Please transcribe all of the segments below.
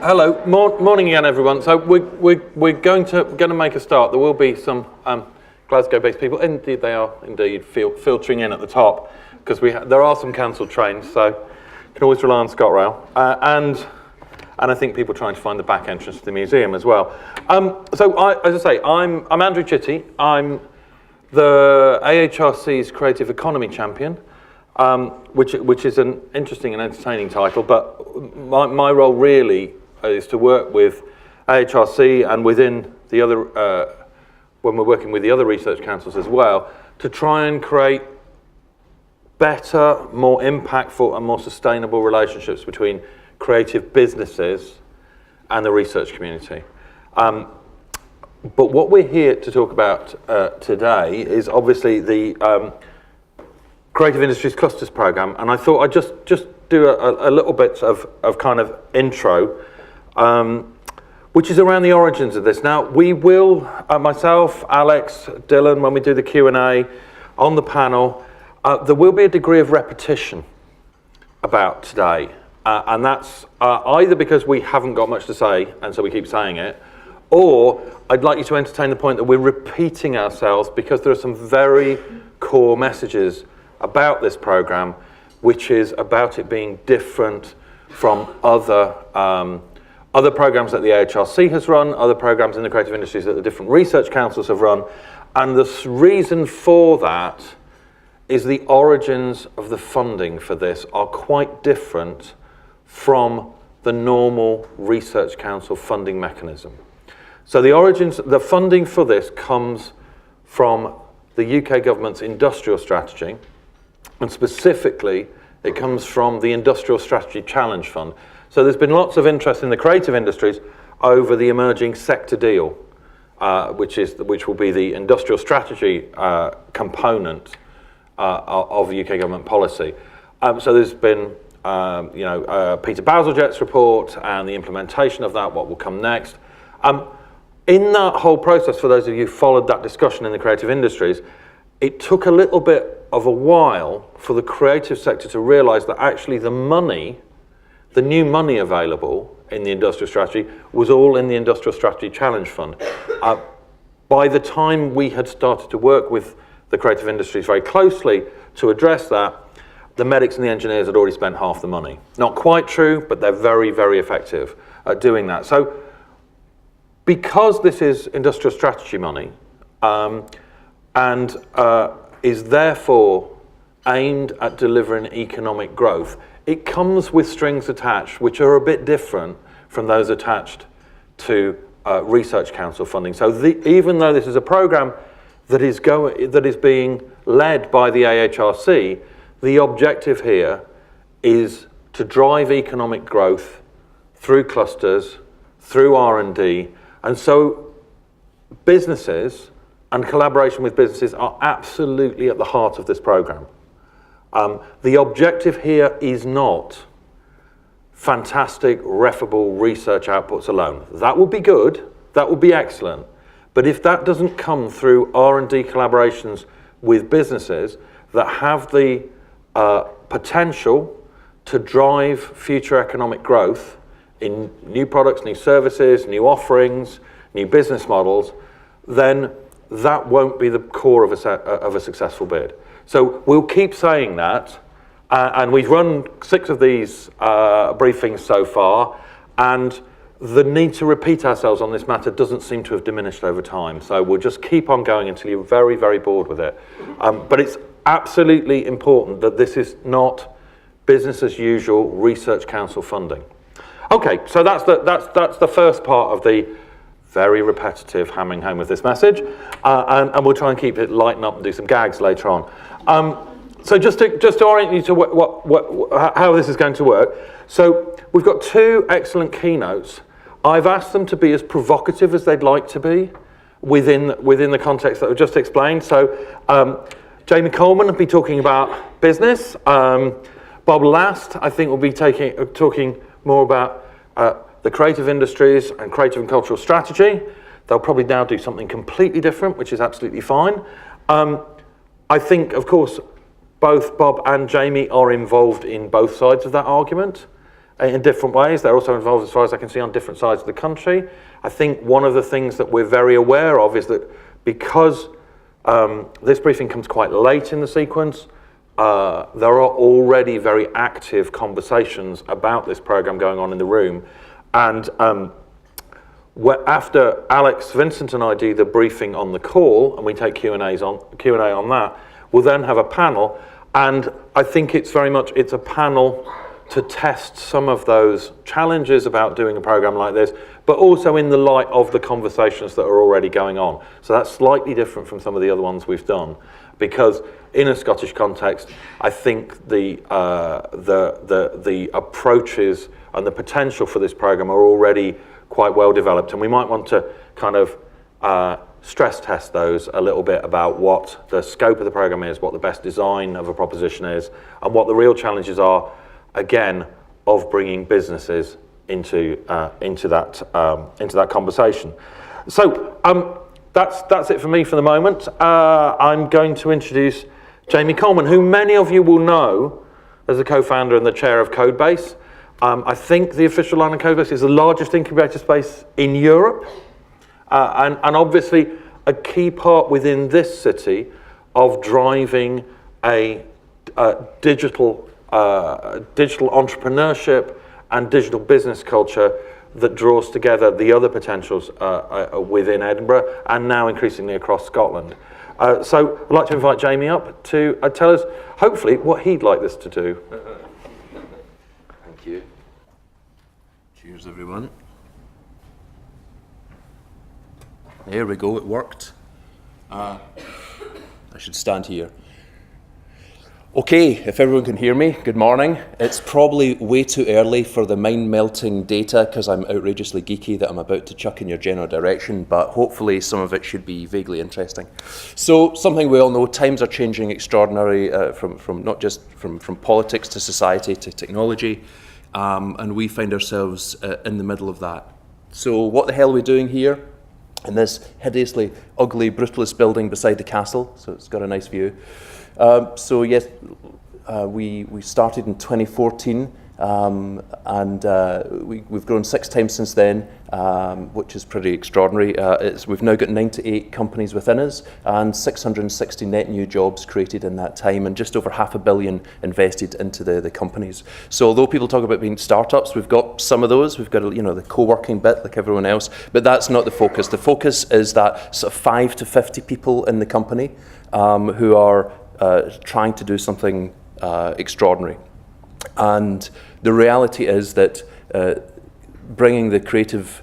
Hello, morning again, everyone. So we're going to make a start. There will be some Glasgow-based people. Indeed, they are indeed filtering in at the top because there are some cancelled trains. So you can always rely on ScotRail and I think people trying to find the back entrance to the museum as well. As I say, I'm Andrew Chitty. I'm the AHRC's Creative Economy Champion. Which is an interesting and entertaining title, but my role really is to work with AHRC and within the other, when we're working with the other research councils as well, to try and create better, more impactful and more sustainable relationships between creative businesses and the research community. But what we're here to talk about today is obviously the Creative Industries Clusters Programme, and I thought I'd just do a little bit of kind of intro, which is around the origins of this. Now, we will, myself, Alex, Dylan, when we do the Q&A on the panel, there will be a degree of repetition about today, and that's either because we haven't got much to say, and so we keep saying it, or I'd like you to entertain the point that we're repeating ourselves because there are some very core messages about this programme, which is about it being different from other programmes that the AHRC has run, other programmes in the creative industries that the different research councils have run. And the reason for that is the origins of the funding for this are quite different from the normal research council funding mechanism. So the funding for this comes from the UK government's industrial strategy, and specifically, it comes from the Industrial Strategy Challenge Fund. So there's been lots of interest in the creative industries over the emerging sector deal, which will be the industrial strategy component of UK government policy. So there's been, Peter Bazalgette's report and the implementation of that, what will come next. In that whole process, for those of you who followed that discussion in the creative industries, it took a little bit of a while for the creative sector to realise that actually the new money available in the industrial strategy was all in the Industrial Strategy Challenge Fund. By the time we had started to work with the creative industries very closely to address that, the medics and the engineers had already spent half the money. Not quite true, but they're very, very effective at doing that. So because this is industrial strategy money, and is therefore aimed at delivering economic growth, it comes with strings attached which are a bit different from those attached to research council funding. So even though this is a programme that is being led by the AHRC, the objective here is to drive economic growth through clusters, through R&D, and so businesses and collaboration with businesses are absolutely at the heart of this programme. The objective here is not fantastic, referable research outputs alone. That would be good, that would be excellent, but if that doesn't come through R&D collaborations with businesses that have the potential to drive future economic growth in new products, new services, new offerings, new business models, then that won't be the core of a successful bid. So we'll keep saying that, and we've run 6 of these briefings so far, and the need to repeat ourselves on this matter doesn't seem to have diminished over time. So we'll just keep on going until you're very, very bored with it. But it's absolutely important that this is not business as usual research council funding. Okay, so that's the first part of the very repetitive hammering home of this message, and we'll try and keep it lighten up and do some gags later on. So just to orient you to how this is going to work. So we've got 2 excellent keynotes. I've asked them to be as provocative as they'd like to be within the context that I've just explained. So Jamie Coleman will be talking about business. Bob Last, I think, will be talking more about the creative industries and creative and cultural strategy. They'll probably now do something completely different, which is absolutely fine. I think, of course, both Bob and Jamie are involved in both sides of that argument. in different ways. They're also involved, as far as I can see, on different sides of the country. I think one of the things that we're very aware of is that because this briefing comes quite late in the sequence, there are already very active conversations about this program going on in the room. And after Alex, Vincent and I do the briefing on the call, and we take Q&A on that, we'll then have a panel. And I think it's a panel to test some of those challenges about doing a program like this, but also in the light of the conversations that are already going on. So that's slightly different from some of the other ones we've done, because in a Scottish context, I think the approaches and the potential for this program are already quite well developed, and we might want to kind of stress test those a little bit about what the scope of the program is, what the best design of a proposition is, and what the real challenges are, again, of bringing businesses into that conversation. So that's it for me for the moment. I'm going to introduce Jamie Coleman, who many of you will know as the co-founder and the chair of Codebase. I think the official line of Codebase is the largest incubator space in Europe, and obviously a key part within this city of driving a digital entrepreneurship and digital business culture that draws together the other potentials within Edinburgh and now increasingly across Scotland. So I'd like to invite Jamie up to tell us, hopefully, what he'd like this to do. Thank you. Cheers, everyone. There we go, it worked. I should stand here. Okay, if everyone can hear me, good morning. It's probably way too early for the mind-melting data because I'm outrageously geeky that I'm about to chuck in your general direction, but hopefully some of it should be vaguely interesting. So, something we all know, times are changing extraordinarily from not just from politics to society to technology, and we find ourselves in the middle of that. So what the hell are we doing here in this hideously ugly, brutalist building beside the castle? So it's got a nice view. So yes, we started in 2014, and we've grown 6 times since then, which is pretty extraordinary. We've now got 98 companies within us and 660 net new jobs created in that time, and just over £500 million invested into the companies. So although people talk about being startups, we've got some of those. We've got the co-working bit like everyone else, but that's not the focus. The focus is that sort of 5 to 50 people in the company who are trying to do something extraordinary. And the reality is that bringing the creative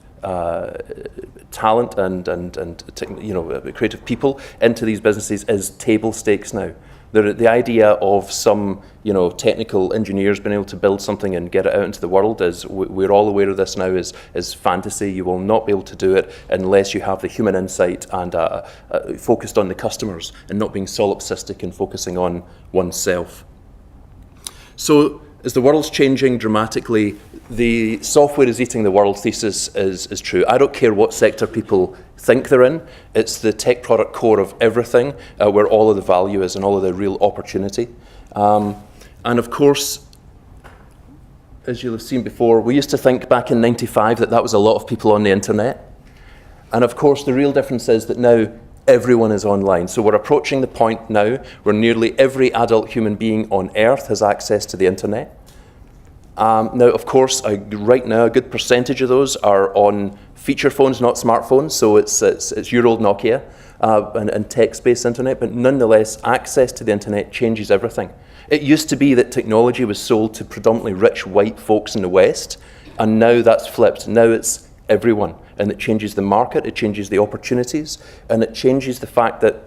talent and creative people into these businesses is table stakes now. The idea of some technical engineers being able to build something and get it out into the world is, we're all aware of this now, is fantasy. You will not be able to do it unless you have the human insight and focused on the customers and not being solipsistic and focusing on oneself. So as the world's changing dramatically, the software is eating the world thesis is true. I don't care what sector people think they're in. It's the tech product core of everything, where all of the value is and all of the real opportunity. And of course, as you'll have seen before, we used to think back in '95 that was a lot of people on the internet. And of course, the real difference is that now everyone is online. So we're approaching the point now where nearly every adult human being on Earth has access to the internet. Now, of course, right now a good percentage of those are on feature phones, not smartphones. So it's your old Nokia and text-based internet. But nonetheless, access to the internet changes everything. It used to be that technology was sold to predominantly rich white folks in the West, and now that's flipped. Now it's everyone, and it changes the market, it changes the opportunities, and it changes the fact that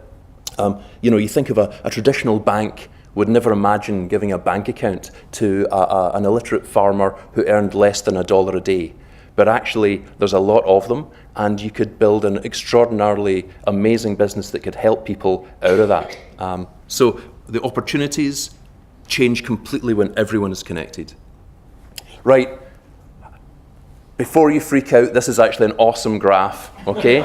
you think of a traditional bank would never imagine giving a bank account to an illiterate farmer who earned less than $1 a day. But actually, there's a lot of them, and you could build an extraordinarily amazing business that could help people out of that. So the opportunities change completely when everyone is connected. Right. Before you freak out, this is actually an awesome graph, okay?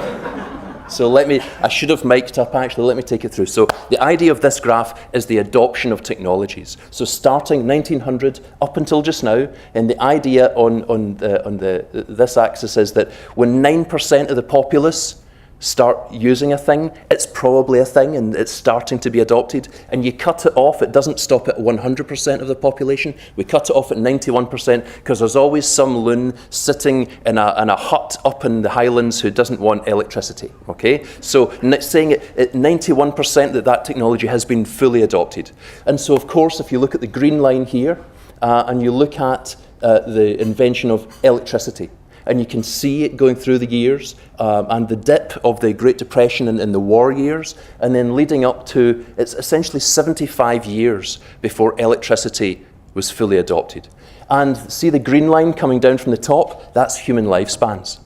So I should have mic'd up actually, let me take it through. So the idea of this graph is the adoption of technologies. So starting 1900 up until just now, and the idea on this axis is that when 9% of the populace start using a thing, it's probably a thing and it's starting to be adopted, and you cut it off. It doesn't stop at 100% of the population. We cut it off at 91% because there's always some loon sitting in a hut up in the Highlands who doesn't want electricity, okay? So saying at 91% that technology has been fully adopted. And so of course, if you look at the green line here, and you look at the invention of electricity, and you can see it going through the years, and the dip of the Great Depression in the war years, and then leading up to, it's essentially 75 years before electricity was fully adopted. And see the green line coming down from the top? That's human lifespans.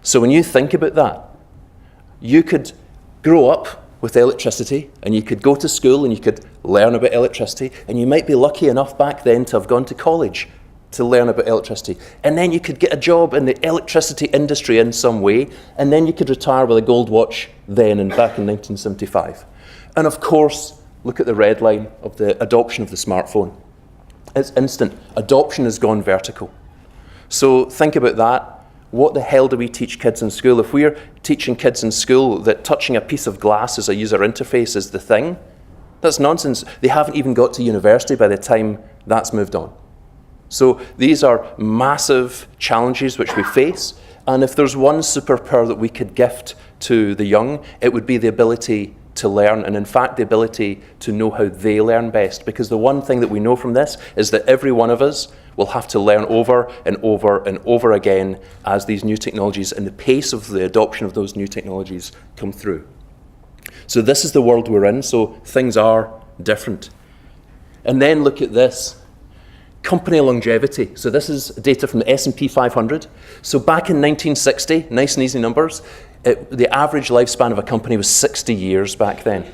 So when you think about that, you could grow up with electricity, and you could go to school and you could learn about electricity, and you might be lucky enough back then to have gone to college to learn about electricity. And then you could get a job in the electricity industry in some way, and then you could retire with a gold watch then and back in 1975. And of course, look at the red line of the adoption of the smartphone. It's instant. Adoption has gone vertical. So think about that. What the hell do we teach kids in school? If we're teaching kids in school that touching a piece of glass as a user interface is the thing, that's nonsense. They haven't even got to university by the time that's moved on. So these are massive challenges which we face, and if there's one superpower that we could gift to the young, it would be the ability to learn, and in fact the ability to know how they learn best, because the one thing that we know from this is that every one of us will have to learn over and over and over again as these new technologies and the pace of the adoption of those new technologies come through. So this is the world we're in, so things are different. And then look at this. Company longevity. So this is data from the S&P 500. So back in 1960, nice and easy numbers, the average lifespan of a company was 60 years back then.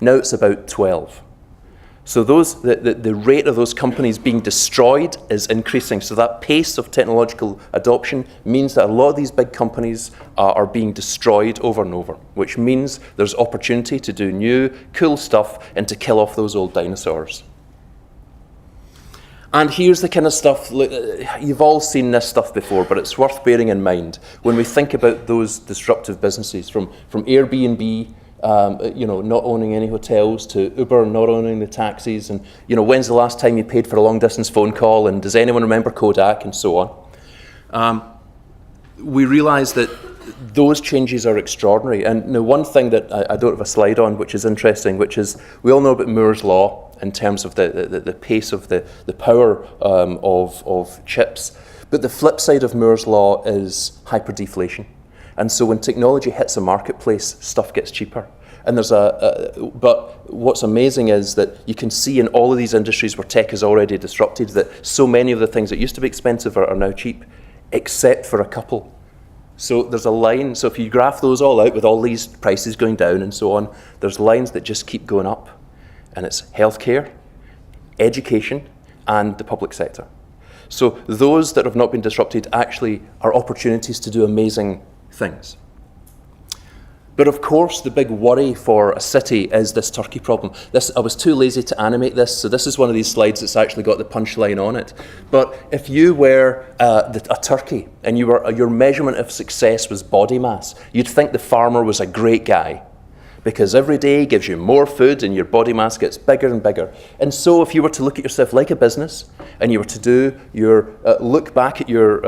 Now it's about 12. So the rate of those companies being destroyed is increasing. So that pace of technological adoption means that a lot of these big companies are being destroyed over and over, which means there's opportunity to do new, cool stuff and to kill off those old dinosaurs. And here's the kind of stuff, you've all seen this stuff before, but it's worth bearing in mind when we think about those disruptive businesses, from Airbnb, not owning any hotels, to Uber not owning the taxis, and when's the last time you paid for a long distance phone call, and does anyone remember Kodak, and so on. We realise that those changes are extraordinary. And now one thing that I don't have a slide on, which is interesting, which is we all know about Moore's Law in terms of the pace of the power of chips. But the flip side of Moore's Law is hyperdeflation. And so when technology hits a marketplace, stuff gets cheaper. And but what's amazing is that you can see in all of these industries where tech is already disrupted that so many of the things that used to be expensive are now cheap, except for a couple. So there's a line, so if you graph those all out with all these prices going down and so on, there's lines that just keep going up. And it's healthcare, education, and the public sector. So those that have not been disrupted actually are opportunities to do amazing things. But of course, the big worry for a city is this Turkey problem. I was too lazy to animate this, so this is one of these slides that's actually got the punchline on it. But if you were a turkey and your measurement of success was body mass, you'd think the farmer was a great guy, because every day gives you more food and your body mass gets bigger and bigger. And so if you were to look at yourself like a business and you were to do look back at your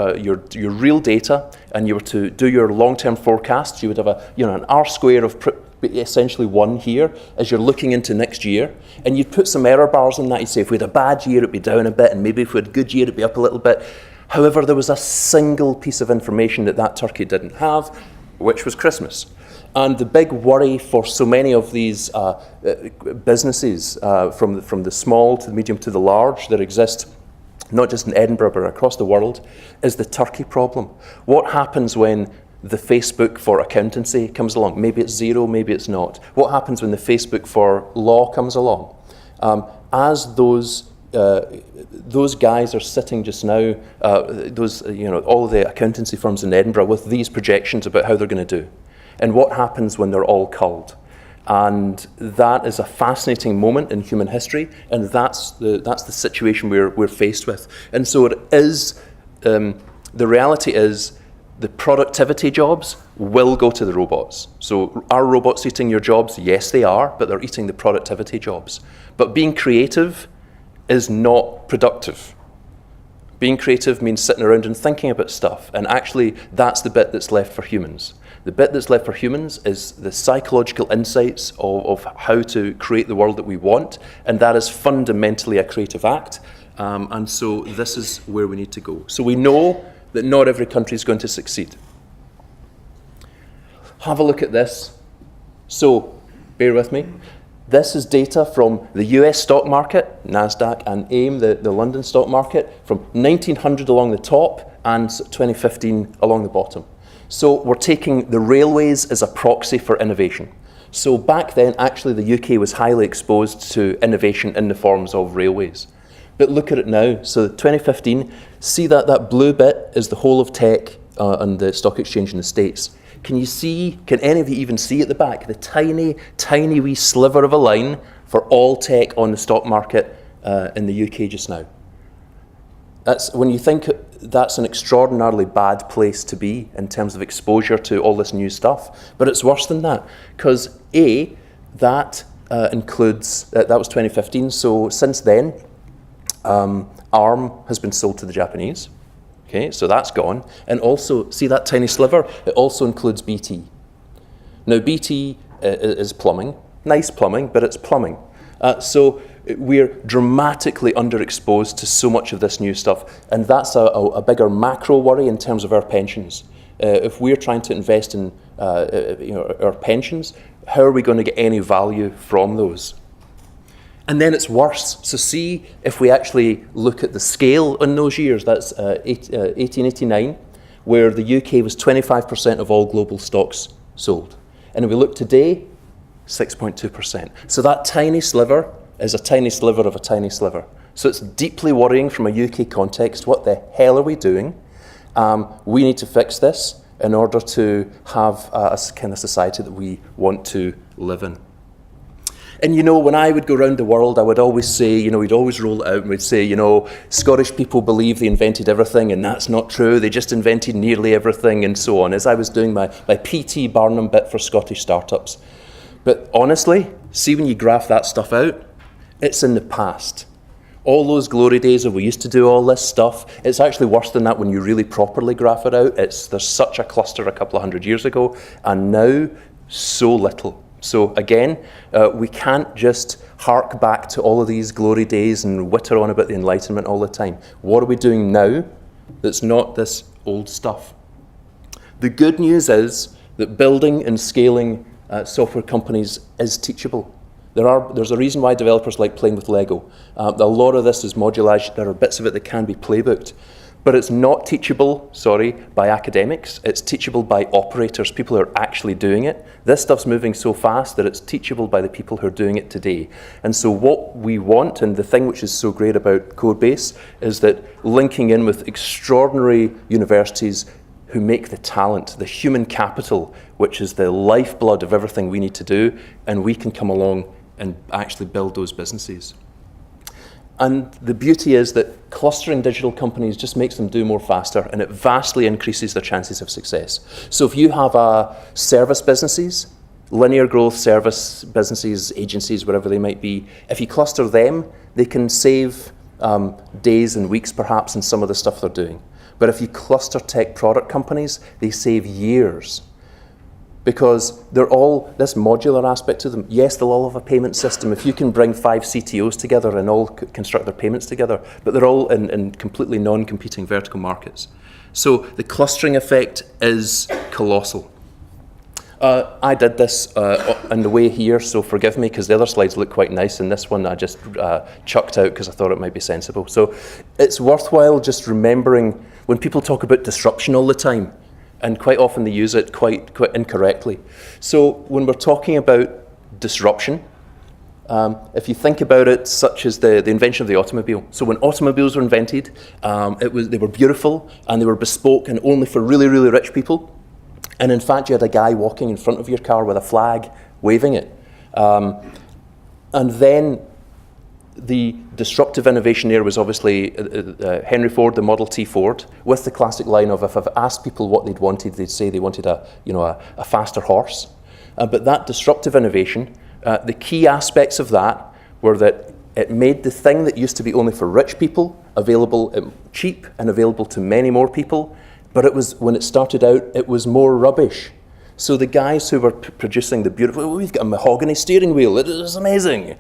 real data and you were to do your long-term forecasts, you would have an R square of essentially 1 here as you're looking into next year. And you'd put some error bars in that. You'd say if we had a bad year, it'd be down a bit, and maybe if we had a good year, it'd be up a little bit. However, there was a single piece of information that turkey didn't have, which was Christmas. And the big worry for so many of these businesses, from the small to the medium to the large that exist, not just in Edinburgh but across the world, is the turkey problem. What happens when the Facebook for accountancy comes along? Maybe it's zero, maybe it's not. What happens when the Facebook for law comes along? As those guys are sitting just now, all of the accountancy firms in Edinburgh with these projections about how they're going to do. and what happens when they're all culled. And that is a fascinating moment in human history, and that's the situation we're faced with. And so it is, the reality is, the productivity jobs will go to the robots. So are robots eating your jobs? Yes, they are, but they're eating the productivity jobs. But being creative is not productive. Being creative means sitting around and thinking about stuff, and actually that's the bit that's left for humans. The bit that's left for humans is the psychological insights of how to create the world that we want, and that is fundamentally a creative act. And so this is where we need to go. So we know that not every country is going to succeed. Have a look at this. So, bear with me. This is data from the US stock market, NASDAQ, and AIM, the London stock market, from 1900 along the top and 2015 along the bottom. So we're taking the railways as a proxy for innovation. So back then, actually, the UK was highly exposed to innovation in the forms of railways. But look at it now. So 2015, see that blue bit is the whole of tech on the stock exchange in the States. Can any of you even see at the back, the tiny, tiny wee sliver of a line for all tech on the stock market in the UK just now? When you think that's an extraordinarily bad place to be in terms of exposure to all this new stuff. But it's worse than that, because that includes, that was 2015, so since then, ARM has been sold to the Japanese. Okay, so that's gone. And also, see that tiny sliver? It also includes BT. Now, BT is plumbing. Nice plumbing, but it's plumbing. So we're dramatically underexposed to so much of this new stuff. And that's a bigger macro worry in terms of our pensions. If we're trying to invest in our pensions, how are we going to get any value from those? And then it's worse. So see, if we actually look at the scale in those years, that's 1889, where the UK was 25% of all global stocks sold. And if we look today, 6.2%. So that tiny sliver is a tiny sliver of a tiny sliver. So it's deeply worrying from a UK context. What the hell are we doing? We need to fix this in order to have a kind of society that we want to live in. And when I would go around the world, I would always say, we'd always roll it out and we'd say, Scottish people believe they invented everything, and that's not true. They just invented nearly everything, and so on, as I was doing my P.T. Barnum bit for Scottish startups. But honestly, see when you graph that stuff out, it's in the past. All those glory days of we used to do all this stuff, it's actually worse than that when you really properly graph it out. There's such a cluster a couple of hundred years ago, and now so little. So again, we can't just hark back to all of these glory days and witter on about the Enlightenment all the time. What are we doing now that's not this old stuff? The good news is that building and scaling software companies is teachable. There's a reason why developers like playing with Lego. A lot of this is modularized. There are bits of it that can be playbooked. But it's not teachable, by academics. It's teachable by operators, people who are actually doing it. This stuff's moving so fast that it's teachable by the people who are doing it today. And so what we want, and the thing which is so great about Codebase, is that linking in with extraordinary universities who make the talent, the human capital, which is the lifeblood of everything we need to do, and we can come along and actually build those businesses. And the beauty is that clustering digital companies just makes them do more faster, and it vastly increases their chances of success. So if you have service businesses, linear growth service businesses, agencies, whatever they might be, if you cluster them, they can save days and weeks perhaps in some of the stuff they're doing. But if you cluster tech product companies, they save years. Because they're all this modular aspect to them. Yes, they'll all have a payment system. If you can bring 5 CTOs together and all construct their payments together, but they're all in completely non-competing vertical markets. So the clustering effect is colossal. I did this on the way here, so forgive me, because the other slides look quite nice, and this one I just chucked out because I thought it might be sensible. So it's worthwhile just remembering when people talk about disruption all the time, and quite often they use it quite incorrectly. So when we're talking about disruption, if you think about it, such as the invention of the automobile. So when automobiles were invented, they were beautiful and they were bespoke and only for really, really rich people. And in fact, you had a guy walking in front of your car with a flag, waving it. And then the disruptive innovation there was obviously Henry Ford, the Model T Ford, with the classic line of, if I've asked people what they'd wanted, they'd say they wanted a faster horse. But that disruptive innovation, the key aspects of that were that it made the thing that used to be only for rich people available cheap and available to many more people. But it was, when it started out, it was more rubbish. So the guys who were producing the beautiful, we've got a mahogany steering wheel, it is amazing.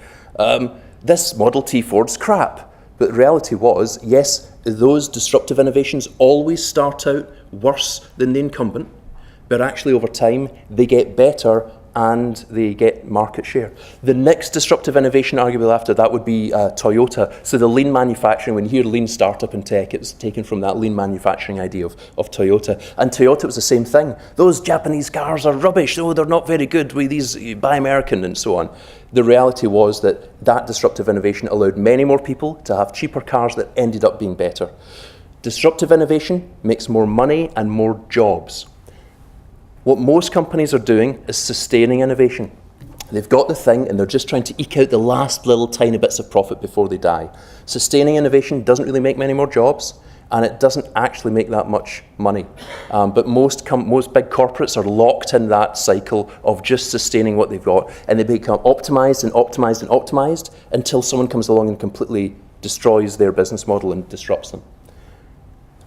This Model T Ford's crap. But the reality was, yes, those disruptive innovations always start out worse than the incumbent, but actually over time, they get better and they get market share. The next disruptive innovation, arguably after that, would be Toyota. So the lean manufacturing, when you hear lean startup in tech, it was taken from that lean manufacturing idea of Toyota. And Toyota was the same thing. Those Japanese cars are rubbish. Oh, they're not very good. You buy American and so on. The reality was that that disruptive innovation allowed many more people to have cheaper cars that ended up being better. Disruptive innovation makes more money and more jobs. What most companies are doing is sustaining innovation. They've got the thing and they're just trying to eke out the last little tiny bits of profit before they die. Sustaining innovation doesn't really make many more jobs, and it doesn't actually make that much money. But most big corporates are locked in that cycle of just sustaining what they've got, and they become optimized and optimized and optimized until someone comes along and completely destroys their business model and disrupts them.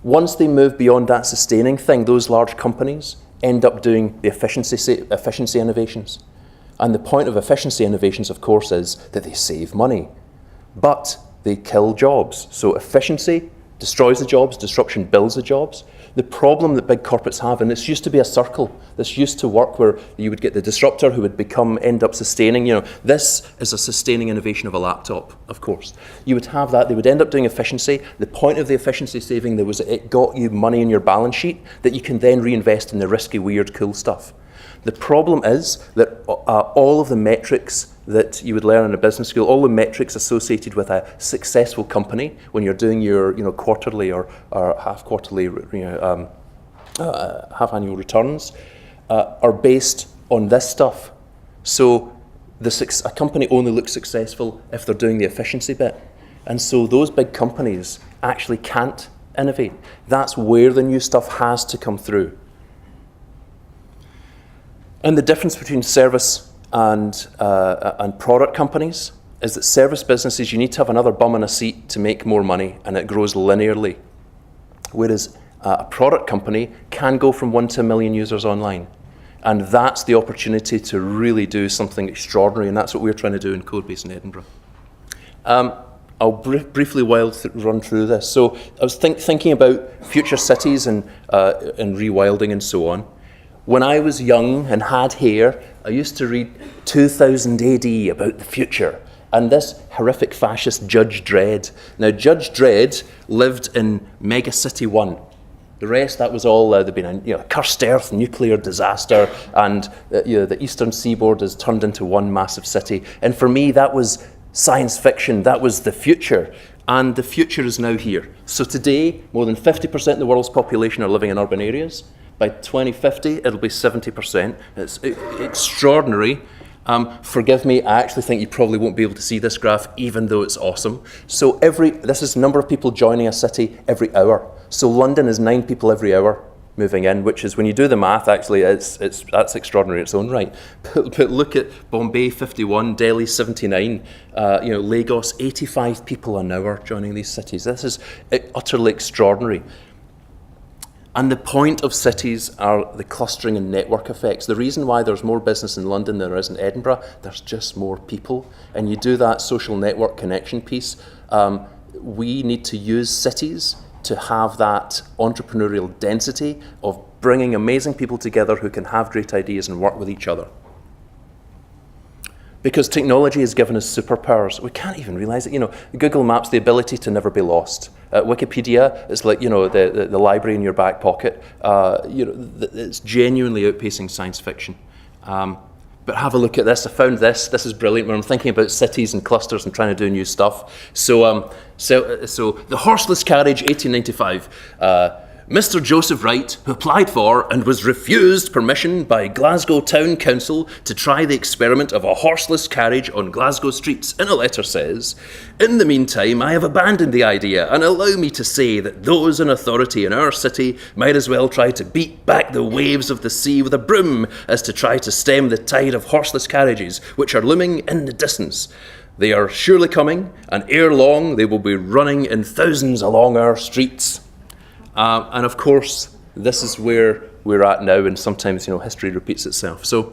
Once they move beyond that sustaining thing, those large companies end up doing the efficiency innovations. And the point of efficiency innovations, of course, is that they save money, but they kill jobs. So efficiency destroys the jobs, disruption builds the jobs. The problem that big corporates have, and this used to be a circle, this used to work where you would get the disruptor who would end up sustaining, this is a sustaining innovation of a laptop, of course. You would have that, they would end up doing efficiency. The point of the efficiency saving there was that it got you money in your balance sheet that you can then reinvest in the risky, weird, cool stuff. The problem is that all of the metrics that you would learn in a business school, all the metrics associated with a successful company when you're doing your quarterly or half-quarterly, half-annual returns, are based on this stuff. So a company only looks successful if they're doing the efficiency bit. And so those big companies actually can't innovate. That's where the new stuff has to come through. And the difference between service and product companies is that service businesses, you need to have another bum in a seat to make more money, and it grows linearly. Whereas a product company can go from 1 to 1 million users online. And that's the opportunity to really do something extraordinary, and that's what we're trying to do in Codebase in Edinburgh. I'll briefly run through this. So I was thinking about future cities and rewilding and so on. When I was young and had hair, I used to read 2000 AD about the future, and this horrific fascist Judge Dredd. Now, Judge Dredd lived in Mega City 1. The rest, that was all, there'd been a cursed earth, nuclear disaster, and the eastern seaboard is turned into one massive city. And for me, that was science fiction, that was the future. And the future is now here. So today, more than 50% of the world's population are living in urban areas. By 2050, it'll be 70%. It's extraordinary. Forgive me, I actually think you probably won't be able to see this graph, even though it's awesome. So this is the number of people joining a city every hour. So London is 9 people every hour moving in, which is, when you do the math, actually, that's extraordinary in its own right. But look at Bombay, 51, Delhi, 79, Lagos, 85 people an hour joining these cities. This is utterly extraordinary. And the point of cities are the clustering and network effects. The reason why there's more business in London than there is in Edinburgh, there's just more people. And you do that social network connection piece. We need to use cities to have that entrepreneurial density of bringing amazing people together who can have great ideas and work with each other. Because technology has given us superpowers. We can't even realize it. Google Maps, the ability to never be lost. Wikipedia is like, the library in your back pocket. It's genuinely outpacing science fiction. But have a look at this. I found this. This is brilliant when I'm thinking about cities and clusters and trying to do new stuff. So the horseless carriage, 1895. Mr. Joseph Wright, who applied for and was refused permission by Glasgow Town Council to try the experiment of a horseless carriage on Glasgow streets, in a letter says, "In the meantime, I have abandoned the idea, and allow me to say that those in authority in our city might as well try to beat back the waves of the sea with a broom as to try to stem the tide of horseless carriages, which are looming in the distance. They are surely coming, and ere long they will be running in thousands along our streets." And of course, this is where we're at now, and sometimes, history repeats itself. So,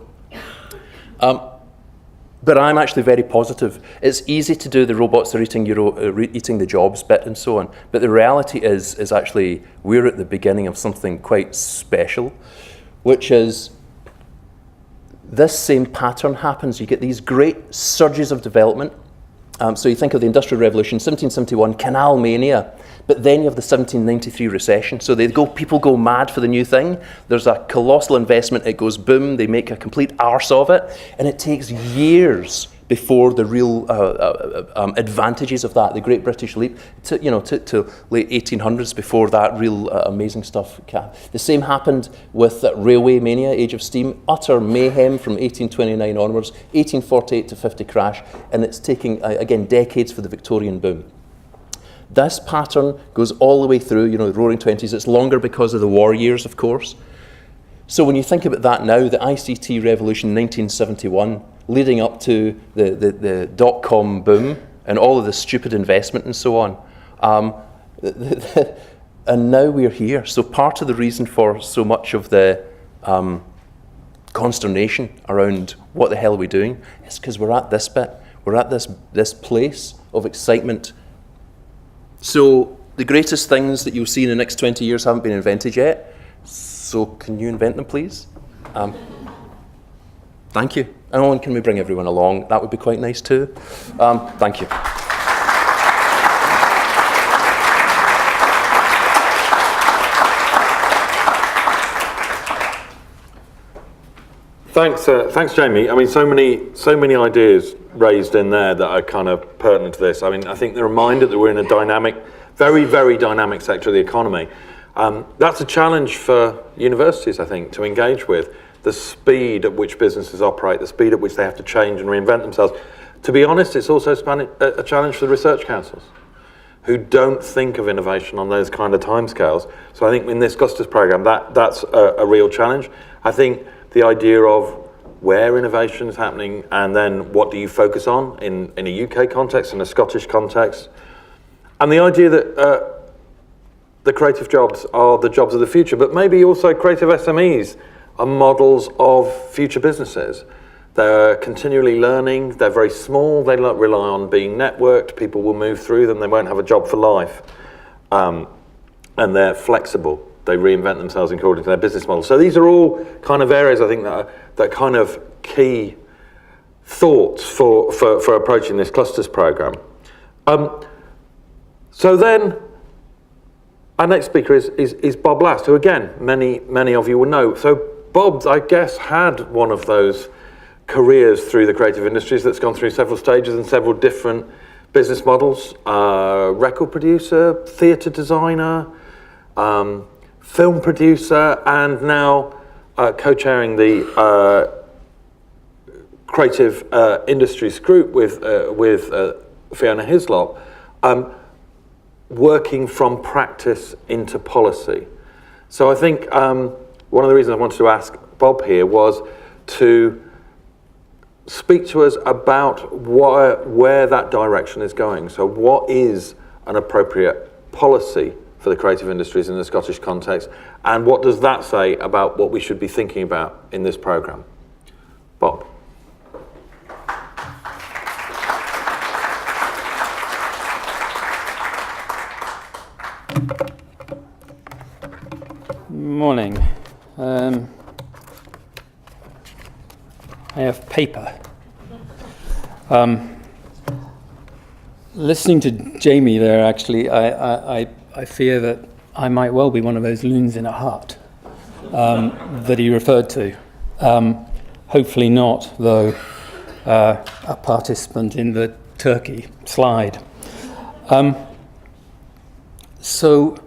but I'm actually very positive. It's easy to do the robots are eating the jobs bit and so on, but the reality is actually we're at the beginning of something quite special, which is this same pattern happens. You get these great surges of development. So you think of the Industrial Revolution, 1771, Canal Mania, but then you have the 1793 recession. So people go mad for the new thing. There's a colossal investment, it goes boom, they make a complete arse of it, and it takes years before the real advantages of that, the Great British Leap, to late 1800s before that real amazing stuff. The same happened with railway mania, Age of Steam, utter mayhem from 1829 onwards, 1848 to 50 crash, and it's taking, again, decades for the Victorian boom. This pattern goes all the way through, the Roaring Twenties. It's longer because of the war years, of course. So when you think about that now, the ICT revolution, 1971, leading up to the dot-com boom and all of the stupid investment and so on. And now we're here. So part of the reason for so much of the consternation around what the hell are we doing is because we're at this bit. We're at this place of excitement. So the greatest things that you'll see in the next 20 years haven't been invented yet. So can you invent them, please? Thank you. And can we bring everyone along? That would be quite nice too. Thank you. Thanks, Jamie. I mean, so many ideas raised in there that are kind of pertinent to this. I mean, I think the reminder that we're in a dynamic, very, very dynamic sector of the economy. That's a challenge for universities, I think, to engage with. The speed at which businesses operate, the speed at which they have to change and reinvent themselves. To be honest, it's also a challenge for the research councils, who don't think of innovation on those kind of timescales. So I think in this Gustus program, that's a real challenge. I think the idea of where innovation is happening and then what do you focus on in a UK context, in a Scottish context, and the idea that the creative jobs are the jobs of the future, but maybe also creative SMEs are models of future businesses. They're continually learning, they're very small, they rely on being networked, people will move through them, they won't have a job for life, and they're flexible. They reinvent themselves according to their business model. So these are all kind of areas, I think, that are kind of key thoughts for approaching this clusters program. So then, our next speaker is Bob Last, who again, many of you will know. So Bob, I guess, had one of those careers through the creative industries that's gone through several stages and several different business models. Record producer, theatre designer, film producer, and now co-chairing the creative industries group with Fiona Hislop, working from practice into policy. So I think one of the reasons I wanted to ask Bob here was to speak to us about where that direction is going. So what is an appropriate policy for the creative industries in the Scottish context, and what does that say about what we should be thinking about in this programme? Bob. Morning. I have paper. Listening to Jamie there, actually, I fear that I might well be one of those loons in a hut that he referred to. Hopefully not, though, a participant in the Turkey slide. So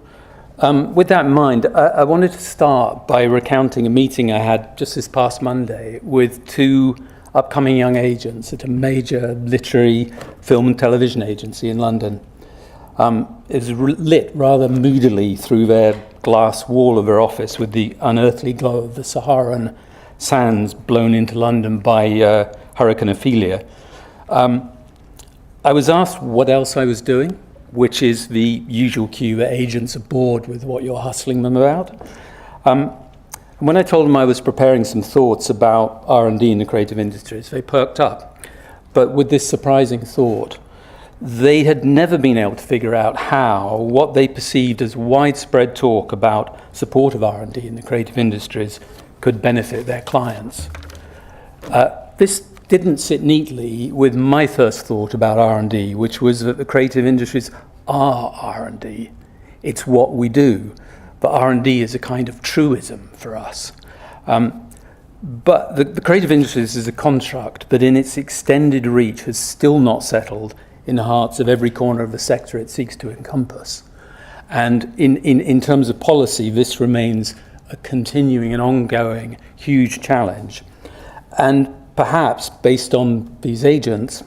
With that in mind, I wanted to start by recounting a meeting I had just this past Monday with two upcoming young agents at a major literary film and television agency in London. It was lit rather moodily through their glass wall of their office with the unearthly glow of the Saharan sands blown into London by Hurricane Ophelia. I was asked what else I was doing, which is the usual cue that agents are bored with what you're hustling them about. And when I told them I was preparing some thoughts about R&D in the creative industries, they perked up. But with this surprising thought, they had never been able to figure out how what they perceived as widespread talk about support of R&D in the creative industries could benefit their clients. This didn't sit neatly with my first thought about R&D, which was that the creative industries are R&D. It's what we do, but R&D is a kind of truism for us. But the creative industries is a construct that in its extended reach has still not settled in the hearts of every corner of the sector it seeks to encompass. And in terms of policy, this remains a continuing and ongoing huge challenge. And perhaps based on these agents,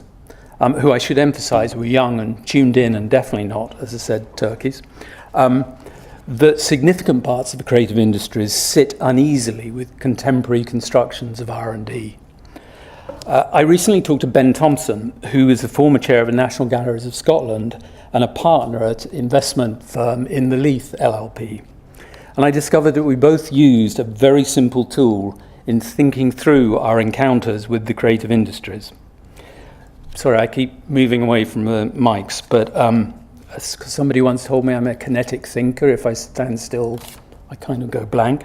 who I should emphasize were young and tuned in and definitely not, as I said, turkeys, that significant parts of the creative industries sit uneasily with contemporary constructions of R&D. I recently talked to Ben Thompson, who is the former chair of the National Galleries of Scotland and a partner at investment firm in the Leith LLP. And I discovered that we both used a very simple tool in thinking through our encounters with the creative industries. Sorry, I keep moving away from the mics, but somebody once told me I'm a kinetic thinker. If I stand still, I kind of go blank.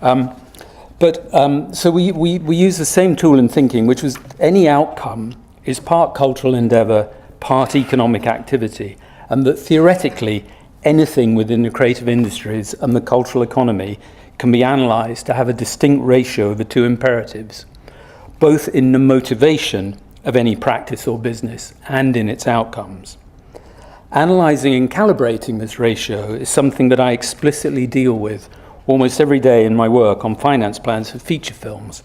So we use the same tool in thinking, which was any outcome is part cultural endeavour, part economic activity, and that theoretically anything within the creative industries and the cultural economy can be analysed to have a distinct ratio of the two imperatives, both in the motivation of any practice or business and in its outcomes. Analysing and calibrating this ratio is something that I explicitly deal with almost every day in my work on finance plans for feature films,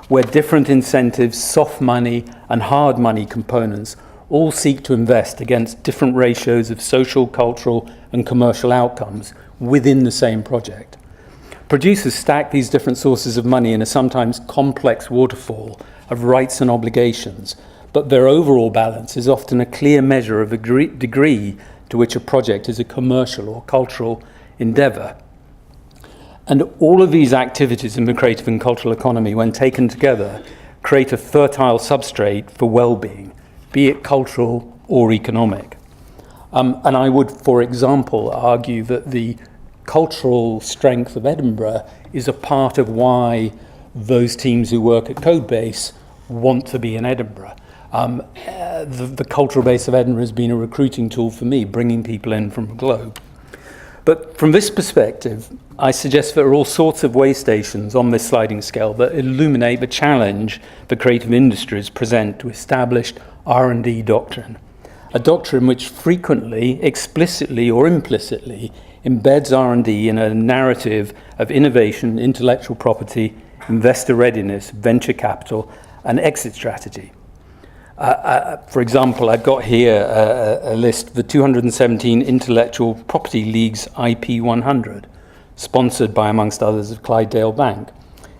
where different incentives, soft money and hard money components all seek to invest against different ratios of social, cultural and commercial outcomes within the same project. Producers stack these different sources of money in a sometimes complex waterfall of rights and obligations, but their overall balance is often a clear measure of the degree to which a project is a commercial or cultural endeavour. And all of these activities in the creative and cultural economy, when taken together, create a fertile substrate for well-being, be it cultural or economic. And I would, for example, argue that the cultural strength of Edinburgh is a part of why those teams who work at Codebase want to be in Edinburgh. The cultural base of Edinburgh has been a recruiting tool for me, bringing people in from the globe. But from this perspective, I suggest there are all sorts of way stations on this sliding scale that illuminate the challenge the creative industries present to established R&D doctrine, a doctrine which frequently, explicitly or implicitly, embeds R&D in a narrative of innovation, intellectual property, investor readiness, venture capital, and exit strategy. For example, I've got here a list of the 217 Intellectual Property League's IP 100, sponsored by, amongst others, of Clydesdale Bank.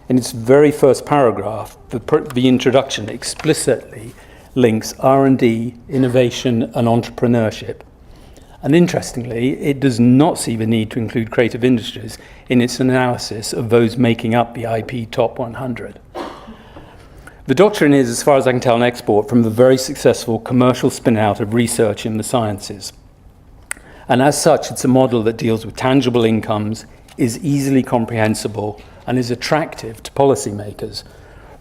In its very first paragraph, the introduction explicitly links R&D, innovation, and entrepreneurship. And interestingly, it does not see the need to include creative industries in its analysis of those making up the IP Top 100. The doctrine is, as far as I can tell, an export from the very successful commercial spin-out of research in the sciences. And as such, it's a model that deals with tangible incomes, is easily comprehensible, and is attractive to policymakers.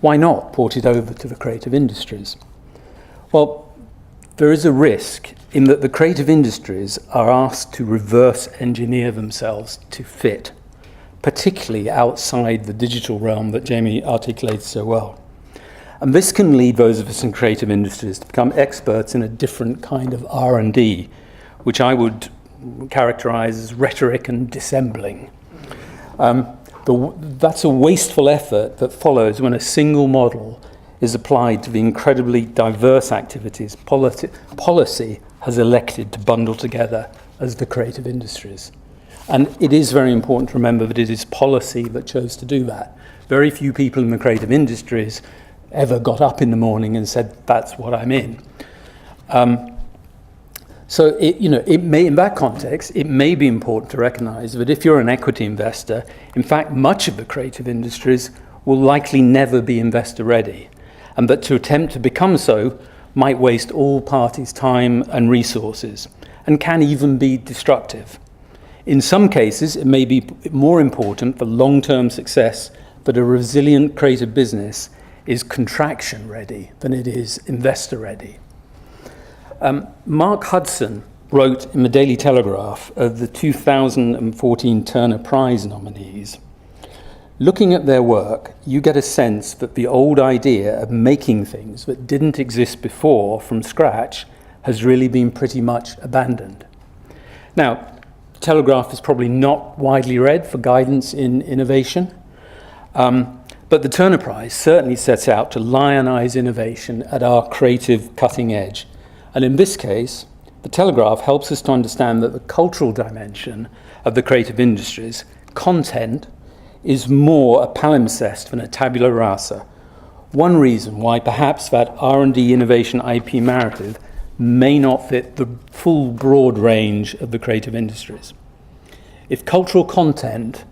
Why not port it over to the creative industries? Well, there is a risk in that the creative industries are asked to reverse engineer themselves to fit, particularly outside the digital realm that Jamie articulated so well. And this can lead those of us in creative industries to become experts in a different kind of R&D, which I would characterise as rhetoric and dissembling. That's a wasteful effort that follows when a single model is applied to the incredibly diverse activities policy has elected to bundle together as the creative industries. And it is very important to remember that it is policy that chose to do that. Very few people in the creative industries ever got up in the morning and said, that's what I'm in. So it may, in that context, it may be important to recognise that if you're an equity investor, in fact, much of the creative industries will likely never be investor ready, and that to attempt to become so might waste all parties' time and resources, and can even be destructive. In some cases, it may be more important for long-term success that a resilient creative business is contraction ready than it is investor ready. Mark Hudson wrote in the Daily Telegraph of the 2014 Turner Prize nominees, looking at their work, you get a sense that the old idea of making things that didn't exist before from scratch has really been pretty much abandoned. Now, Telegraph is probably not widely read for guidance in innovation, but the Turner Prize certainly sets out to lionize innovation at our creative cutting edge. And in this case, the Telegraph helps us to understand that the cultural dimension of the creative industries, content, is more a palimpsest than a tabula rasa. One reason why perhaps that R&D innovation IP narrative may not fit the full broad range of the creative industries. If cultural content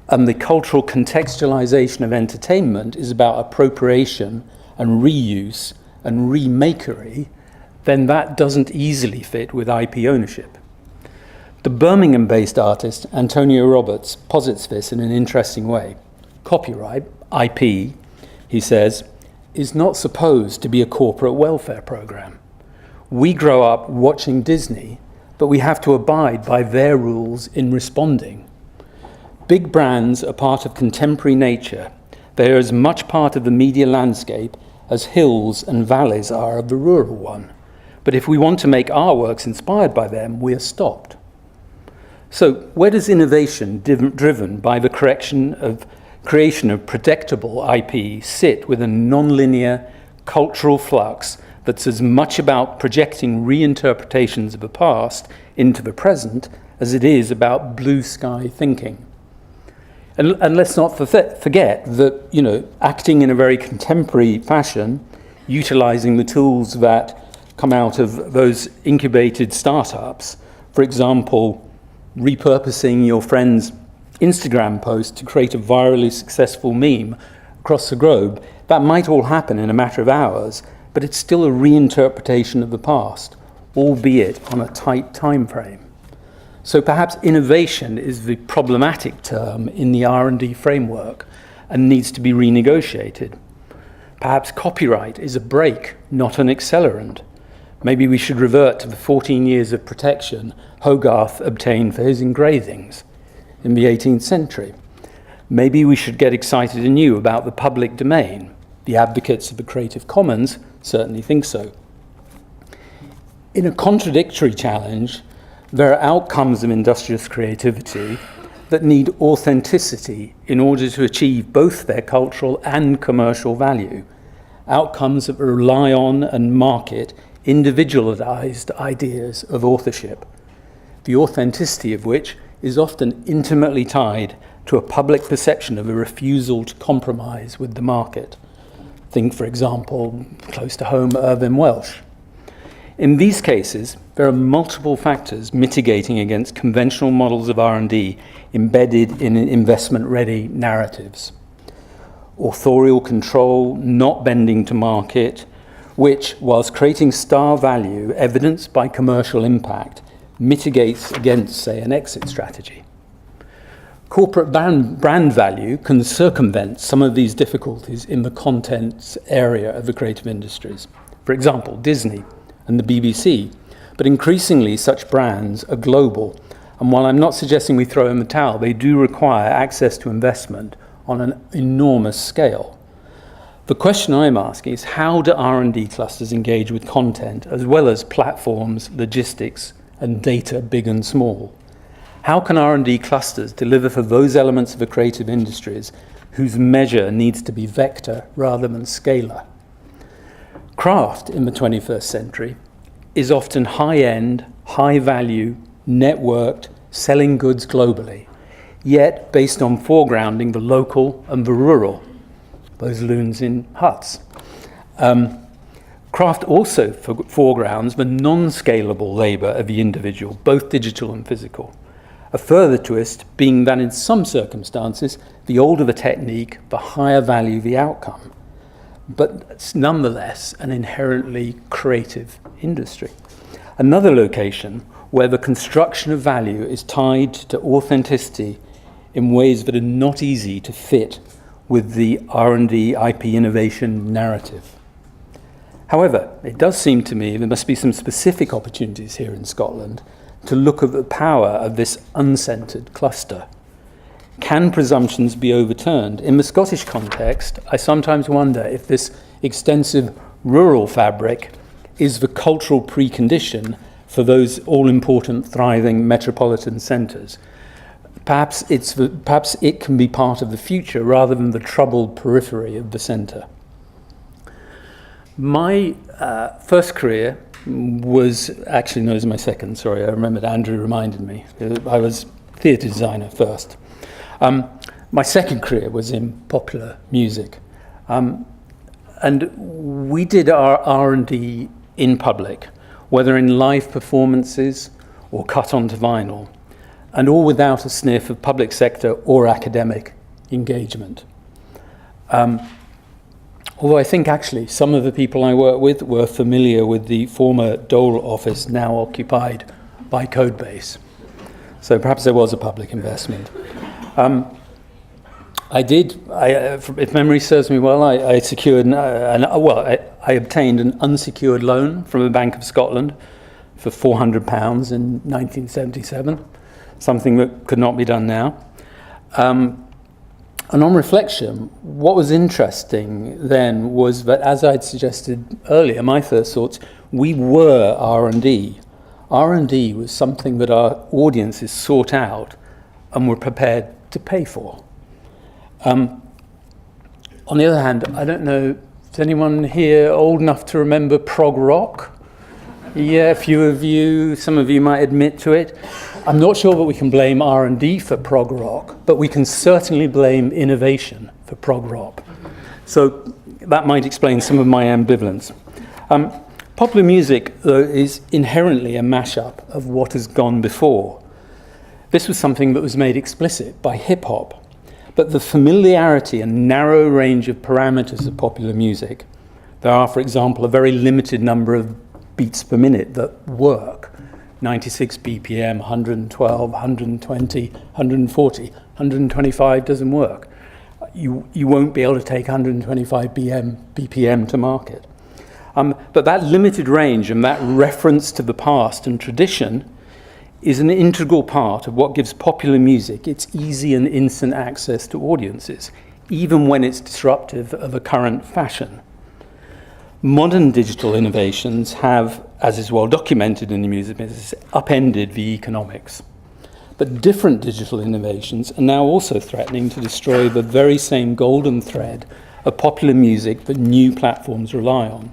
and the cultural contextualization of entertainment is about appropriation and reuse and remakery, then that doesn't easily fit with IP ownership. The Birmingham-based artist Antonio Roberts posits this in an interesting way. Copyright, IP, he says, is not supposed to be a corporate welfare program. We grow up watching Disney, but we have to abide by their rules in responding. Big brands are part of contemporary nature. They are as much part of the media landscape as hills and valleys are of the rural one. But if we want to make our works inspired by them, we are stopped. So where does innovation driven by the creation of predictable IP sit with a non-linear cultural flux that's as much about projecting reinterpretations of the past into the present as it is about blue sky thinking? And let's not forget that, acting in a very contemporary fashion, utilizing the tools that come out of those incubated startups, for example, repurposing your friend's Instagram post to create a virally successful meme across the globe, that might all happen in a matter of hours, but it's still a reinterpretation of the past, albeit on a tight time frame. So perhaps innovation is the problematic term in the R&D framework and needs to be renegotiated. Perhaps copyright is a brake, not an accelerant. Maybe we should revert to the 14 years of protection Hogarth obtained for his engravings in the 18th century. Maybe we should get excited anew about the public domain. The advocates of the Creative Commons certainly think so. In a contradictory challenge, there are outcomes of industrious creativity that need authenticity in order to achieve both their cultural and commercial value. Outcomes that rely on and market individualized ideas of authorship, the authenticity of which is often intimately tied to a public perception of a refusal to compromise with the market. Think, for example, close to home, Irvine Welsh. In these cases, there are multiple factors mitigating against conventional models of R&D embedded in investment-ready narratives. Authorial control, not bending to market, which, whilst creating star value evidenced by commercial impact, mitigates against, say, an exit strategy. Corporate brand value can circumvent some of these difficulties in the contents area of the creative industries. For example, Disney and the BBC, but increasingly such brands are global, and while I'm not suggesting we throw in the towel, they do require access to investment on an enormous scale. The question I'm asking is, how do R&D clusters engage with content as well as platforms, logistics, and data big and small? How can R&D clusters deliver for those elements of the creative industries whose measure needs to be vector rather than scalar? Craft in the 21st century is often high-end, high-value, networked, selling goods globally, yet based on foregrounding the local and the rural, those loons in huts. Craft also foregrounds the non-scalable labour of the individual, both digital and physical. A further twist being that in some circumstances, the older the technique, the higher value the outcome. But it's nonetheless an inherently creative industry. Another location where the construction of value is tied to authenticity in ways that are not easy to fit with the R&D IP innovation narrative. However, it does seem to me there must be some specific opportunities here in Scotland to look at the power of this uncentered cluster. Can presumptions be overturned? In the Scottish context, I sometimes wonder if this extensive rural fabric is the cultural precondition for those all-important, thriving metropolitan centres. Perhaps it can be part of the future rather than the troubled periphery of the centre. My first career was actually known as my second, sorry, I remembered Andrew reminded me. I was theatre designer first. My second career was in popular music. And we did our R&D in public, whether in live performances or cut onto vinyl, and all without a sniff of public sector or academic engagement. Although I think actually some of the people I work with were familiar with the former Dole office now occupied by Codebase. So perhaps there was a public investment. If memory serves me well, I secured, I obtained an unsecured loan from the Bank of Scotland for £400 in 1977, something that could not be done now. And on reflection, what was interesting then was that, as I'd suggested earlier, my first thoughts, we were R&D. R&D was something that our audiences sought out and were prepared to pay for. On the other hand, I don't know, is anyone here old enough to remember prog rock? Yeah, a few of you, some of you might admit to it. I'm not sure that we can blame R&D for prog rock, but we can certainly blame innovation for prog rock. So that might explain some of my ambivalence. Popular music, though, is inherently a mashup of what has gone before. This was something that was made explicit by hip-hop, but the familiarity and narrow range of parameters of popular music, there are, for example, a very limited number of beats per minute that work. 96 BPM, 112, 120, 140, 125 doesn't work. You won't be able to take 125 BPM to market. But that limited range and that reference to the past and tradition is an integral part of what gives popular music its easy and instant access to audiences, even when it's disruptive of a current fashion. Modern digital innovations have, as is well documented in the music business, upended the economics. But different digital innovations are now also threatening to destroy the very same golden thread of popular music that new platforms rely on,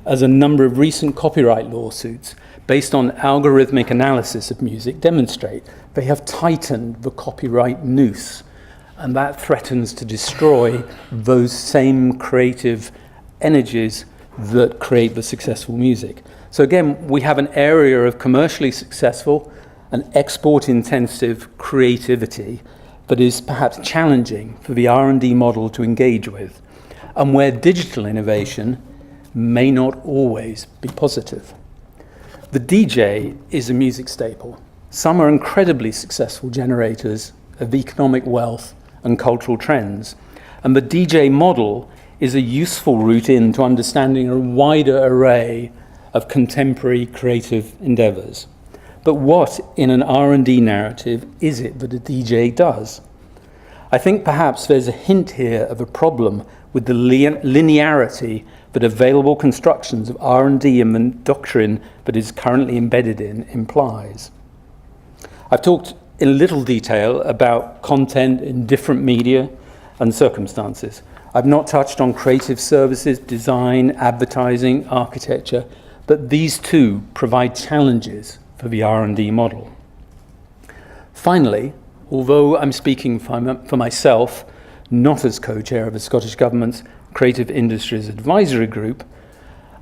as a number of recent copyright lawsuits based on algorithmic analysis of music demonstrate. They have tightened the copyright noose, and that threatens to destroy those same creative energies that create the successful music. So again, we have an area of commercially successful and export-intensive creativity that is perhaps challenging for the R&D model to engage with, and where digital innovation may not always be positive. The DJ is a music staple. Some are incredibly successful generators of economic wealth and cultural trends, and the DJ model is a useful route into understanding a wider array of contemporary creative endeavours. But what in an R&D narrative is it that a DJ does? I think perhaps there's a hint here of a problem with the linearity that available constructions of R&D and the doctrine that is currently embedded in implies. I've talked in little detail about content in different media and circumstances. I've not touched on creative services, design, advertising, architecture, but these too provide challenges for the R&D model. Finally, although I'm speaking for myself, not as co-chair of the Scottish Government's Creative Industries Advisory Group,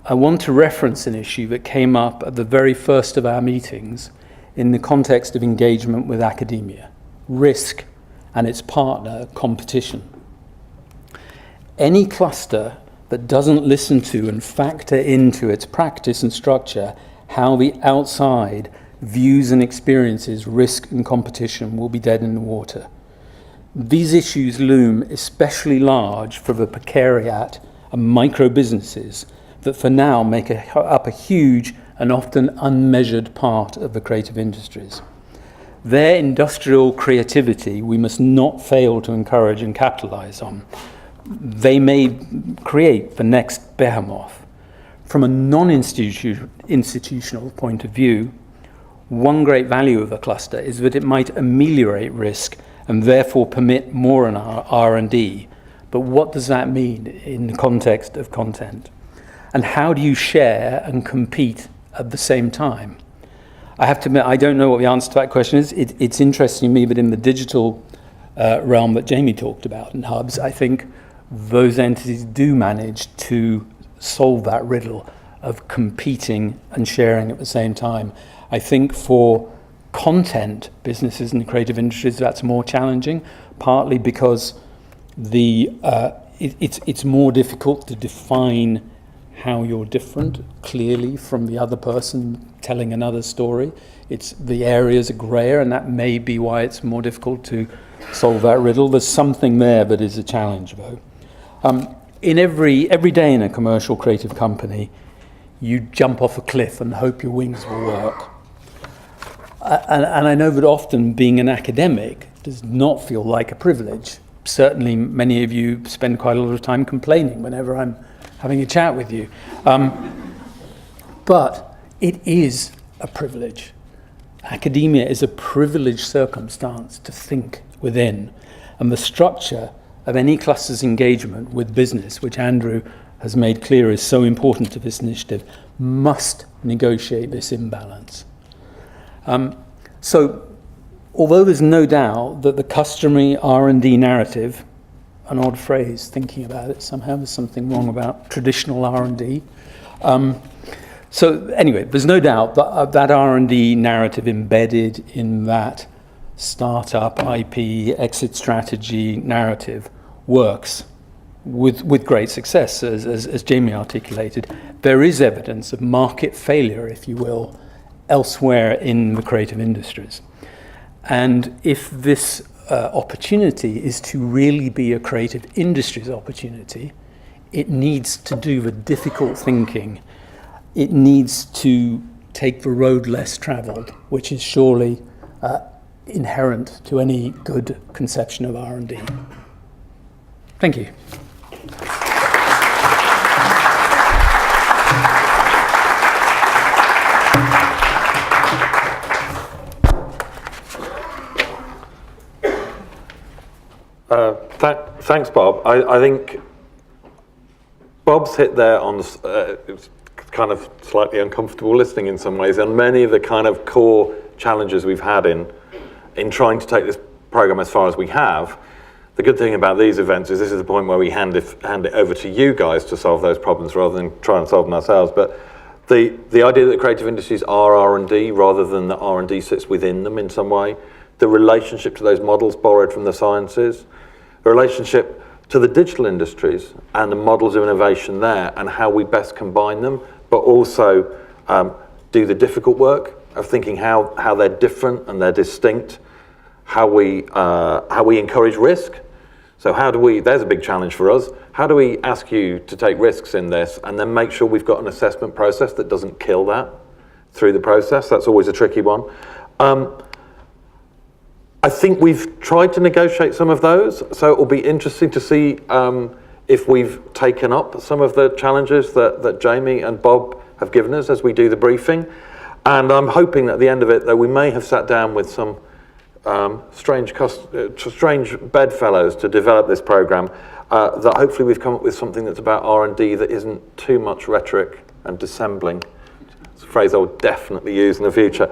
I want to reference an issue that came up at the very first of our meetings in the context of engagement with academia, risk and its partner, competition. Any cluster that doesn't listen to and factor into its practice and structure how the outside views and experiences risk and competition will be dead in the water. These issues loom especially large for the precariat and micro businesses that for now make up a huge and often unmeasured part of the creative industries. Their industrial creativity we must not fail to encourage and capitalize on. They may create the next behemoth. From a non-institutional point of view, one great value of a cluster is that it might ameliorate risk and therefore permit more in our R&D. But what does that mean in the context of content? And how do you share and compete at the same time? I have to admit, I don't know what the answer to that question is. It's interesting to me that in the digital realm that Jamie talked about in hubs, I think those entities do manage to solve that riddle of competing and sharing at the same time. I think for content businesses in the creative industries, that's more challenging, partly because it's more difficult to define how you're different clearly from the other person telling another story. The areas are grayer, and that may be why it's more difficult to solve that riddle. There's something there that is a challenge, though. In every day in a commercial creative company, you jump off a cliff and hope your wings will work. And I know that often being an academic does not feel like a privilege. Certainly many of you spend quite a lot of time complaining whenever I'm having a chat with you. But it is a privilege. Academia is a privileged circumstance to think within. And the structure of any cluster's engagement with business, which Andrew has made clear is so important to this initiative, must negotiate this imbalance. So, although there's no doubt that the customary R&D narrative, an odd phrase, thinking about it, somehow there's something wrong about traditional R&D. So anyway, there's no doubt that that R&D narrative embedded in that startup, IP, exit strategy narrative works with great success, as Jamie articulated. There is evidence of market failure, if you will, elsewhere in the creative industries. And if this opportunity is to really be a creative industries opportunity, it needs to do the difficult thinking. It needs to take the road less traveled, which is surely inherent to any good conception of R&D. Thank you. Thanks, Bob. I think Bob's hit there on it's kind of slightly uncomfortable listening in some ways, and many of the kind of core challenges we've had in trying to take this program as far as we have. The good thing about these events is this is the point where we hand it over to you guys to solve those problems rather than try and solve them ourselves. But the idea that creative industries are R&D rather than that R&D sits within them in some way, the relationship to those models borrowed from the sciences, the relationship to the digital industries and the models of innovation there and how we best combine them, but also do the difficult work of thinking how they're different and they're distinct, how we encourage risk. So there's a big challenge for us, how do we ask you to take risks in this and then make sure we've got an assessment process that doesn't kill that through the process? That's always a tricky one. I think we've tried to negotiate some of those, so it will be interesting to see if we've taken up some of the challenges that Jamie and Bob have given us as we do the briefing. And I'm hoping that at the end of it, that we may have sat down with some strange bedfellows to develop this program, that hopefully we've come up with something that's about R&D that isn't too much rhetoric and dissembling. It's a phrase I would definitely use in the future.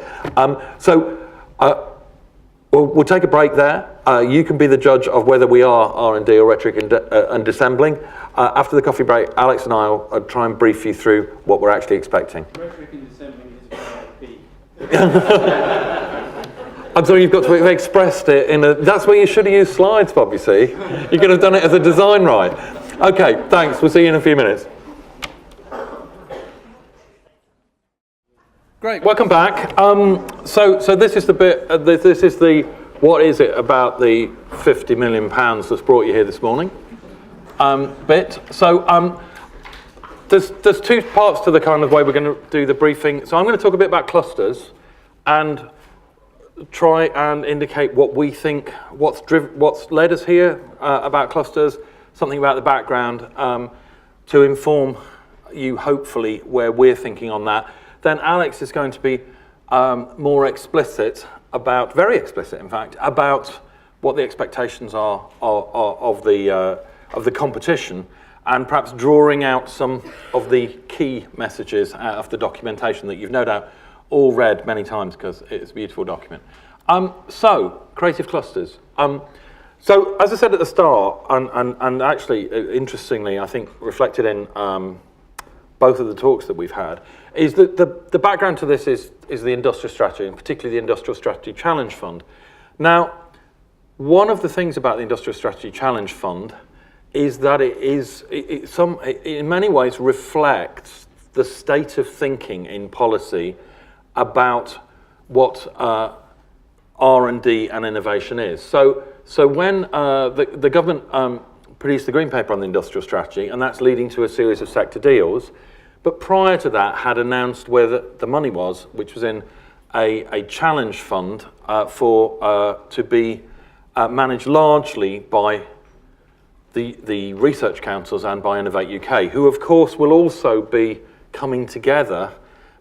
We'll take a break there. You can be the judge of whether we are R&D or rhetoric and dissembling. After the coffee break, Alex and I will try and brief you through what we're actually expecting. Rhetoric and dissembling is B. I'm sorry, you've got to have expressed it in a... That's where you should have used slides, Bob, you see. You could have done it as a design right. Okay, thanks. We'll see you in a few minutes. Great, welcome back. So this is the bit, this is the, what is it about the £50 million that's brought you here this morning bit. So there's two parts to the kind of way we're going to do the briefing. So I'm going to talk a bit about clusters and try and indicate what we think, what's led us here about clusters, something about the background to inform you hopefully where we're thinking on that. Then Alex is going to be more explicit about, very explicit in fact, about what the expectations are of the competition, and perhaps drawing out some of the key messages out of the documentation that you've no doubt all read many times because it's a beautiful document. So, creative clusters. So, as I said at the start, and actually, interestingly, I think reflected in both of the talks that we've had, is that the background to this is the industrial strategy, and particularly the Industrial Strategy Challenge Fund. Now, one of the things about the Industrial Strategy Challenge Fund is that it in many ways reflects the state of thinking in policy about what R&D and innovation is. So when the government produced the Green Paper on the industrial strategy, and that's leading to a series of sector deals, but prior to that had announced where the money was, which was in a challenge fund to be managed largely by the research councils and by Innovate UK, who of course will also be coming together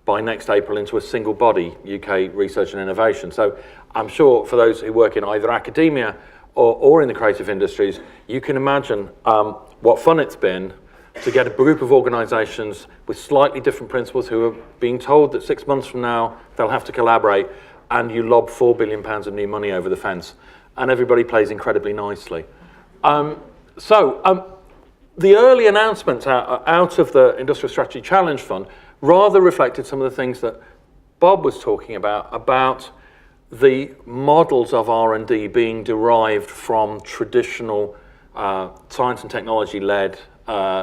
by next April into a single body, UK Research and Innovation. So I'm sure for those who work in either academia or in the creative industries, you can imagine what fun it's been to get a group of organisations with slightly different principles who are being told that 6 months from now they'll have to collaborate, and you lob £4 billion of new money over the fence, and everybody plays incredibly nicely. The early announcements out of the Industrial Strategy Challenge Fund rather reflected some of the things that Bob was talking about the models of R&D being derived from traditional science and technology-led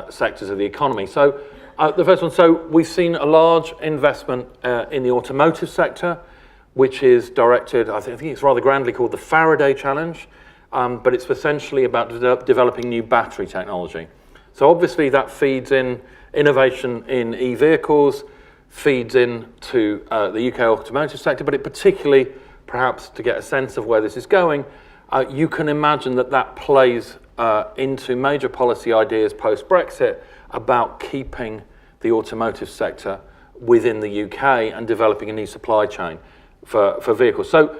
sectors of the economy. So the first one, so we've seen a large investment in the automotive sector, which is directed, I think it's rather grandly called the Faraday Challenge, but it's essentially about developing new battery technology. So obviously that feeds in innovation in e-vehicles, feeds into the UK automotive sector, but it particularly, perhaps to get a sense of where this is going, you can imagine that plays into major policy ideas post-Brexit about keeping the automotive sector within the UK and developing a new supply chain for vehicles. So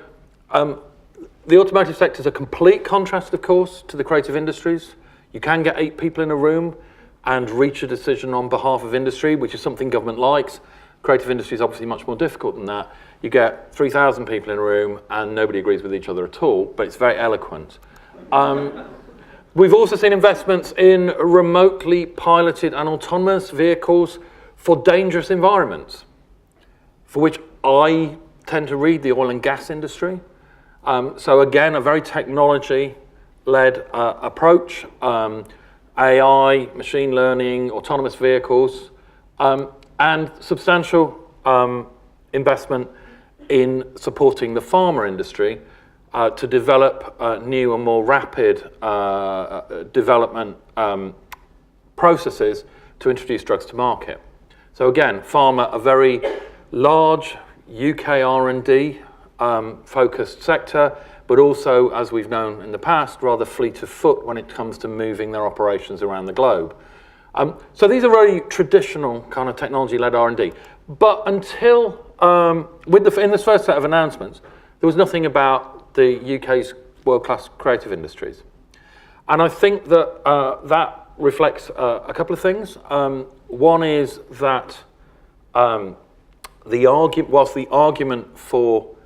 the automotive sector is a complete contrast, of course, to the creative industries. You can get 8 people in a room and reach a decision on behalf of industry, which is something government likes. Creative industry is obviously much more difficult than that. You get 3,000 people in a room and nobody agrees with each other at all, but it's very eloquent. We've also seen investments in remotely piloted and autonomous vehicles for dangerous environments, for which I tend to read the oil and gas industry. So again, a very technology-led approach, AI, machine learning, autonomous vehicles, and substantial investment in supporting the pharma industry to develop new and more rapid development processes to introduce drugs to market. So again, pharma, a very large UK R&D focused sector, but also, as we've known in the past, rather fleet of foot when it comes to moving their operations around the globe. So these are very traditional kind of technology-led R&D. But until, in this first set of announcements, there was nothing about the UK's world-class creative industries. And I think that that reflects a couple of things. One is that whilst the argument for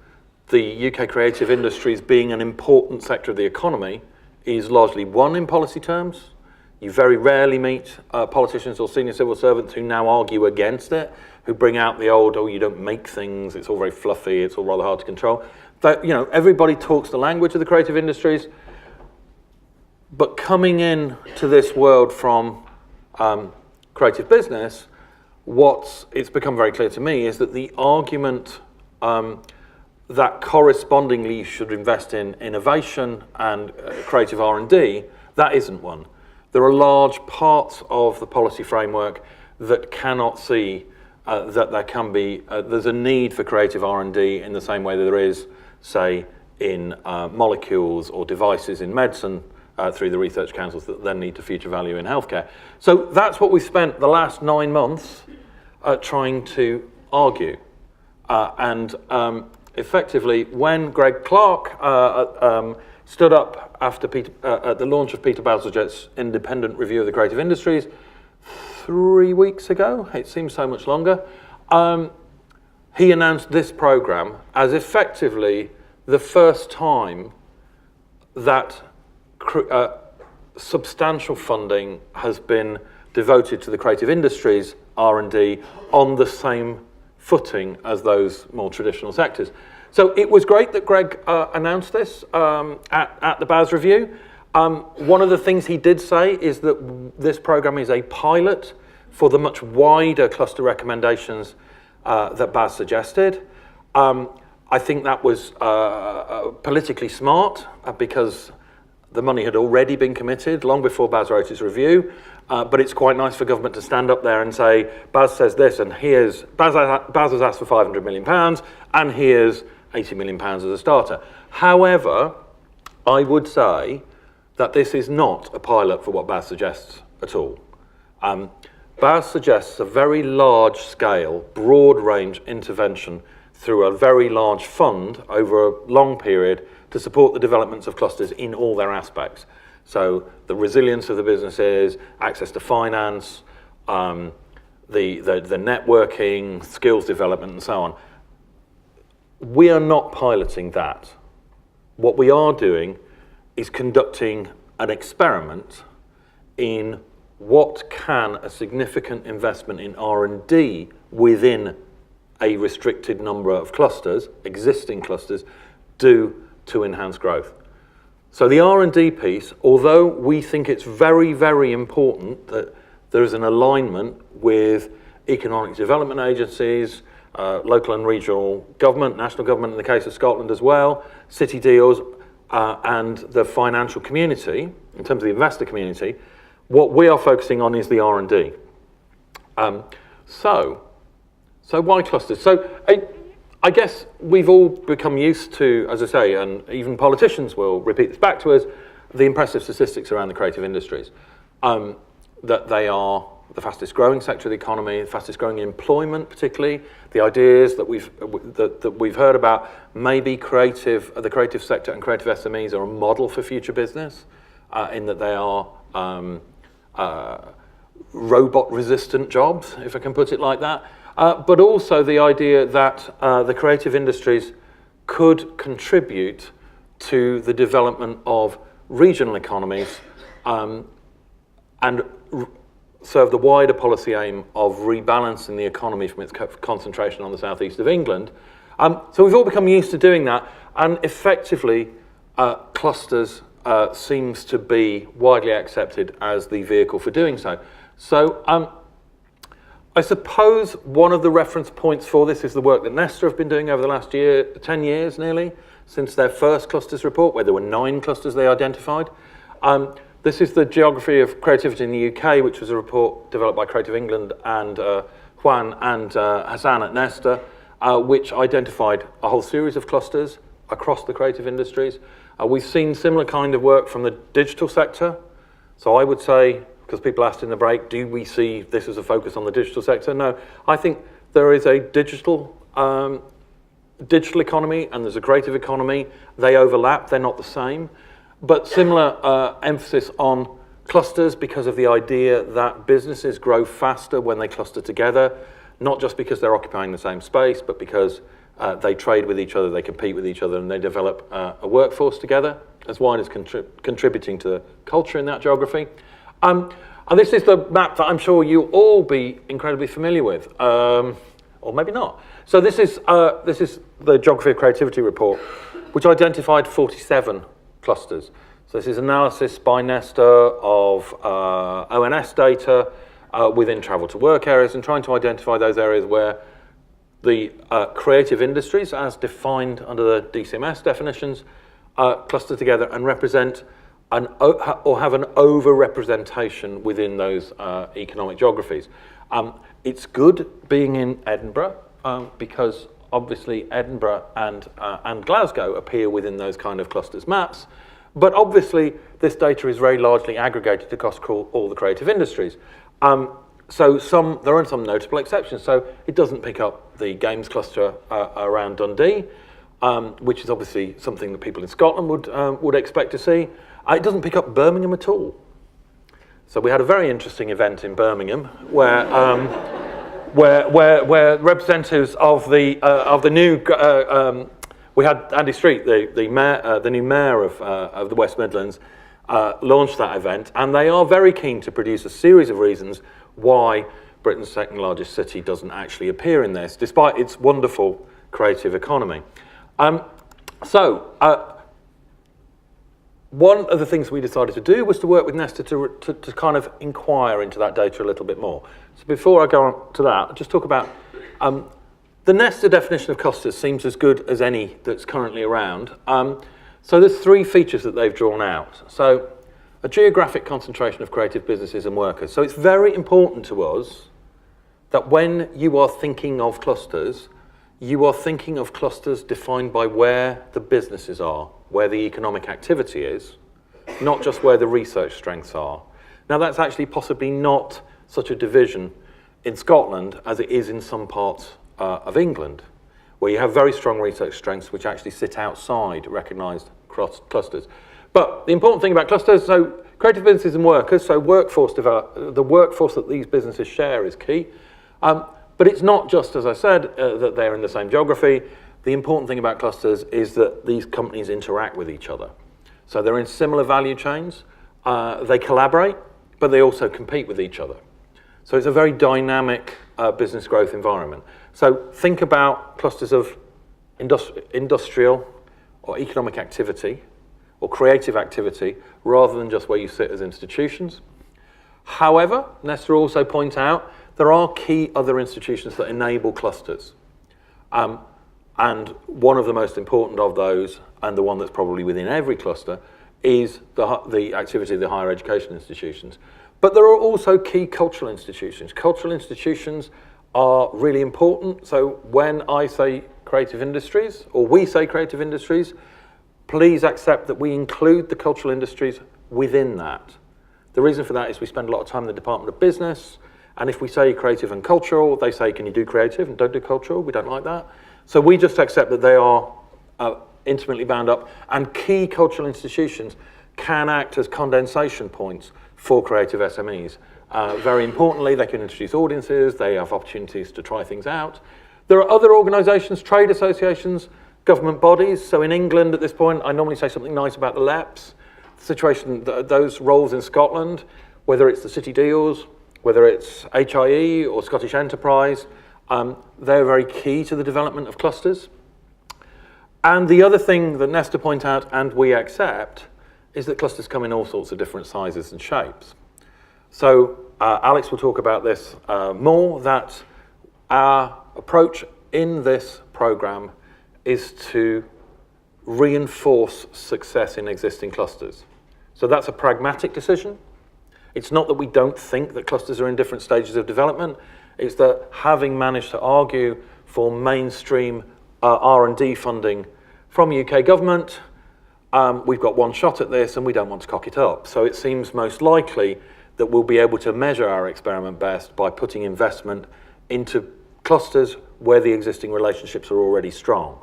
the UK creative industries being an important sector of the economy is largely won in policy terms, you very rarely meet politicians or senior civil servants who now argue against it, who bring out the old, oh, you don't make things, it's all very fluffy, it's all rather hard to control. That, everybody talks the language of the creative industries, but coming in to this world from creative business, it's become very clear to me is that the argument that correspondingly you should invest in innovation and creative R&D, that isn't one. There are large parts of the policy framework that cannot see that there can be, there's a need for creative R&D in the same way that there is, say, in molecules or devices in medicine through the research councils that then need to feature value in healthcare. So that's what we spent the last 9 months trying to argue. Effectively, when Greg Clark stood up after at the launch of Peter Bazalgette's independent review of the creative industries 3 weeks ago, it seems so much longer, he announced this program as effectively the first time that substantial funding has been devoted to the creative industries R&D on the same footing as those more traditional sectors. So it was great that Greg announced this at the Baz review. One of the things he did say is that this program is a pilot for the much wider cluster recommendations that Baz suggested. I think that was politically smart because the money had already been committed long before Baz wrote his review. But it's quite nice for government to stand up there and say, Baz says this, and Baz has asked for £500 million, and here's £80 million as a starter. However, I would say that this is not a pilot for what Baz suggests at all. Baz suggests a very large-scale, broad-range intervention through a very large fund over a long period to support the developments of clusters in all their aspects. So the resilience of the businesses, access to finance, the networking, skills development, and so on. We are not piloting that. What we are doing is conducting an experiment in what can a significant investment in R&D within a restricted number of clusters, existing clusters, do to enhance growth. So the R&D piece, although we think it's very, very important that there is an alignment with economic development agencies, local and regional government, national government in the case of Scotland as well, city deals, and the financial community, in terms of the investor community, what we are focusing on is the R&D. So why clusters? So I guess we've all become used to, as I say, and even politicians will repeat this back to us, the impressive statistics around the creative industries. That they are the fastest growing sector of the economy, the fastest growing employment particularly, the ideas that we've heard about, maybe the creative sector and creative SMEs are a model for future business, in that they are robot-resistant jobs, if I can put it like that. But also the idea that the creative industries could contribute to the development of regional economies and serve the wider policy aim of rebalancing the economy from its concentration on the southeast of England. So we've all become used to doing that, and effectively clusters seems to be widely accepted as the vehicle for doing so. So I suppose one of the reference points for this is the work that Nesta have been doing over the last 10 years nearly, since their first clusters report, where there were 9 clusters they identified. This is the Geography of Creativity in the UK, which was a report developed by Creative England and Juan and Hassan at Nesta, which identified a whole series of clusters, across the creative industries. We've seen similar kind of work from the digital sector. So I would say, because people asked in the break, do we see this as a focus on the digital sector? No, I think there is a digital economy and there's a creative economy. They overlap, they're not the same. But similar emphasis on clusters because of the idea that businesses grow faster when they cluster together, not just because they're occupying the same space, but because they trade with each other, they compete with each other, and they develop a workforce together, as wide as contributing to the culture in that geography. And this is the map that I'm sure you'll all be incredibly familiar with, or maybe not. So this is the Geography of Creativity report, which identified 47 clusters. So this is analysis by Nesta of ONS data within travel to work areas and trying to identify those areas where the creative industries, as defined under the DCMS definitions, cluster together and represent or have an over-representation within those economic geographies. It's good being in Edinburgh because obviously Edinburgh and Glasgow appear within those kind of clusters maps. But obviously, this data is very largely aggregated across all the creative industries. So there are some notable exceptions. So it doesn't pick up the games cluster around Dundee, which is obviously something that people in Scotland would expect to see. It doesn't pick up Birmingham at all. So we had a very interesting event in Birmingham where representatives of the new we had Andy Street, the mayor, the new mayor of the West Midlands, launched that event, and they are very keen to produce a series of reasons why Britain's second largest city doesn't actually appear in this, despite its wonderful creative economy. One of the things we decided to do was to work with Nesta to kind of inquire into that data a little bit more. So before I go on to that, I'll just talk about the Nesta definition of clusters seems as good as any that's currently around. So there's three features that they've drawn out. So a geographic concentration of creative businesses and workers. So it's very important to us that when you are thinking of clusters, you are thinking of clusters defined by where the businesses are, where the economic activity is, not just where the research strengths are. Now that's actually possibly not such a division in Scotland as it is in some parts of England, where you have very strong research strengths which actually sit outside recognised clusters. But the important thing about clusters, so creative businesses and workers, so the workforce that these businesses share is key. But it's not just, as I said, that they're in the same geography. The important thing about clusters is that these companies interact with each other. So they're in similar value chains, they collaborate, but they also compete with each other. So it's a very dynamic business growth environment. So think about clusters of industrial or economic activity or creative activity rather than just where you sit as institutions. However, Nesta also point out there are key other institutions that enable clusters. And one of the most important of those, and the one that's probably within every cluster, is the activity of the higher education institutions. But there are also key cultural institutions. Cultural institutions are really important. So when I say creative industries, or we say creative industries, please accept that we include the cultural industries within that. The reason for that is we spend a lot of time in the Department of Business, and if we say creative and cultural, they say, can you do creative and don't do cultural? We don't like that. So we just accept that they are intimately bound up, and key cultural institutions can act as condensation points for creative SMEs. Very importantly, they can introduce audiences, they have opportunities to try things out. There are other organisations, trade associations, government bodies. So in England at this point, I normally say something nice about the LEPs, the situation, those roles in Scotland, whether it's the City Deals, whether it's HIE or Scottish Enterprise, they're very key to the development of clusters. And the other thing that Nesta point out, and we accept, is that clusters come in all sorts of different sizes and shapes. So Alex will talk about this more, that our approach in this programme is to reinforce success in existing clusters. So that's a pragmatic decision. It's not that we don't think that clusters are in different stages of development. It's that having managed to argue for mainstream R&D funding from UK government, we've got one shot at this and we don't want to cock it up. So it seems most likely that we'll be able to measure our experiment best by putting investment into clusters where the existing relationships are already strong,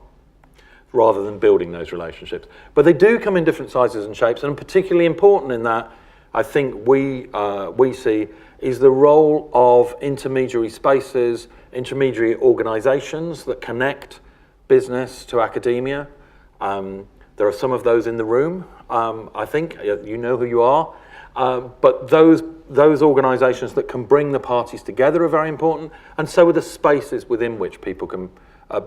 rather than building those relationships. But they do come in different sizes and shapes, and particularly important in that, I think we see, is the role of intermediary spaces, intermediary organisations that connect business to academia. There are some of those in the room, I think, you know who you are. But those organisations that can bring the parties together are very important, and so are the spaces within which people can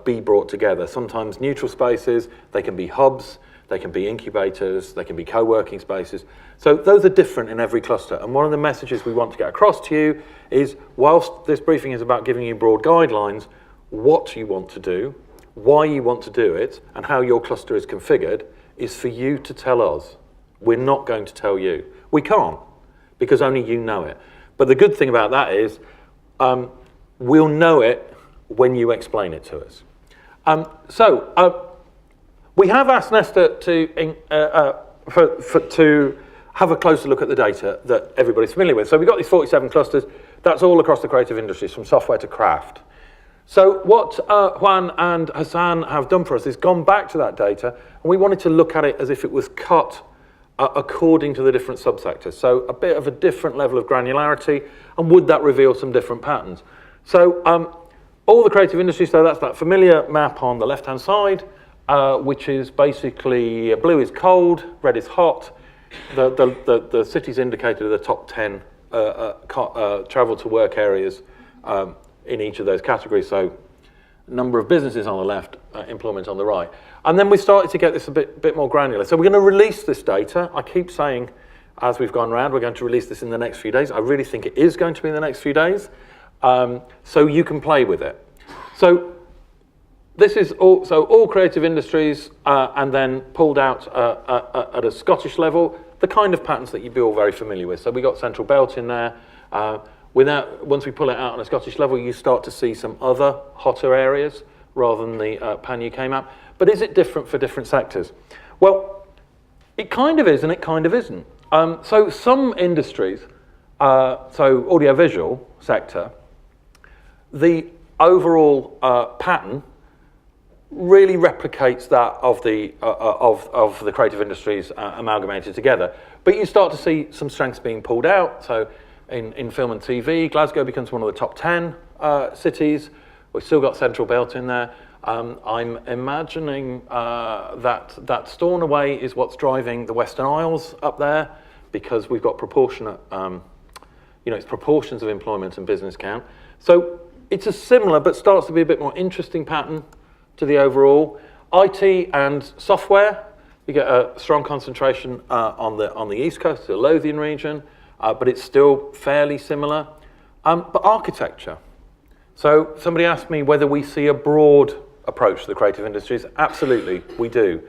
be brought together. Sometimes neutral spaces, they can be hubs, they can be incubators, they can be co-working spaces. So those are different in every cluster, and one of the messages we want to get across to you is, whilst this briefing is about giving you broad guidelines, what you want to do, why you want to do it, and how your cluster is configured, is for you to tell us. We're not going to tell you. We can't, because only you know it. But the good thing about that is we'll know it when you explain it to us. We have asked Nesta to have a closer look at the data that everybody's familiar with. So we've got these 47 clusters. That's all across the creative industries, from software to craft. So what Juan and Hassan have done for us is gone back to that data, and we wanted to look at it as if it was cut according to the different subsectors. So a bit of a different level of granularity, and would that reveal some different patterns? So all the creative industries, so that's that familiar map on the left-hand side, which is basically blue is cold, red is hot. The cities indicated are the top 10 travel to work areas in each of those categories. So number of businesses on the left, employment on the right. And then we started to get this a bit more granular. So we're going to release this data. I keep saying, as we've gone around, we're going to release this in the next few days. I really think it is going to be in the next few days, so you can play with it. So this is all creative industries, and then pulled out at a Scottish level, the kind of patterns that you'd be all very familiar with. So we got Central Belt in there. Once we pull it out on a Scottish level, you start to see some other hotter areas rather than the pan-UK map. But is it different for different sectors? Well, it kind of is and it kind of isn't. So some industries, so audiovisual sector, the overall pattern really replicates that of the creative industries amalgamated together. But you start to see some strengths being pulled out. So in film and TV, Glasgow becomes one of the top 10 cities. We've still got Central Belt in there. I'm imagining that Stornoway is what's driving the Western Isles up there, because we've got proportionate, it's proportions of employment and business count. So it's a similar, but starts to be a bit more interesting pattern to the overall. IT and software, you get a strong concentration on the East Coast, the Lothian region, but it's still fairly similar. But architecture. So somebody asked me whether we see a broad approach to the creative industries. Absolutely, we do.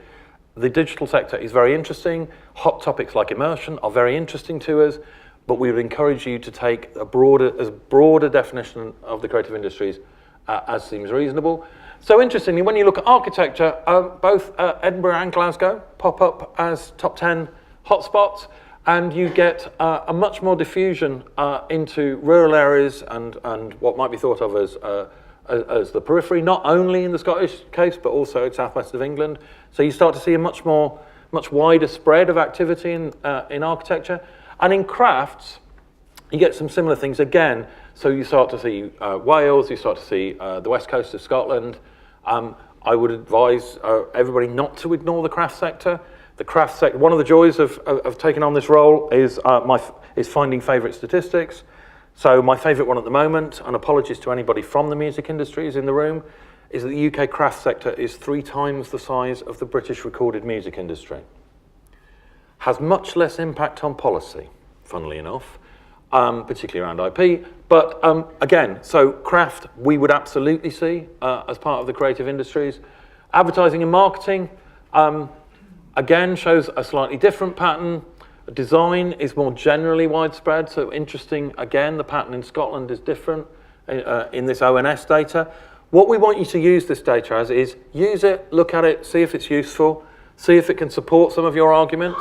The digital sector is very interesting. Hot topics like immersion are very interesting to us, but we would encourage you to take as broad a definition of the creative industries as seems reasonable. So interestingly, when you look at architecture, both Edinburgh and Glasgow pop up as top 10 hotspots, and you get a much more diffusion into rural areas and what might be thought of as the periphery, not only in the Scottish case, but also southwest of England. So you start to see a much wider spread of activity in architecture. And in crafts, you get some similar things again. So you start to see Wales, you start to see the west coast of Scotland. I would advise everybody not to ignore the craft sector. The craft sector, one of the joys of taking on this role is finding favourite statistics. So my favourite one at the moment, and apologies to anybody from the music industry is in the room, is that the UK craft sector is 3 times the size of the British recorded music industry. Has much less impact on policy, funnily enough, particularly around IP. But again, so craft we would absolutely see as part of the creative industries. Advertising and marketing, again, shows a slightly different pattern. Design is more generally widespread, so interesting. Again, the pattern in Scotland is different in this ONS data. What we want you to use this data as is use it, look at it, see if it's useful, see if it can support some of your arguments.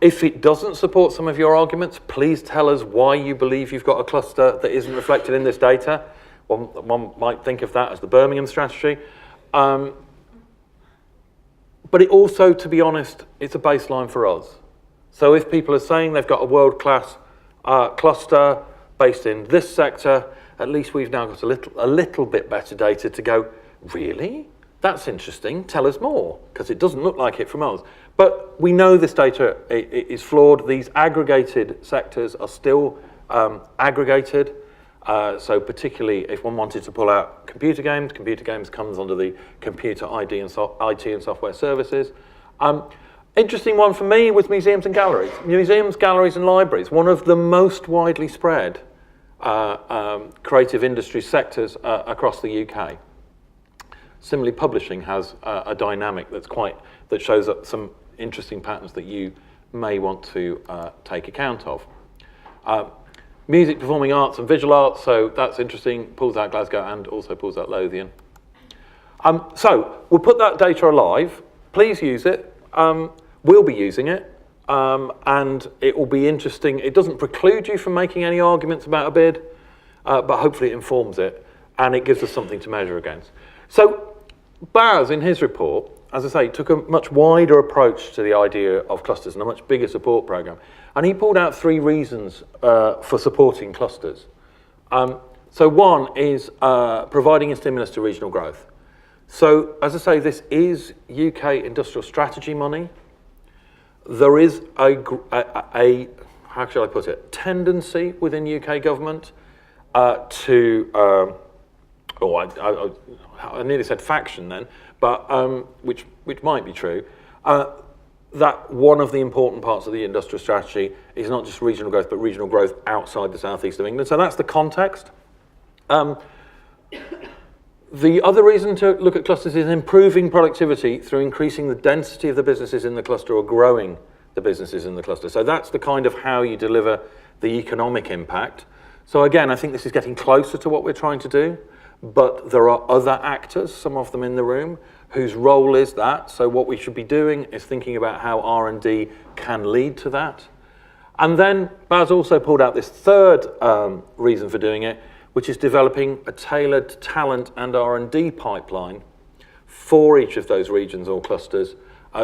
If it doesn't support some of your arguments, please tell us why you believe you've got a cluster that isn't reflected in this data. One might think of that as the Birmingham strategy. But it also, to be honest, it's a baseline for us. So if people are saying they've got a world-class cluster based in this sector, at least we've now got a little bit better data to go, really? That's interesting, tell us more, because it doesn't look like it from us. But we know this data is flawed. These aggregated sectors are still aggregated. So particularly if one wanted to pull out computer games comes under the computer IT and software services. Interesting one for me was museums and galleries. Museums, galleries and libraries, one of the most widely spread creative industry sectors across the UK. Similarly, publishing has a dynamic that shows up some interesting patterns that you may want to take account of. Music, performing arts and visual arts, so that's interesting, pulls out Glasgow and also pulls out Lothian. So we'll put that data alive, please use it, we'll be using it, and it will be interesting. It doesn't preclude you from making any arguments about a bid, but hopefully it informs it, and it gives us something to measure against. So Baz, in his report, as I say, took a much wider approach to the idea of clusters and a much bigger support programme. And he pulled out 3 reasons for supporting clusters. So one is providing a stimulus to regional growth. So, as I say, this is UK industrial strategy money. There is a how shall I put it, tendency within UK government to I nearly said faction then, but which might be true, that one of the important parts of the industrial strategy is not just regional growth, but regional growth outside the southeast of England. So that's the context. The other reason to look at clusters is improving productivity through increasing the density of the businesses in the cluster or growing the businesses in the cluster. So that's the kind of how you deliver the economic impact. So again, I think this is getting closer to what we're trying to do. But there are other actors, some of them in the room, whose role is that. So what we should be doing is thinking about how R&D can lead to that. And then Baz also pulled out this third reason for doing it, which is developing a tailored talent and R&D pipeline for each of those regions or clusters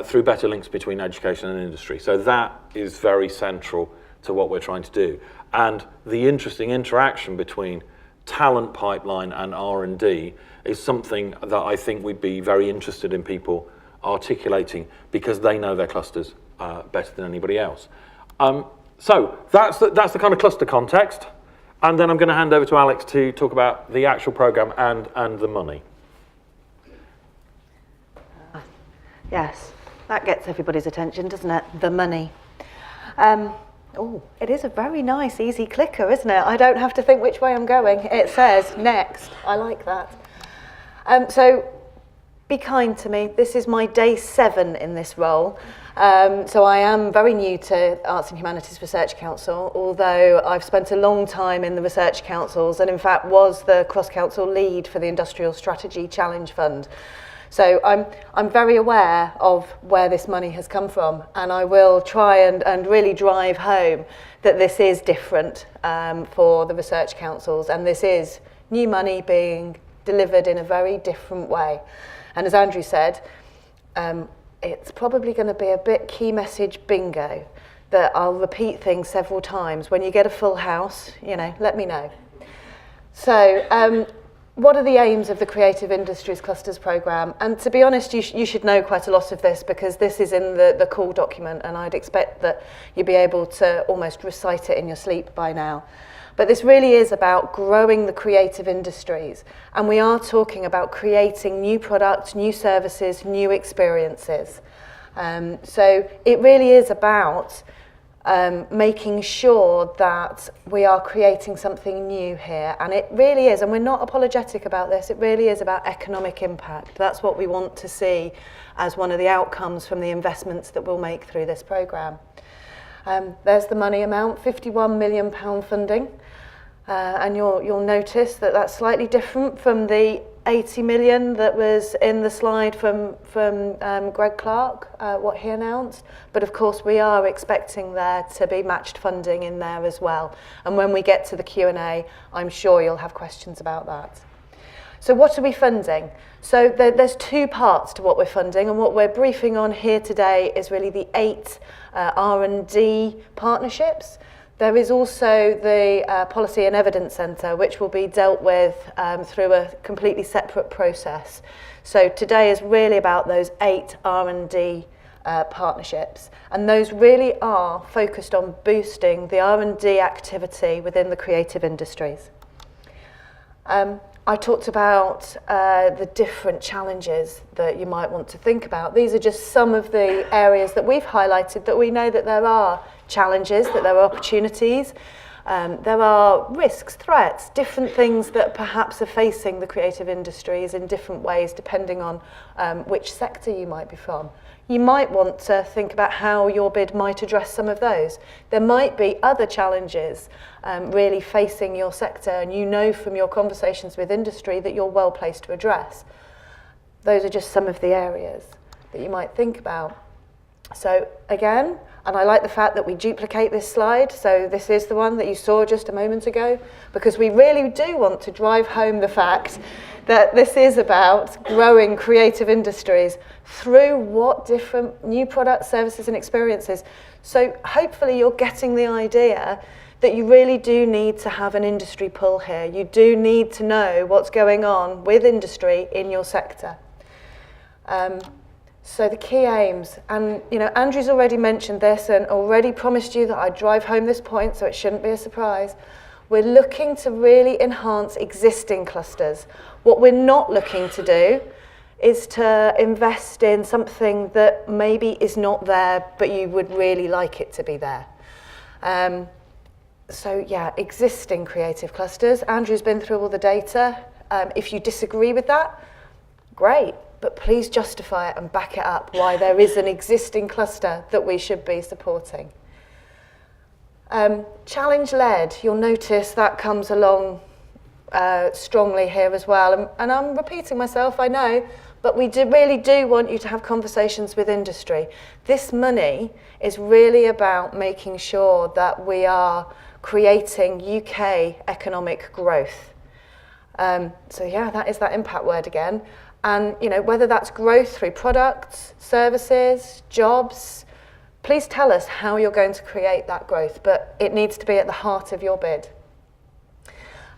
through better links between education and industry. So that is very central to what we're trying to do. And the interesting interaction between talent pipeline and R&D is something that I think we'd be very interested in people articulating because they know their clusters better than anybody else. So that's the kind of cluster context, and then I'm going to hand over to Alex to talk about the actual programme and the money. Yes, that gets everybody's attention, doesn't it? The money. Oh, it is a very nice, easy clicker, isn't it? I don't have to think which way I'm going. It says next. I like that. So be kind to me. This is my day 7 in this role. So I am very new to Arts and Humanities Research Council, although I've spent a long time in the research councils and in fact was the cross-council lead for the Industrial Strategy Challenge Fund. So I'm very aware of where this money has come from, and I will try and really drive home that this is different for the research councils, and this is new money being delivered in a very different way. And as Andrew said, it's probably going to be a bit key message bingo, that I'll repeat things several times. When you get a full house, let me know. So what are the aims of the Creative Industries Clusters Programme? And to be honest, you should know quite a lot of this because this is in the call document, and I'd expect that you'd be able to almost recite it in your sleep by now. But this really is about growing the creative industries, and we are talking about creating new products, new services, new experiences. So it really is about making sure that we are creating something new here, and it really is, and we're not apologetic about this, it really is about economic impact. That's what we want to see as one of the outcomes from the investments that we'll make through this programme. There's the money amount, £51 million funding, and you'll notice that that's slightly different from the 80 million that was in the slide from Greg Clark, what he announced. But of course, we are expecting there to be matched funding in there as well. And when we get to the Q&A, I'm sure you'll have questions about that. So what are we funding? So there's two parts to what we're funding, and what we're briefing on here today is really the 8 R&D partnerships. There is also the Policy and Evidence Centre, which will be dealt with through a completely separate process. So today is really about those 8 R&D partnerships, and those really are focused on boosting the R&D activity within the creative industries. I talked about the different challenges that you might want to think about. These are just some of the areas that we've highlighted that we know that there are challenges, that there are opportunities, there are risks, threats, different things that perhaps are facing the creative industries in different ways depending on which sector you might be from. You might want to think about how your bid might address some of those. There might be other challenges really facing your sector, and you know from your conversations with industry that you're well placed to address. Those are just some of the areas that you might think about. So again, and I like the fact that we duplicate this slide, so this is the one that you saw just a moment ago, because we really do want to drive home the fact that this is about growing creative industries through what different new products, services and experiences. So hopefully you're getting the idea that you really do need to have an industry pull here. You do need to know what's going on with industry in your sector. So the key aims, and Andrew's already mentioned this and already promised you that I'd drive home this point, so it shouldn't be a surprise. We're looking to really enhance existing clusters. What we're not looking to do is to invest in something that maybe is not there, but you would really like it to be there. So yeah, existing creative clusters. Andrew's been through all the data. If you disagree with that, great. But please justify it and back it up why there is an existing cluster that we should be supporting. Challenge-led, you'll notice that comes along strongly here as well. And I'm repeating myself, I know, but we really do want you to have conversations with industry. This money is really about making sure that we are creating UK economic growth. So yeah, that is that impact word again. And whether that's growth through products, services, jobs, please tell us how you're going to create that growth, but it needs to be at the heart of your bid.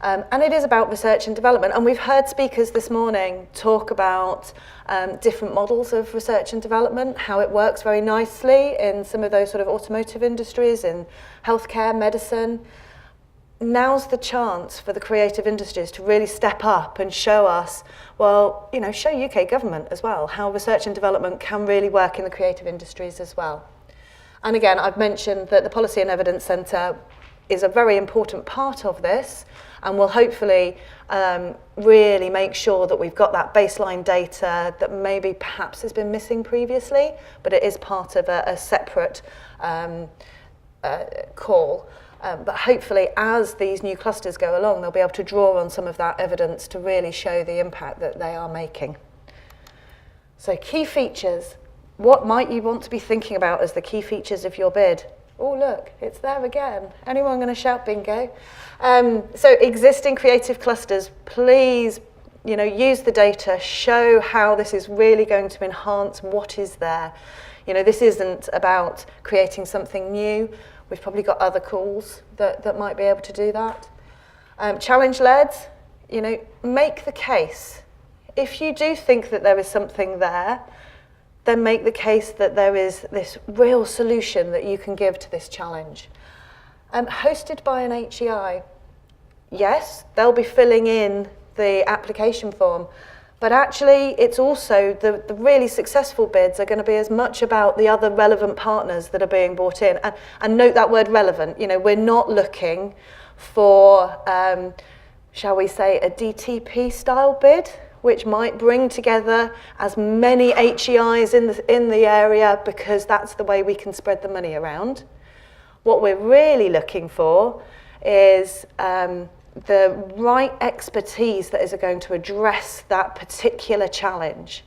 And it is about research and development. And we've heard speakers this morning talk about different models of research and development, how it works very nicely in some of those sort of automotive industries, in healthcare, medicine. Now's the chance for the creative industries to really step up and show us, well, show UK government as well, how research and development can really work in the creative industries as well. And again, I've mentioned that the Policy and Evidence Centre is a very important part of this, and will hopefully really make sure that we've got that baseline data that maybe perhaps has been missing previously, but it is part of a separate call. But hopefully, as these new clusters go along, they'll be able to draw on some of that evidence to really show the impact that they are making. So key features. What might you want to be thinking about as the key features of your bid? Oh, look, it's there again. Anyone going to shout bingo? So existing creative clusters, please, use the data, show how this is really going to enhance what is there. This isn't about creating something new. We've probably got other calls that might be able to do that. Challenge-led, make the case. If you do think that there is something there, then make the case that there is this real solution that you can give to this challenge. Hosted by an HEI, yes, they'll be filling in the application form, but actually it's also the really successful bids are going to be as much about the other relevant partners that are being brought in. And note that word relevant. We're not looking for, shall we say, a DTP style bid, which might bring together as many HEIs in the area, because that's the way we can spread the money around. What we're really looking for is the right expertise that is going to address that particular challenge.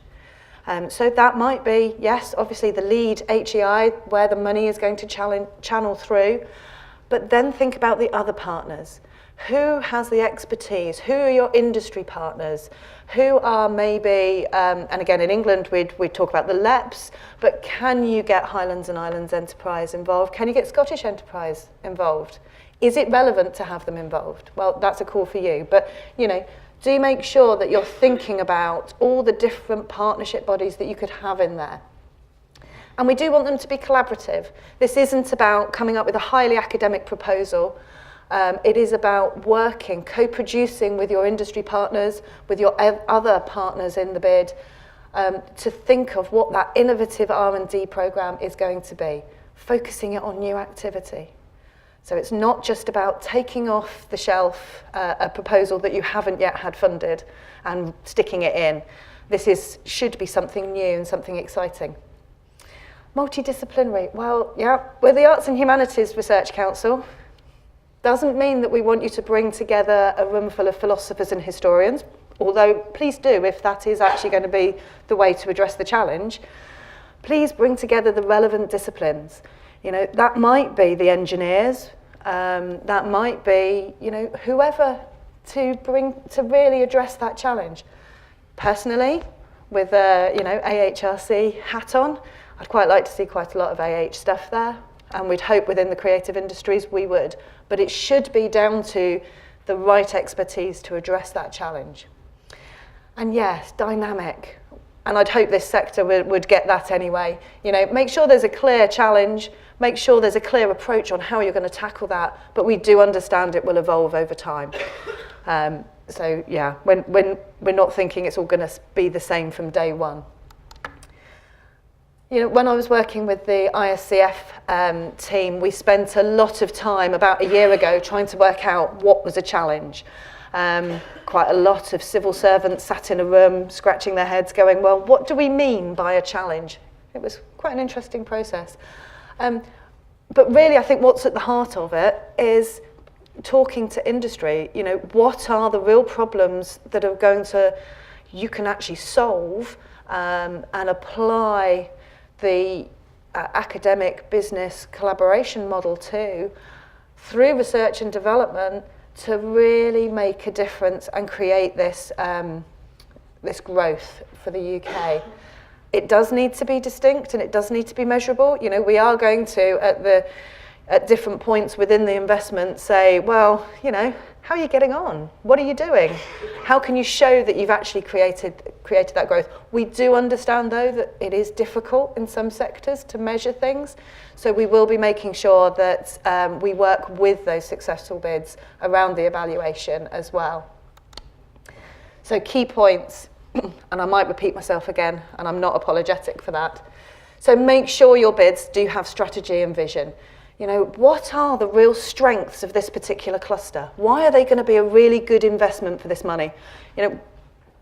So that might be, yes, obviously the lead HEI, where the money is going to channel through, but then think about the other partners. Who has the expertise? Who are your industry partners? Who are maybe, and again in England we'd talk about the LEPs, but can you get Highlands and Islands Enterprise involved? Can you get Scottish Enterprise involved? Is it relevant to have them involved? Well, that's a call for you, but you know, do make sure that you're thinking about all the different partnership bodies that you could have in there. And we do want them to be collaborative. This isn't about coming up with a highly academic proposal. It is about working, co-producing with your industry partners, with your other partners in the bid, to think of what that innovative R&D program is going to be, focusing it on new activity. So it's not just about taking off the shelf a proposal that you haven't yet had funded and sticking it in. This should be something new and something exciting. Multidisciplinary, well, yeah, we're the Arts and Humanities Research Council. Doesn't mean that we want you to bring together a room full of philosophers and historians, although please do if that is actually going to be the way to address the challenge. Please bring together the relevant disciplines. You know, that might be the engineers, that might be, you know, whoever to bring to really address that challenge. Personally, with a, you know, AHRC hat on, I'd quite like to see quite a lot of AH stuff there, and we'd hope within the creative industries we would, but it should be down to the right expertise to address that challenge. And yes, dynamic. And I'd hope this sector would get that anyway. You know, make sure there's a clear challenge, make sure there's a clear approach on how you're going to tackle that, but we do understand it will evolve over time. So yeah, when we're not thinking it's all going to be the same from day one. You know, when I was working with the ISCF team, we spent a lot of time about a year ago trying to work out what was a challenge. Quite a lot of civil servants sat in a room scratching their heads going, well, what do we mean by a challenge? It was quite an interesting process. But really, I think what's at the heart of it is talking to industry. You know, what are the real problems that are going to, you can actually solve and apply the academic business collaboration model to, through research and development, to really make a difference and create this this growth for the UK. It does need to be distinct and it does need to be measurable. You know, we are going to, at different points within the investment, say, well, you know, how are you getting on? What are you doing? How can you show that you've actually created that growth? We do understand, though, that it is difficult in some sectors to measure things. So we will be making sure that we work with those successful bids around the evaluation as well. So key points, and I might repeat myself again, and I'm not apologetic for that. So make sure your bids do have strategy and vision. You know, what are the real strengths of this particular cluster? Why are they going to be a really good investment for this money? You know,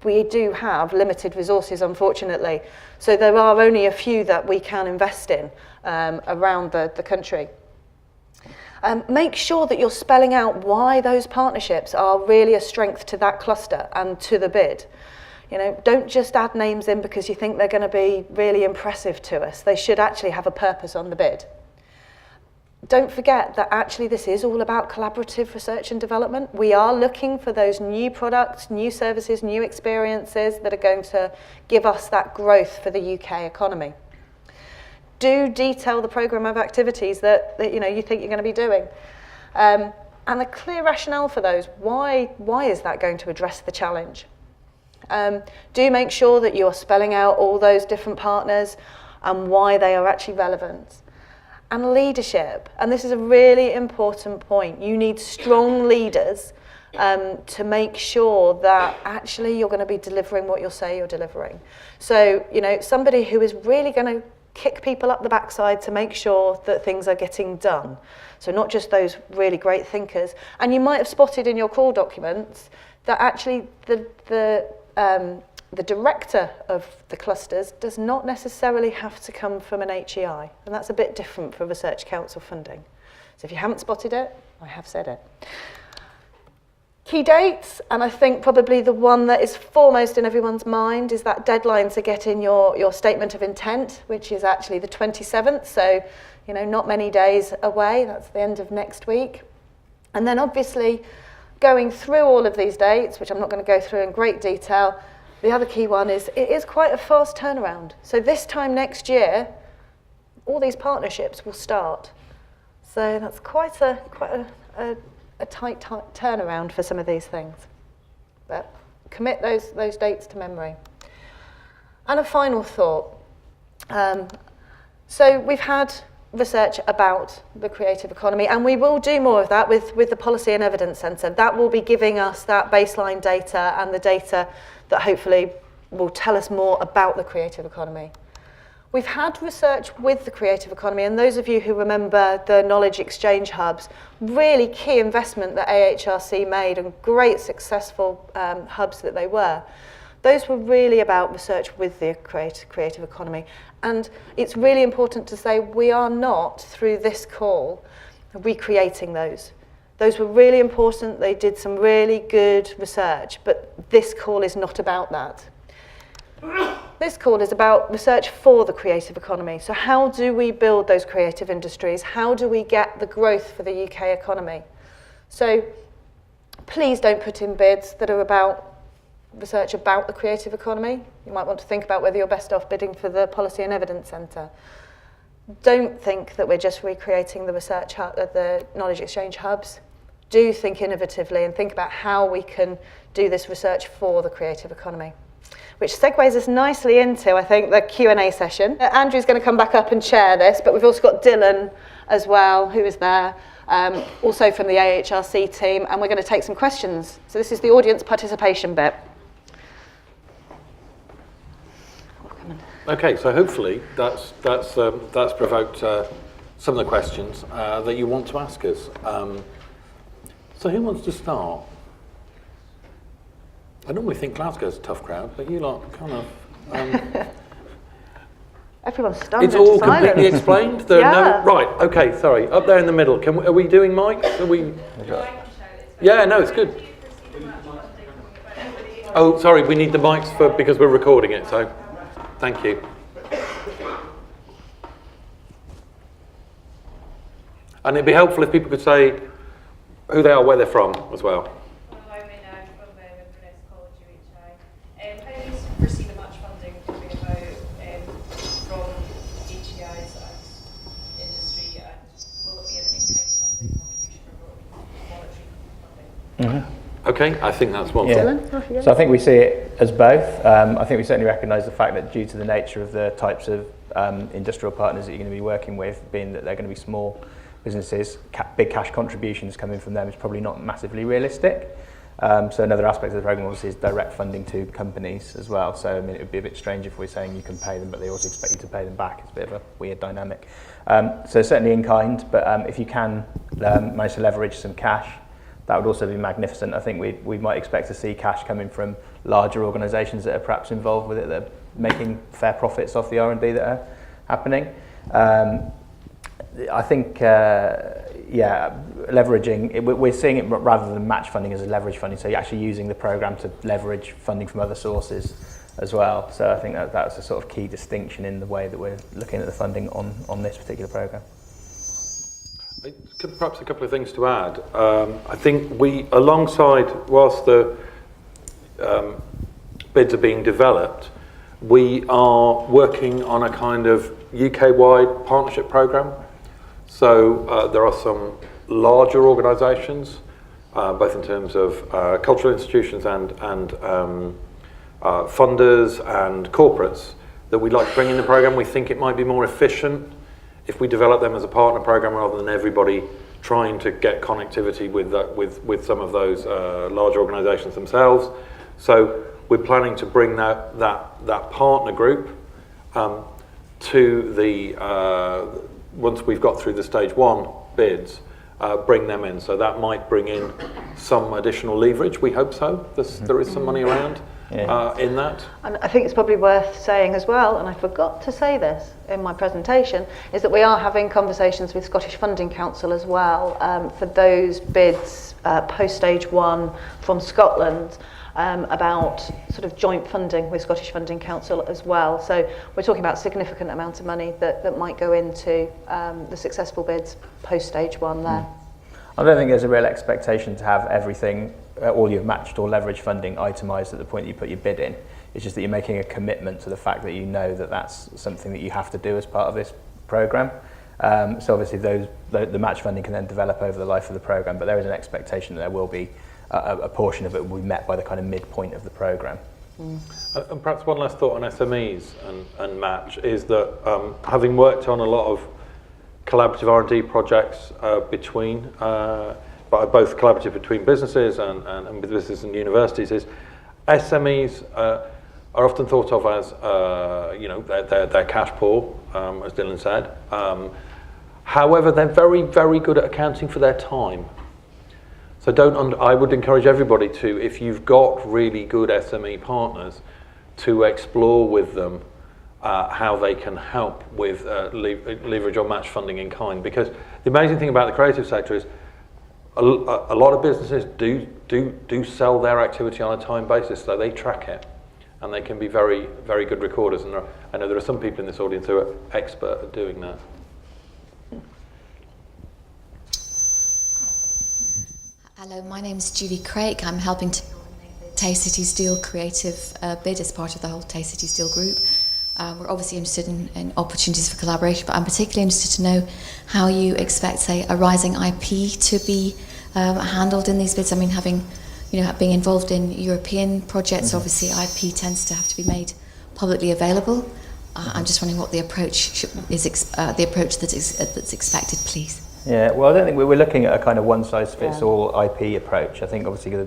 we do have limited resources, unfortunately, so there are only a few that we can invest in around the country. Make sure that you're spelling out why those partnerships are really a strength to that cluster and to the bid. You know, don't just add names in because you think they're going to be really impressive to us. They should actually have a purpose on the bid. Don't forget that actually this is all about collaborative research and development. We are looking for those new products, new services, new experiences that are going to give us that growth for the UK economy. Do detail the programme of activities that you know you think you're going to be doing. And a clear rationale for those. Why is that going to address the challenge? Do make sure that you're spelling out all those different partners and why they are actually relevant. And leadership, and this is a really important point. You need strong leaders to make sure that actually you're going to be delivering what you'll say you're delivering. So, you know, somebody who is really going to kick people up the backside to make sure that things are getting done. So not just those really great thinkers. And you might have spotted in your call documents that actually the director of the clusters does not necessarily have to come from an HEI, and that's a bit different for Research Council funding. So if you haven't spotted it, I have said it. Key dates, and I think probably the one that is foremost in everyone's mind is that deadline to get in your statement of intent, which is actually the 27th, so not many days away. That's the end of next week. And then obviously going through all of these dates, which I'm not going to go through in great detail, the other key one is it is quite a fast turnaround. So this time next year, all these partnerships will start. So that's quite a tight turnaround for some of these things. But commit those dates to memory. And a final thought. So we've had research about the creative economy, and we will do more of that with the Policy and Evidence Centre. That will be giving us that baseline data and the data that hopefully will tell us more about the creative economy. We've had research with the creative economy, and those of you who remember the knowledge exchange hubs, really key investment that AHRC made and great successful hubs that they were. Those were really about research with the creative economy. And it's really important to say we are not, through this call, recreating those. Those were really important. They did some really good research, but this call is not about that. This call is about research for the creative economy. So how do we build those creative industries? How do we get the growth for the UK economy? So please don't put in bids that are about research about the creative economy. You might want to think about whether you're best off bidding for the Policy and Evidence Centre. Don't think that we're just recreating the research hub, the knowledge exchange hubs. Do think innovatively and think about how we can do this research for the creative economy. Which segues us nicely into, I think, the Q&A session. Andrew's going to come back up and chair this, but we've also got Dylan as well, who is there, also from the AHRC team, and we're going to take some questions. So this is the audience participation bit. Okay, so hopefully that's provoked some of the questions that you want to ask us. So who wants to start? I normally think Glasgow's a tough crowd, but you lot kind of... Everyone's stunned. It's all completely explained? Yeah. Right, okay, sorry. Up there in the middle, are we doing mics? Are we... Yeah, no, it's good. Oh, sorry, we need the mics because we're recording it, so thank you. And it'd be helpful if people could say who they are, where they're from as well. Mm-hmm. Okay, I think that's one thing. So I think we see it as both. I think we certainly recognise the fact that due to the nature of the types of industrial partners that you're going to be working with, being that they're going to be small businesses, big cash contributions coming from them is probably not massively realistic. So another aspect of the programme obviously is direct funding to companies as well. So I mean, it would be a bit strange if we're saying you can pay them, but they also expect you to pay them back. It's a bit of a weird dynamic. So certainly in kind, but if you can manage to leverage some cash, that would also be magnificent. I think we might expect to see cash coming from larger organisations that are perhaps involved with it, that are making fair profits off the R&D that are happening. I think, leveraging, we're seeing it rather than match funding as a leverage funding, so you're actually using the programme to leverage funding from other sources as well. So I think that's a sort of key distinction in the way that we're looking at the funding on this particular programme. Perhaps a couple of things to add. I think we, alongside, whilst the bids are being developed, we are working on a kind of UK-wide partnership programme. So there are some larger organisations, both in terms of cultural institutions and funders and corporates, that we'd like to bring in the programme. We think it might be more efficient if we develop them as a partner program rather than everybody trying to get connectivity with some of those large organisations themselves. So we're planning to bring that partner group to the once we've got through the stage one bids, bring them in. So that might bring in some additional leverage. We hope so. There is some money around. in that. And I think it's probably worth saying as well, and I forgot to say this in my presentation, is that we are having conversations with Scottish Funding Council as well for those bids post-stage 1 from Scotland, about sort of joint funding with Scottish Funding Council as well. So we're talking about significant amount of money that might go into the successful bids post-stage 1 there. I don't think there's a real expectation to have everything, all your matched or leveraged funding itemised at the point that you put your bid in. It's just that you're making a commitment to the fact that you know that that's something that you have to do as part of this programme. So obviously the match funding can then develop over the life of the programme, but there is an expectation that there will be a portion of it will be met by the kind of midpoint of the programme. And perhaps one last thought on SMEs and match is that having worked on a lot of collaborative R&D projects between, both collaborative between businesses and businesses and universities, is SMEs are often thought of as, they're cash poor, as Dylan said. However, they're very, very good at accounting for their time. So I would encourage everybody to, if you've got really good SME partners, to explore with them how they can help with leverage or match funding in kind. Because the amazing thing about the creative sector is a lot of businesses do sell their activity on a time basis, so they track it, and they can be very, very good recorders. And I know there are some people in this audience who are expert at doing that. Hello, my name is Julie Craik. I'm helping to coordinate the Tay City Steel creative bid as part of the whole Tay City Steel group. We're obviously interested in opportunities for collaboration, but I'm particularly interested to know how you expect, say, a rising IP to be handled in these bids. I mean, being involved in European projects, obviously IP tends to have to be made publicly available. I'm just wondering what the approach that's expected, please. Yeah, well, I don't think we're looking at a kind of one-size-fits-all IP approach. I think obviously the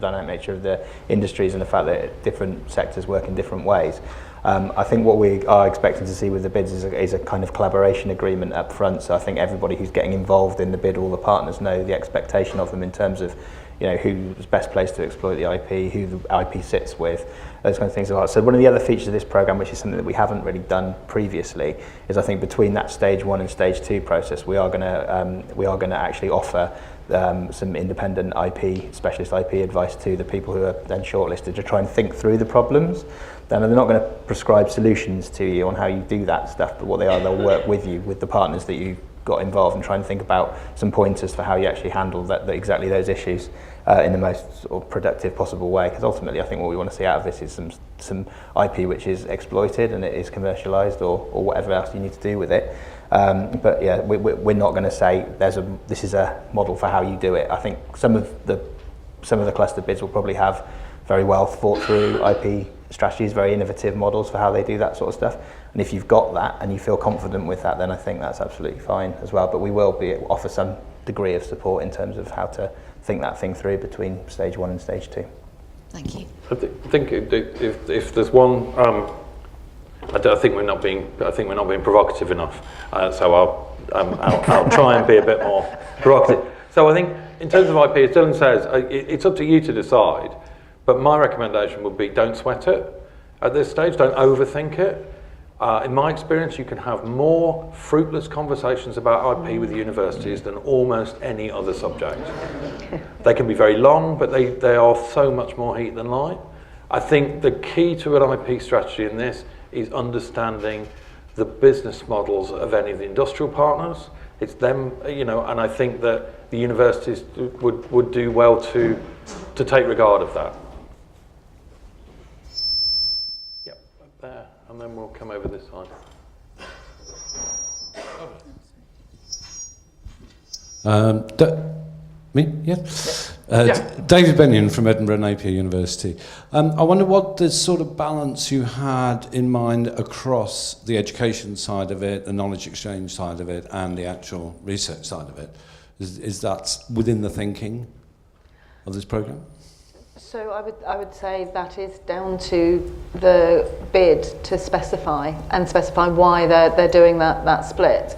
dynamic nature of the industries and the fact that different sectors work in different ways. I think what we are expecting to see with the bids is a kind of collaboration agreement up front. So I think everybody who's getting involved in the bid, all the partners know the expectation of them in terms of, who's best placed to exploit the IP, who the IP sits with, those kind of things. So one of the other features of this programme, which is something that we haven't really done previously, is I think between that stage 1 and stage 2 process, we are going to actually offer some independent IP, specialist IP advice to the people who are then shortlisted to try and think through the problems. Then they're not going to prescribe solutions to you on how you do that stuff, but what they are, they'll work with you, with the partners that you got involved, and try and think about some pointers for how you actually handle exactly those issues in the most sort of productive possible way. Because ultimately, I think what we want to see out of this is some IP which is exploited and it is commercialised or whatever else you need to do with it. But yeah, we're not going to say this is a model for how you do it. I think some of the cluster bids will probably have very well thought through IP strategies, very innovative models for how they do that sort of stuff. And if you've got that and you feel confident with that, then I think that's absolutely fine as well. But we will offer some degree of support in terms of how to think that thing through between stage 1 and stage 2. Thank you. I think if there's one, I think we're not being provocative enough. So I'll try and be a bit more provocative. So I think in terms of IP, as Dylan says, it's up to you to decide. But my recommendation would be don't sweat it at this stage. Don't overthink it. In my experience, you can have more fruitless conversations about IP with universities than almost any other subject. They can be very long, but they are so much more heat than light. I think the key to an IP strategy in this is understanding the business models of any of the industrial partners. It's them, and I think that the universities would do well to take regard of that. Yep, up there, and then we'll come over this side. Me? Yeah. David Bennion from Edinburgh and Napier University. I wonder what the sort of balance you had in mind across the education side of it, the knowledge exchange side of it, and the actual research side of it. Is that within the thinking of this programme? So I would say that is down to the bid to specify why they're doing that split.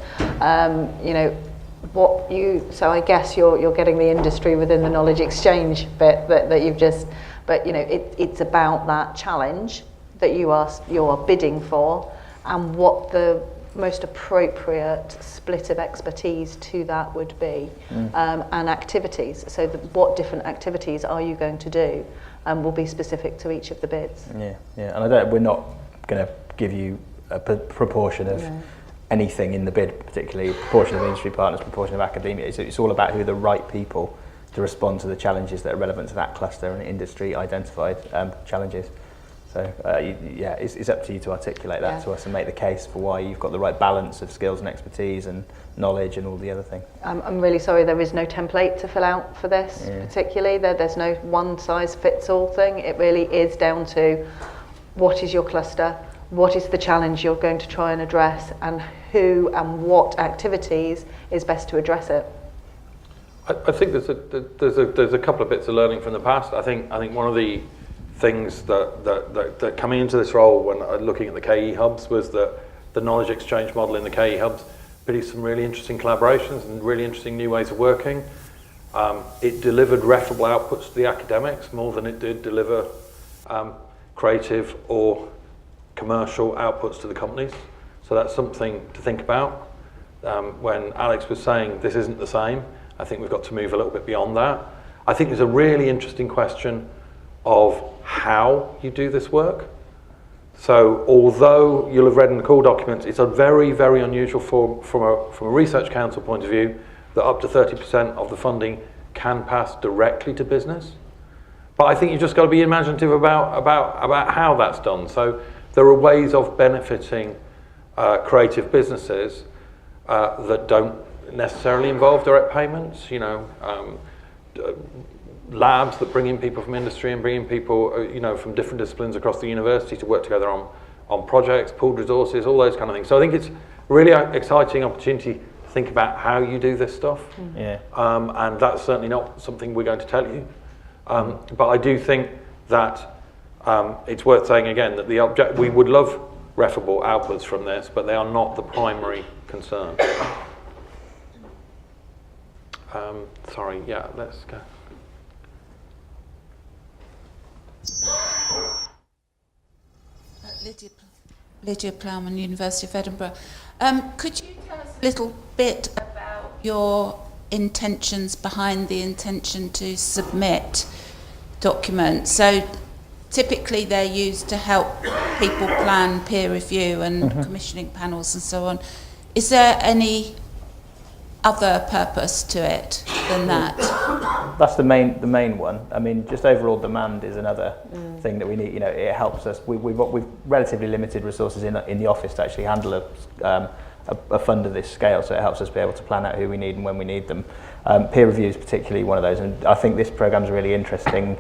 So I guess you're getting the industry within the knowledge exchange bit that you've just But it's about that challenge that you're bidding for, and what the most appropriate split of expertise to that would be, and activities. So what different activities are you going to do, will be specific to each of the bids. And we're not going to give you a proportion of anything in the bid, particularly proportion of industry partners, proportion of academia. It's all about who are the right people to respond to the challenges that are relevant to that cluster and industry identified challenges. So it's up to you to articulate that to us and make the case for why you've got the right balance of skills and expertise and knowledge and all the other things. I'm really sorry there is no template to fill out for this particularly. There's no one size fits all thing. It really is down to what is your cluster, what is the challenge you're going to try and address, and who and what activities is best to address it. I think there's a couple of bits of learning from the past. I think one of the things that coming into this role when looking at the KE hubs was that the knowledge exchange model in the KE hubs produced some really interesting collaborations and really interesting new ways of working. It delivered referable outputs to the academics more than it did deliver creative or commercial outputs to the companies. So that's something to think about. When Alex was saying this isn't the same, I think we've got to move a little bit beyond that. I think there's a really interesting question of how you do this work. So although you'll have read in the call documents, it's a very, very unusual from a research council point of view that up to 30% of the funding can pass directly to business. But I think you've just got to be imaginative about how that's done. So there are ways of benefiting creative businesses that don't necessarily involve direct payments, labs that bring in people from industry and bring in people from different disciplines across the university to work together on projects, pooled resources, all those kind of things. So I think it's a really exciting opportunity to think about how you do this stuff. And that's certainly not something we're going to tell you. But I do think that it's worth saying again that we would love referable outputs from this, but they are not the primary concern. Let's go. Lydia Plowman, University of Edinburgh. Could you tell us a little bit about your intentions behind the intention to submit documents? So typically they're used to help people plan peer review and commissioning panels and so on. Is there any other purpose to it than that? That's the main one. I mean, just overall demand is another thing that we need. It helps us. We've relatively limited resources in the office to actually handle a fund of this scale, so it helps us be able to plan out who we need and when we need them. Peer review is particularly one of those, and I think this programme is really interesting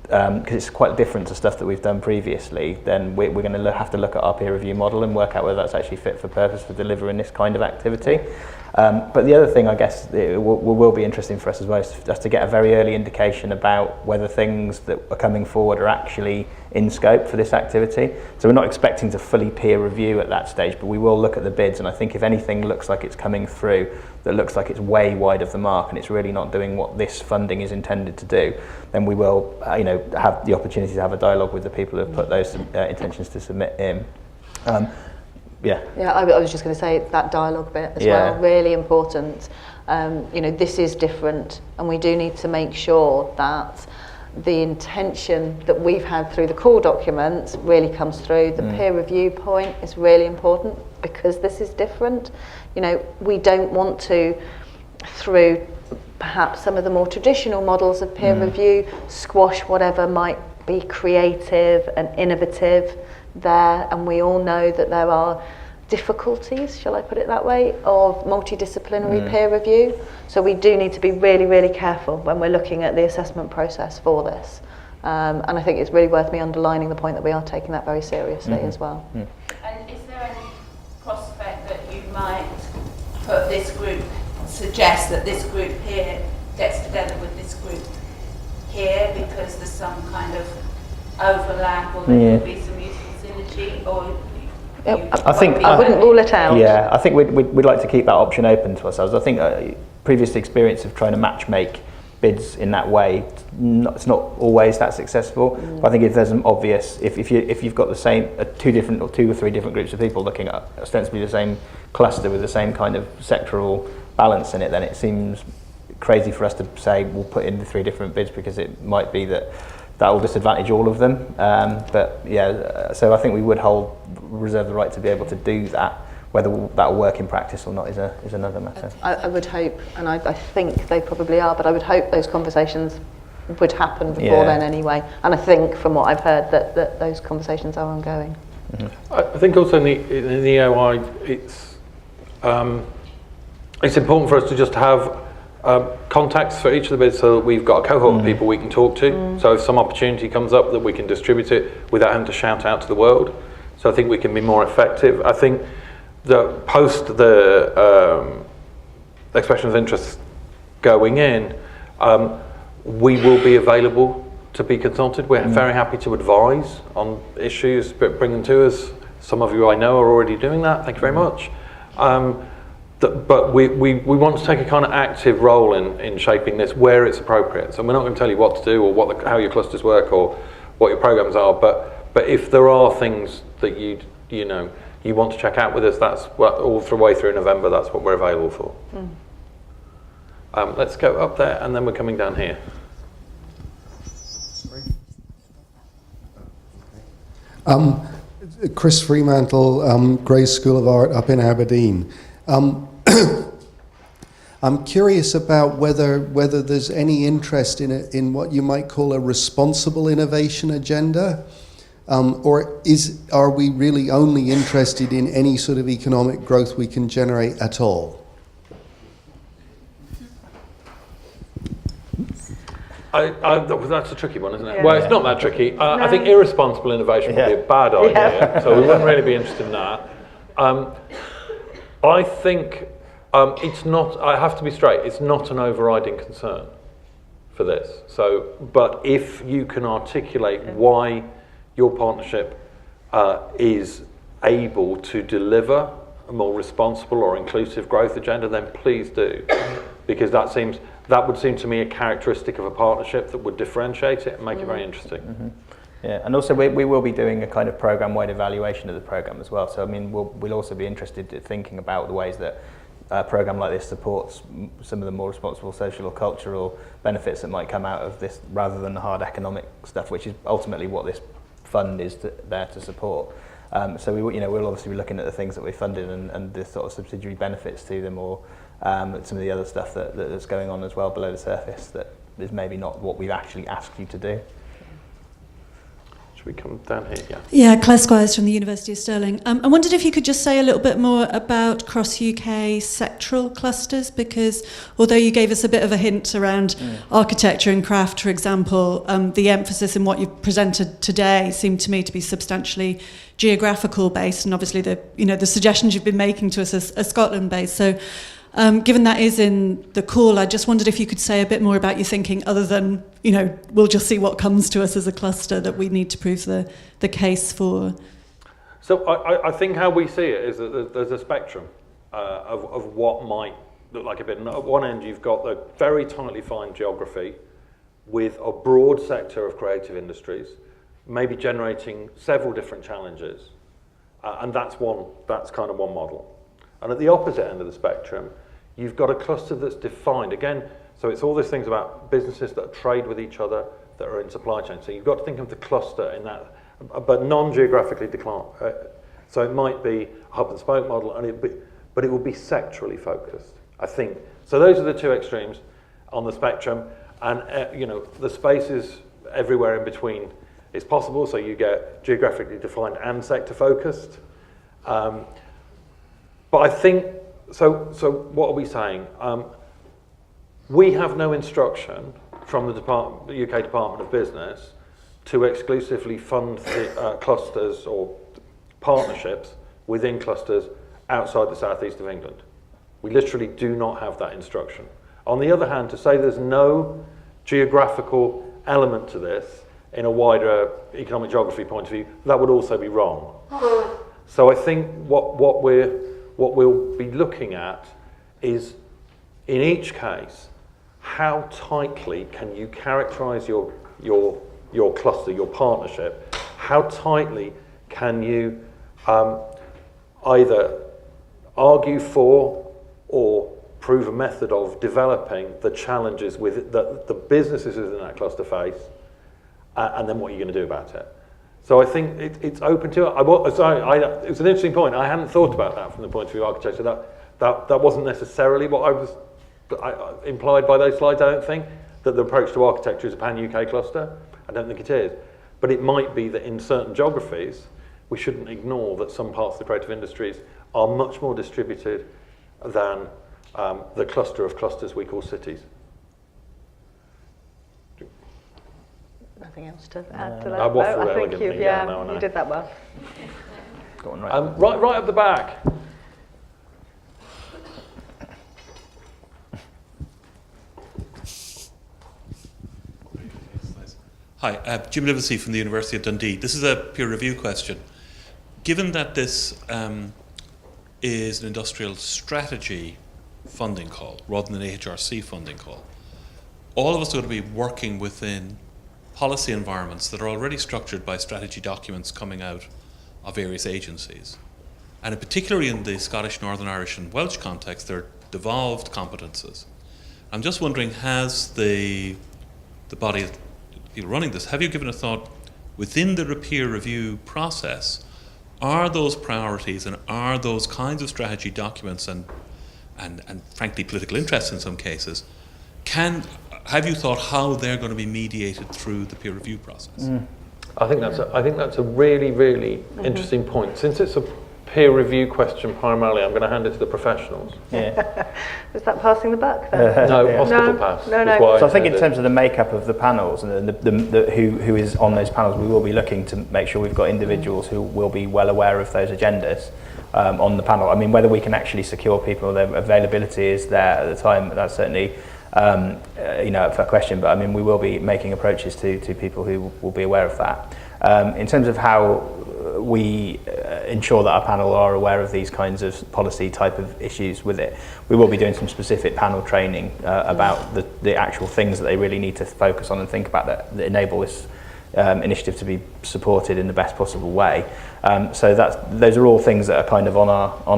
because it's quite different to stuff that we've done previously. Then we're going to have to look at our peer review model and work out whether that's actually fit for purpose for delivering this kind of activity. But the other thing, I guess, it will be interesting for us as well is just to get a very early indication about whether things that are coming forward are actually in scope for this activity. So we're not expecting to fully peer review at that stage, but we will look at the bids, and I think if anything looks like it's coming through that looks like it's way wide of the mark and it's really not doing what this funding is intended to do, then we will have the opportunity to have a dialogue with the people who have put those intentions to submit in. I was just going to say that dialogue bit as well, really important. This is different, and we do need to make sure that the intention that we've had through the call documents really comes through. The peer review point is really important because this is different. We don't want to, through perhaps some of the more traditional models of peer review, squash whatever might be creative and innovative there, and we all know that there are difficulties, shall I put it that way, of multidisciplinary peer review. So we do need to be really, really careful when we're looking at the assessment process for this. And I think it's really worth me underlining the point that we are taking that very seriously as well. And is there any prospect that you might put this group, suggest that this group here gets together with this group here because there's some kind of overlap or there could be some useful synergy, or I wouldn't rule it out. Yeah, I think we'd like to keep that option open to ourselves. I think previous experience of trying to matchmake bids in that way, it's not always that successful. But I think if there's an obvious, if you've got the same two or three different groups of people looking at ostensibly the same cluster with the same kind of sectoral balance in it, then it seems crazy for us to say we'll put in the three different bids, because it might be that will disadvantage all of them. But yeah, so I think we would reserve the right to be able to do that. Whether that will work in practice or not is another matter. I would hope, and I think they probably are, but I would hope those conversations would happen before then anyway. And I think from what I've heard that those conversations are ongoing. Mm-hmm. I think also in the EOI, it's important for us to just have contacts for each of the bids, so that we've got a cohort of people we can talk to. So if some opportunity comes up, that we can distribute it without having to shout out to the world. So I think we can be more effective. I think that post the expression of interest going in, we will be available to be consulted. We're very happy to advise on issues, but bring them to us. Some of you I know are already doing that. Thank you very much. But we want to take a kind of active role in shaping this where it's appropriate. So we're not going to tell you what to do or how your clusters work or what your programs are. But if there are things that you want to check out with us, that's all the way through November. That's what we're available for. Let's go up there, and then we're coming down here. Chris Fremantle, Grey School of Art up in Aberdeen. I'm curious about whether there's any interest in what you might call a responsible innovation agenda. Or are we really only interested in any sort of economic growth we can generate at all? That's a tricky one, isn't it? Well, it's not that tricky. I think irresponsible innovation would be a bad idea, so we wouldn't really be interested in that. I think it's not, I have to be straight, it's not an overriding concern for this. So, but if you can articulate why your partnership is able to deliver a more responsible or inclusive growth agenda, then please do, because that would seem to me a characteristic of a partnership that would differentiate it and make it very interesting. Yeah, and also we will be doing a kind of program-wide evaluation of the program as well. So I mean, we'll also be interested in thinking about the ways that a program like this supports some of the more responsible social or cultural benefits that might come out of this, rather than the hard economic stuff, which is ultimately what this fund is there to support. So we'll obviously be looking at the things that we funded and the sort of subsidiary benefits to them, or some of the other stuff that's going on as well below the surface that is maybe not what we've actually asked you to do. Should we come down here? Yeah, Claire Squires from the University of Stirling. I wondered if you could just say a little bit more about cross-UK sectoral clusters, because although you gave us a bit of a hint around architecture and craft, for example, the emphasis in what you've presented today seemed to me to be substantially geographical based, and obviously the suggestions you've been making to us are Scotland based. So given that is in the call, I just wondered if you could say a bit more about your thinking, other than, we'll just see what comes to us as a cluster that we need to prove the case for. So I think how we see it is that there's a spectrum of what might look like a bit. And at one end, you've got the very tightly defined geography with a broad sector of creative industries, maybe generating several different challenges. And that's kind of one model. And at the opposite end of the spectrum, you've got a cluster that's defined. Again, so it's all these things about businesses that trade with each other, that are in supply chain. So you've got to think of the cluster in that, but non-geographically declined. So it might be a hub and spoke model, but it will be sectorally focused, I think. So those are the two extremes on the spectrum. And the spaces everywhere in between is possible. So you get geographically defined and sector focused. But I think, so what are we saying? We have no instruction from the UK Department of Business to exclusively fund clusters or partnerships within clusters outside the southeast of England. We literally do not have that instruction. On the other hand, to say there's no geographical element to this in a wider economic geography point of view, that would also be wrong. So I think what we'll be looking at is, in each case, how tightly can you characterize your cluster, your partnership? How tightly can you either argue for or prove a method of developing the challenges with the businesses within that cluster face, and then what are you going to do about it? So I think it's open to it. It's an interesting point. I hadn't thought about that from the point of view of architecture. That wasn't necessarily what I was implied by those slides, I don't think, that the approach to architecture is a pan-UK cluster. I don't think it is. But it might be that in certain geographies, we shouldn't ignore that some parts of the creative industries are much more distributed than the cluster of clusters we call cities. Nothing else to add to that? I waffled I think elegantly. you did that well. Go on, right. Right up the back. Hi, Jim Livesey from the University of Dundee. This is a peer review question. Given that this is an industrial strategy funding call rather than an AHRC funding call, all of us are going to be working within policy environments that are already structured by strategy documents coming out of various agencies. And particularly in the Scottish, Northern Irish and Welsh context, they're devolved competences. I'm just wondering, has the body running this, have you given a thought within the peer review process, are those priorities and are those kinds of strategy documents and frankly political interests in some cases, have you thought how they're going to be mediated through the peer review process? I think that's a really, really interesting point. Since it's a peer review question primarily, I'm going to hand it to the professionals. Yeah. Was that passing the buck then? No, hospital pass. No. So I think in terms of the makeup of the panels and who is on those panels, we will be looking to make sure we've got individuals who will be well aware of those agendas on the panel. I mean, whether we can actually secure people, their availability is there at the time, that's certainly a question, but I mean, we will be making approaches to people who will be aware of that. In terms of how we ensure that our panel are aware of these kinds of policy type of issues with it, we will be doing some specific panel training about the actual things that they really need to focus on and think about that enable this initiative to be supported in the best possible way. So those are all things that are kind of on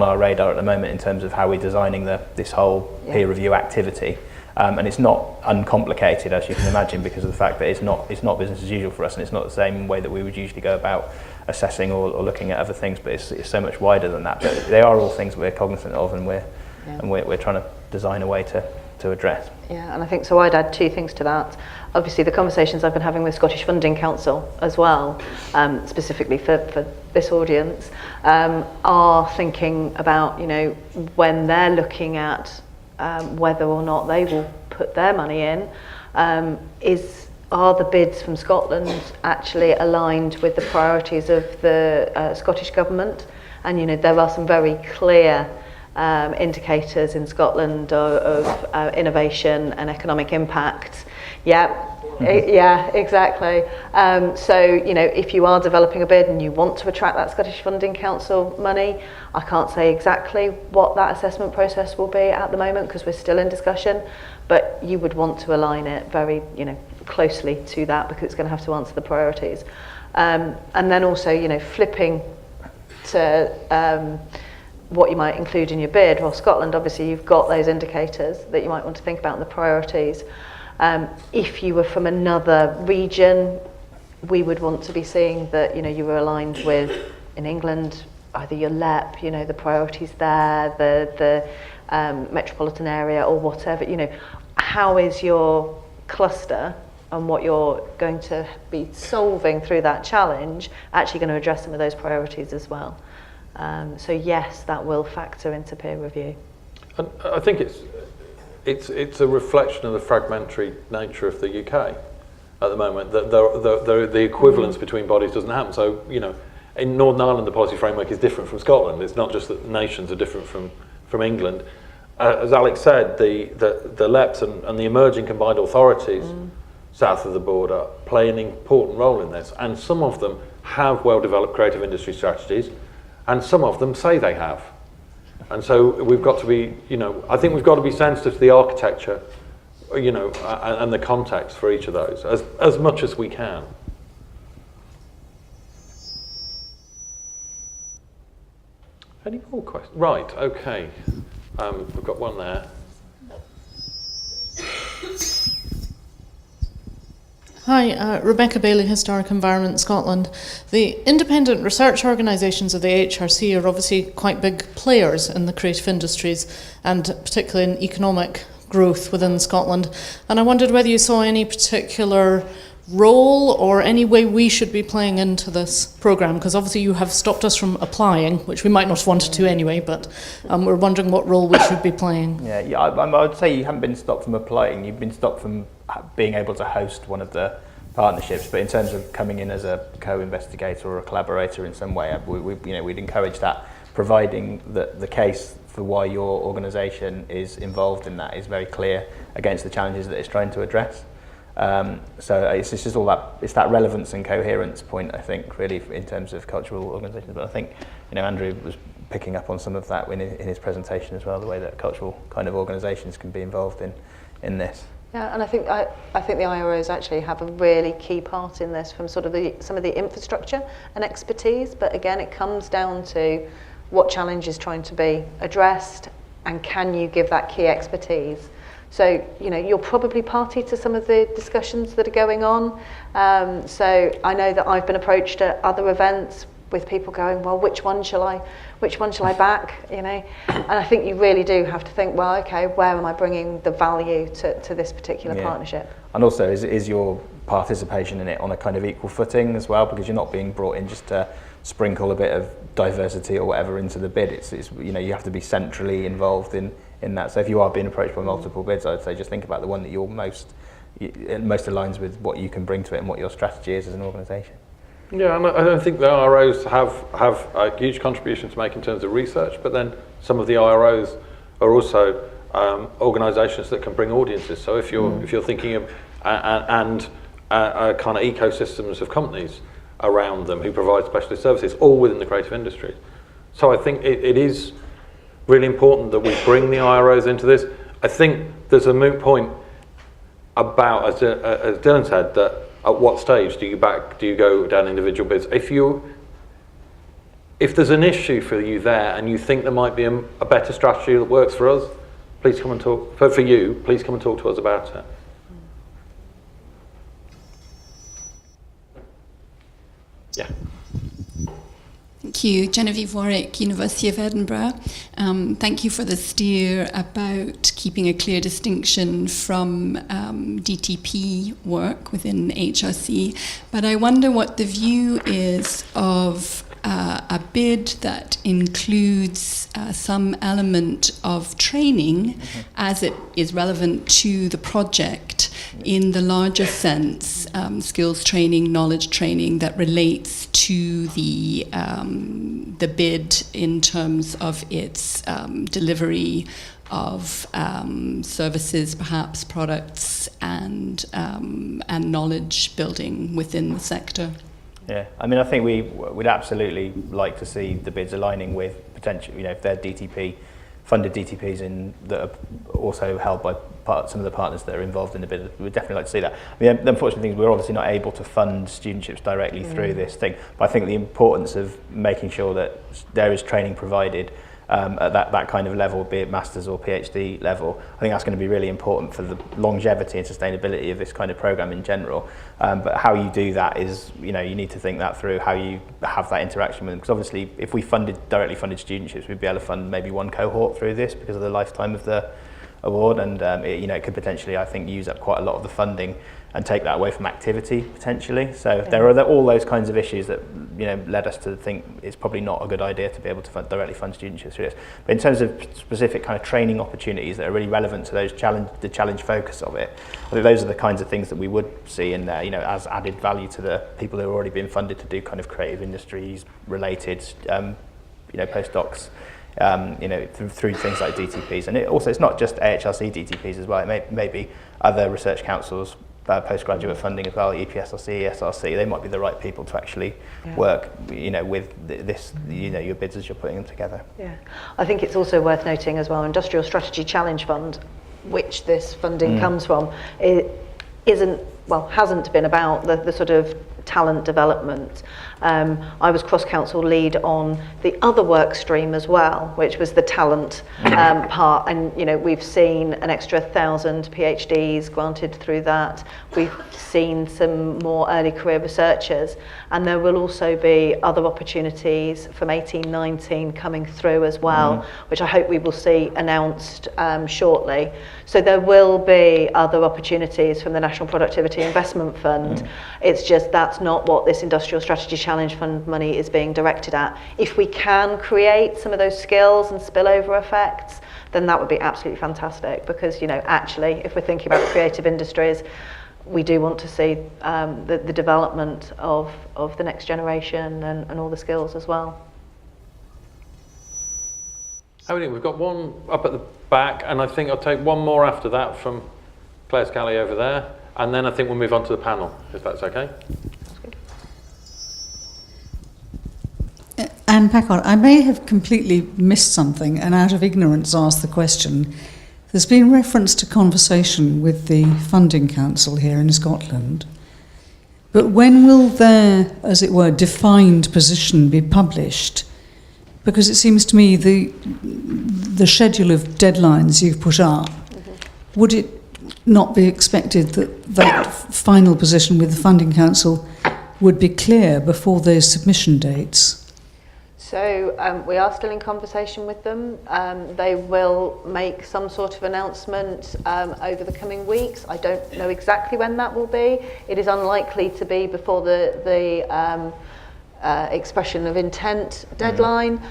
our radar at the moment in terms of how we're designing this whole peer review activity. And it's not uncomplicated, as you can imagine, because of the fact that it's not business as usual for us, and it's not the same way that we would usually go about assessing or looking at other things. But it's so much wider than that. But they are all things we're cognizant of, and we're trying to design a way to address. Yeah, and I think so. I'd add two things to that. Obviously, the conversations I've been having with Scottish Funding Council as well, specifically for this audience, are thinking about when they're looking at whether or not they will put their money in, are the bids from Scotland actually aligned with the priorities of the Scottish Government? And there are some very clear indicators in Scotland of innovation and economic impact. Yeah, exactly. So, if you are developing a bid and you want to attract that Scottish Funding Council money, I can't say exactly what that assessment process will be at the moment because we're still in discussion, but you would want to align it very, closely to that because it's going to have to answer the priorities. And then also, flipping to what you might include in your bid. Well, Scotland, obviously, you've got those indicators that you might want to think about in the priorities. If you were from another region, we would want to be seeing that you were aligned with, in England, either your LEP, the priorities there, the metropolitan area or whatever. How is your cluster and what you're going to be solving through that challenge actually going to address some of those priorities as well? So yes, that will factor into peer review. And I think it's a reflection of the fragmentary nature of the UK at the moment, that the equivalence between bodies doesn't happen. So, in Northern Ireland, the policy framework is different from Scotland. It's not just that the nations are different from England. As Alex said, the LEPs and the emerging combined authorities south of the border play an important role in this. And some of them have well-developed creative industry strategies, and some of them say they have. And so we've got to be, I think we've got to be sensitive to the architecture you know, and the context for each of those as much as we can. Any more questions? Right, okay. We've got one there. Hi, Rebecca Bailey, Historic Environment Scotland. The independent research organisations of the AHRC are obviously quite big players in the creative industries and particularly in economic growth within Scotland. And I wondered whether you saw any particular role or any way we should be playing into this programme, because obviously you have stopped us from applying, which we might not have wanted to anyway, but we're wondering what role we should be playing. Yeah, I would say you haven't been stopped from applying, you've been stopped from being able to host one of the partnerships, but in terms of coming in as a co-investigator or a collaborator in some way, we'd encourage that, providing that the case for why your organisation is involved in that is very clear against the challenges that it's trying to address. So it's just all that, it's that relevance and coherence point, I think, really, in terms of cultural organisations. But I think, Andrew was picking up on some of that in his presentation as well, the way that cultural kind of organisations can be involved in this. Yeah, and I think the IROs actually have a really key part in this, from sort of some of the infrastructure and expertise. But again, it comes down to what challenge is trying to be addressed, and can you give that key expertise. So, you're probably party to some of the discussions that are going on. So I know that I've been approached at other events with people going, well, which one shall I back, And I think you really do have to think, well, okay, where am I bringing the value to this particular partnership? And also, is your participation in it on a kind of equal footing as well, because you're not being brought in just to sprinkle a bit of diversity or whatever into the bid. It's you have to be centrally involved in that. So if you are being approached by multiple bids, I'd say just think about the one that you're most aligns with what you can bring to it and what your strategy is as an organisation. Yeah, and I don't think the IROs have a huge contribution to make in terms of research, but then some of the IROs are also organisations that can bring audiences. So if you're thinking of kind of ecosystems of companies around them who provide specialist services, all within the creative industry. So I think it is really important that we bring the IROs into this. I think there's a moot point about, as Dylan said, that at what stage do you go down individual bids? If there's an issue for you there and you think there might be a better strategy that works for us, please come and talk. For you, please come and talk to us about it. Yeah. Thank you. Genevieve Warwick, University of Edinburgh. Thank you for the steer about keeping a clear distinction from DTP work within HRC. But I wonder what the view is of a bid that includes some element of training as it is relevant to the project in the larger sense, skills training, knowledge training that relates to the bid in terms of its delivery of services, perhaps products, and knowledge building within the sector. Yeah, I mean, I think we'd absolutely like to see the bids aligning with potential, if they're funded DTPs that are also held by some of the partners that are involved in the bid. We'd definitely like to see that. I mean, the unfortunate thing is we're obviously not able to fund studentships directly through this thing, but I think the importance of making sure that there is training provided at that kind of level, be it master's or PhD level, I think that's going to be really important for the longevity and sustainability of this kind of program in general. But how you do that is, you need to think that through, how you have that interaction with them. Because obviously, if we directly funded studentships, we'd be able to fund maybe one cohort through this because of the lifetime of the award, and it could potentially, I think, use up quite a lot of the funding and take that away from activity potentially. So there are all those kinds of issues that led us to think it's probably not a good idea to be able to directly fund studentships through this. But in terms of specific kind of training opportunities that are really relevant to those the challenge focus of it, I think those are the kinds of things that we would see in there, as added value to the people who are already being funded to do kind of creative industries related, postdocs. Through things like DTPs, and it's not just AHRC DTPs as well. It may be other research councils, postgraduate funding as well, EPSRC, ESRC. They might be the right people to actually work, with this, your bids as you're putting them together. Yeah, I think it's also worth noting as well. Industrial Strategy Challenge Fund which this funding comes from, it hasn't been about the sort of talent development. I was cross-council lead on the other work stream as well, which was the talent part, and we've seen an extra 1,000 PhDs granted through that. We've seen some more early career researchers, and there will also be other opportunities from 18-19 coming through as well, which I hope we will see announced shortly. So there will be other opportunities from the National Productivity Investment Fund. It's just that's not what this Industrial Strategy Challenge Fund money is being directed at. If we can create some of those skills and spillover effects, then that would be absolutely fantastic, because actually, if we're thinking about creative industries, we do want to see the development of the next generation and all the skills as well. We've got one up at the back, and I think I'll take one more after that from Claire Scally over there, and then I think we'll move on to the panel, if that's okay. Anne Packard, I may have completely missed something and out of ignorance asked the question. There's been reference to conversation with the Funding Council here in Scotland, but when will their, as it were, defined position be published? Because it seems to me the schedule of deadlines you've put up, would it not be expected that final position with the Funding Council would be clear before those submission dates? So we are still in conversation with them. They will make some sort of announcement over the coming weeks. I don't know exactly when that will be. It is unlikely to be before the expression of intent deadline,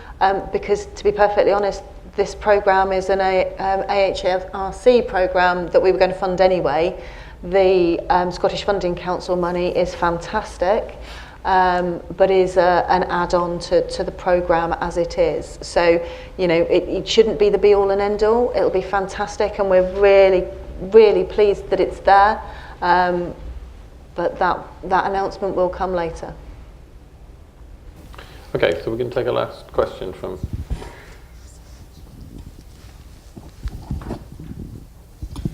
because, to be perfectly honest, this programme is an AHRC programme that we were going to fund anyway. The Scottish Funding Council money is fantastic, but is an add-on to the programme as it is. So, it shouldn't be the be-all and end-all. It'll be fantastic, and we're really, really pleased that it's there. But that announcement will come later. Okay, so we're going to take a last question from...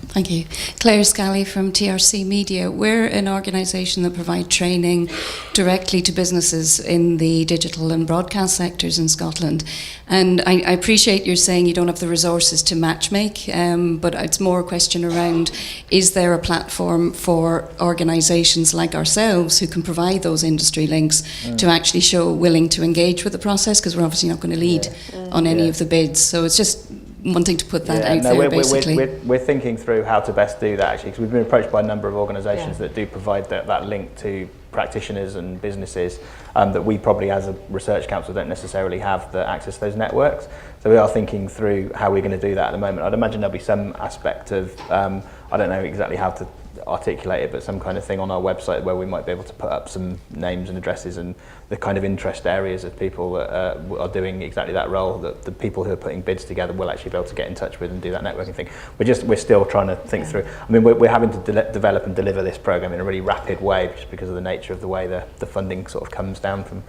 Thank you. Claire Scally from TRC Media. We're an organisation that provide training directly to businesses in the digital and broadcast sectors in Scotland. And I appreciate you're saying you don't have the resources to matchmake, but it's more a question around, is there a platform for organisations like ourselves who can provide those industry links to actually show willing to engage with the process? Because we're obviously not going to lead on any of the bids. So it's just wanting to put that out there, basically. We're thinking through how to best do that, actually, because we've been approached by a number of organisations that do provide that link to practitioners and businesses that we probably, as a research council, don't necessarily have the access to those networks. So we are thinking through how we're going to do that at the moment. I'd imagine there'll be some aspect of, I don't know exactly how to articulate it, but some kind of thing on our website where we might be able to put up some names and addresses and the kind of interest areas of people that are doing exactly that role, that the people who are putting bids together will actually be able to get in touch with and do that networking thing. We're still trying to think through. I mean, we're having to develop and deliver this program in a really rapid way, just because of the nature of the way the funding sort of comes down from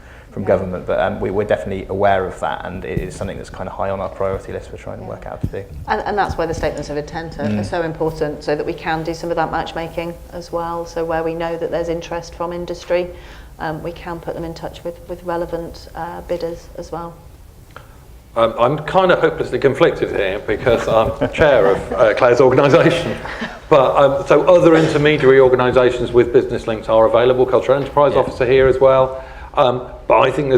government, but we're definitely aware of that, and it is something that's kind of high on our priority list we're trying to work out to do. And that's why the statements of intent are so important, so that we can do some of that matchmaking as well. So where we know that there's interest from industry, we can put them in touch with relevant bidders as well. I'm kind of hopelessly conflicted here because I'm chair of Claire's organisation. But so other intermediary organisations with business links are available. Cultural Enterprise Officer here as well. But I think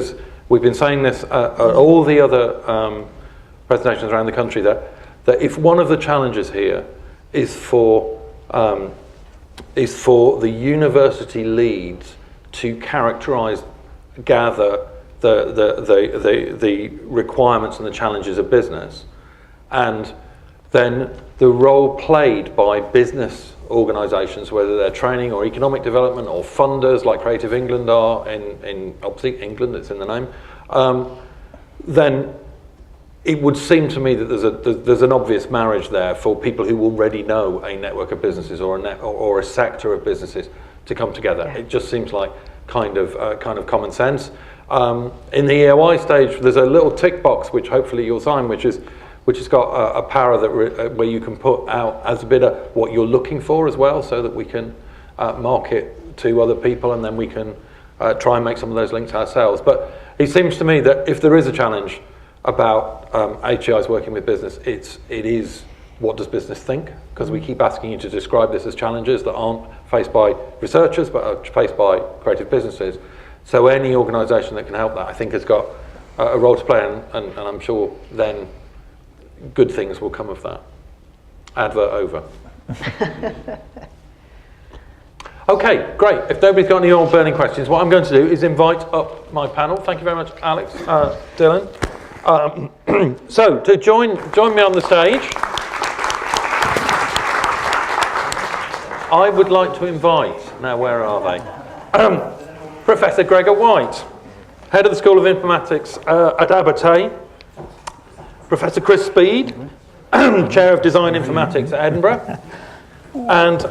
we've been saying this at all the other presentations around the country, that if one of the challenges here is for the university leads to gather the requirements and the challenges of business, and then the role played by business organisations, whether they're training or economic development or funders like Creative England are in obviously England, it's in the name, then it would seem to me that there's an obvious marriage there for people who already know a network of businesses or a sector of businesses to come together. Yeah. It just seems like kind of common sense. In the EOI stage, there's a little tick box which hopefully you'll sign, which which has got a power that where you can put out as a bidder what you're looking for as well, so that we can market to other people, and then we can try and make some of those links ourselves. But it seems to me that if there is a challenge about HEIs working with business, it is what does business think? Because we keep asking you to describe this as challenges that aren't faced by researchers but are faced by creative businesses. So any organisation that can help that, I think, has got a role to play, and I'm sure then good things will come of that. Advert over. Okay, great. If nobody's got any more burning questions, what I'm going to do is invite up my panel. Thank you very much, Alex, Dylan. So to join me on the stage, I would like to invite, now where are they? Professor Gregor White, Head of the School of Informatics at Abertay, Professor Chris Speed, Chair of Design Informatics at Edinburgh, and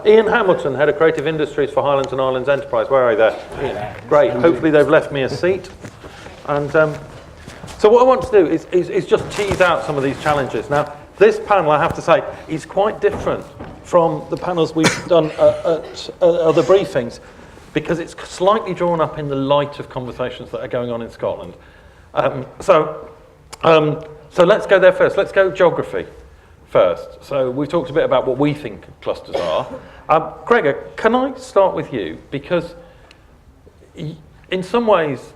Ian Hamilton, Head of Creative Industries for Highlands and Islands Enterprise. Where are you there? Ian. Great, hopefully they've left me a seat. And so what I want to do is just tease out some of these challenges. Now, this panel, I have to say, is quite different from the panels we've done at other briefings, because it's slightly drawn up in the light of conversations that are going on in Scotland. So let's go there first. Let's go geography first. So we've talked a bit about what we think clusters are. Gregor, can I start with you? Because in some ways,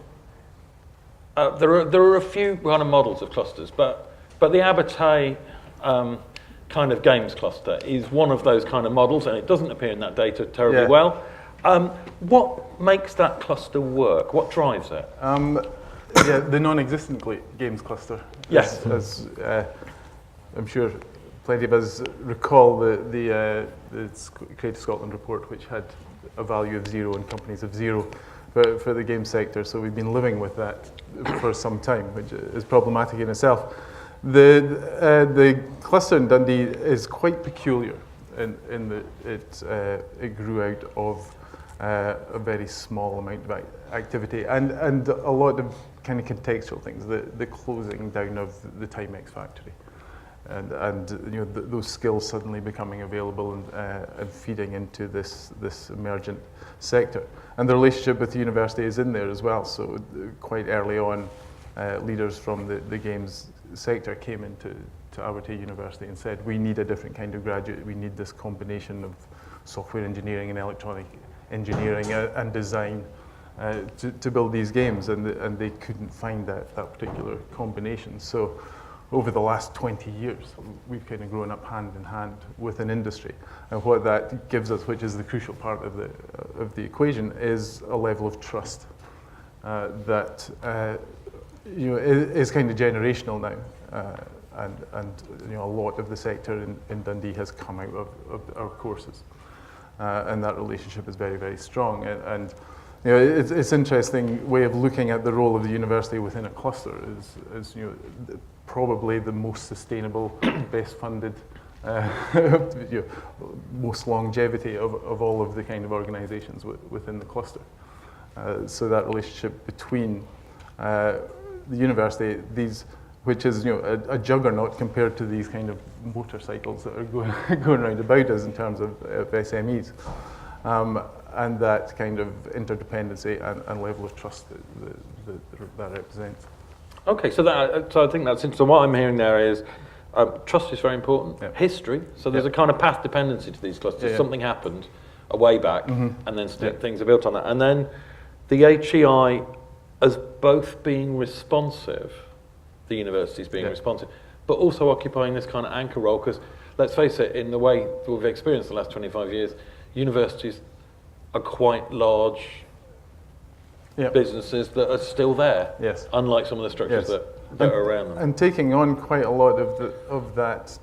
there are a few kind of models of clusters, but the Abertay kind of games cluster is one of those kind of models, and it doesn't appear in that data terribly well. What makes that cluster work? What drives it? The non-existent games cluster. Yes. As I'm sure plenty of us recall the Creative Scotland report, which had a value of 0 and companies of 0 for the game sector. So we've been living with that for some time, which is problematic in itself. The cluster in Dundee is quite peculiar in that it grew out of a very small amount of activity and a lot of kind of contextual things, the closing down of the Timex factory, and those skills suddenly becoming available and feeding into this emergent sector. And the relationship with the university is in there as well. So quite early on, leaders from the games sector came into Abertay University and said, we need a different kind of graduate. We need this combination of software engineering and electronic engineering and design to build these games, and they couldn't find that particular combination. So over the last 20 years, we've kind of grown up hand in hand with an industry. And what that gives us, which is the crucial part of the equation, is a level of trust that is kind of generational now. And a lot of the sector in Dundee has come out of our courses. And that relationship is very, very strong. And it's interesting way of looking at the role of the university within a cluster is probably the most sustainable, best funded, most longevity of all of the kind of organizations within the cluster. So that relationship between the university, which is a juggernaut compared to these kind of motorcycles that are going around about us in terms of SMEs, and that kind of interdependency and level of trust that represents. Okay, so I think that's interesting. What I'm hearing there is trust is very important. Yep. History, so there's a kind of path dependency to these clusters. Something happened a way back, and then things are built on that. And then the HEI as both being responsive, the universities being responsive, but also occupying this kind of anchor role, because let's face it, in the way we've experienced the last 25 years, universities are quite large businesses that are still there, unlike some of the structures that are around them. And taking on quite a lot of that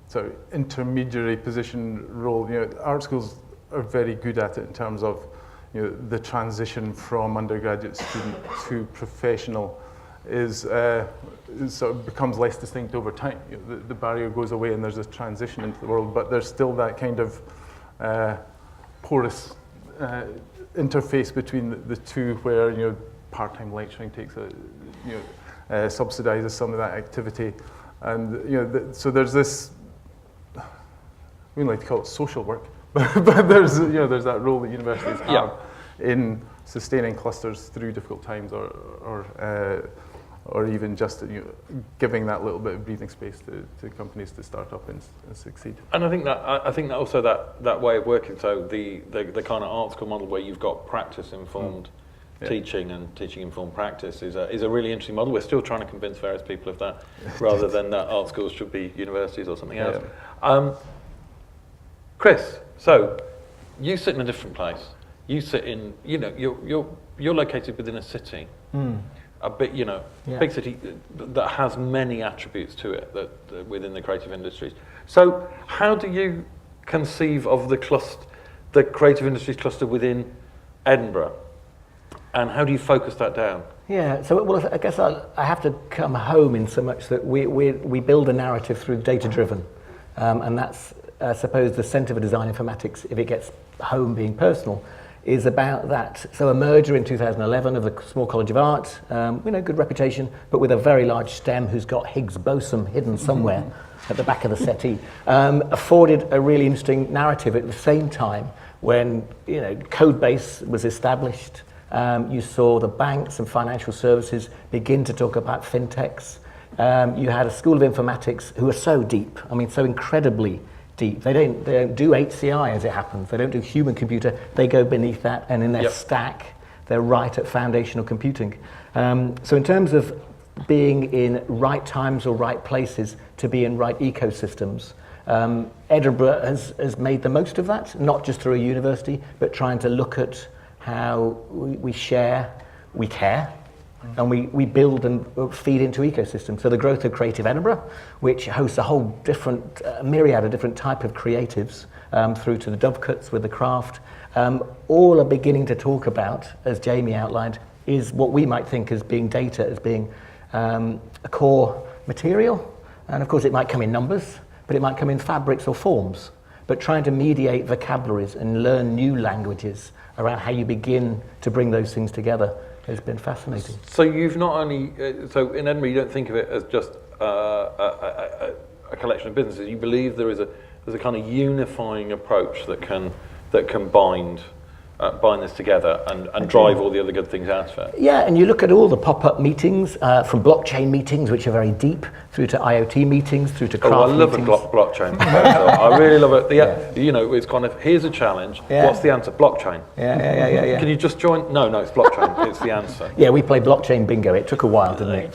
sort of intermediary position role. Art schools are very good at it in terms of the transition from undergraduate student to professional is sort of becomes less distinct over time. The barrier goes away and there's this transition into the world, but there's still that kind of porous interface between the two, where part-time lecturing takes subsidises some of that activity. And so there's this, we don't like to call it social work, but there's that role that universities have in sustaining clusters through difficult times, or even just giving that little bit of breathing space to companies to start up and succeed. And I think that also that way of working, so the kind of art school model where you've got practice informed teaching and teaching informed practice is a really interesting model. We're still trying to convince various people of that, rather than that art schools should be universities or something else. Chris, so you sit in a different place. You sit in, you're located within a city, a bit, big city that has many attributes to it that within the creative industries. So how do you conceive of the creative industries cluster within Edinburgh, and how do you focus that down? Yeah, so I guess I have to come home in so much that we build a narrative through data-driven, and that's, I suppose, the centre for design informatics, if it gets home being personal, is about that. So a merger in 2011 of the Small College of Art, good reputation, but with a very large STEM who's got Higgs boson hidden somewhere at the back of the settee, afforded a really interesting narrative at the same time when Codebase was established. You saw the banks and financial services begin to talk about fintechs. You had a School of Informatics who are so deep, so incredibly deep. They don't do HCI as it happens. They don't do human computer. They go beneath that, and in their stack, they're right at foundational computing. So in terms of being in right times or right places to be in right ecosystems, Edinburgh has made the most of that, not just through a university, but trying to look at how we share, we care, and we build and feed into ecosystems. So the growth of Creative Edinburgh, which hosts a whole different myriad of different type of creatives, through to the Dovecuts with the craft, all are beginning to talk about, as Jamie outlined, is what we might think as being data, as being a core material. And of course it might come in numbers, but it might come in fabrics or forms. But trying to mediate vocabularies and learn new languages around how you begin to bring those things together has been fascinating. So you've not only, so in Edinburgh you don't think of it as just a collection of businesses. You believe there's a kind of unifying approach that can bind this together and drive all the other good things out of it. Yeah, and you look at all the pop-up meetings, from blockchain meetings, which are very deep, through to IoT meetings, through to craft meetings. I love a blockchain. I really love it. It's kind of, here's a challenge. Yeah. What's the answer? Blockchain. Yeah. Can you just join? No, it's blockchain. It's the answer. Yeah, we played blockchain bingo. It took a while, didn't it?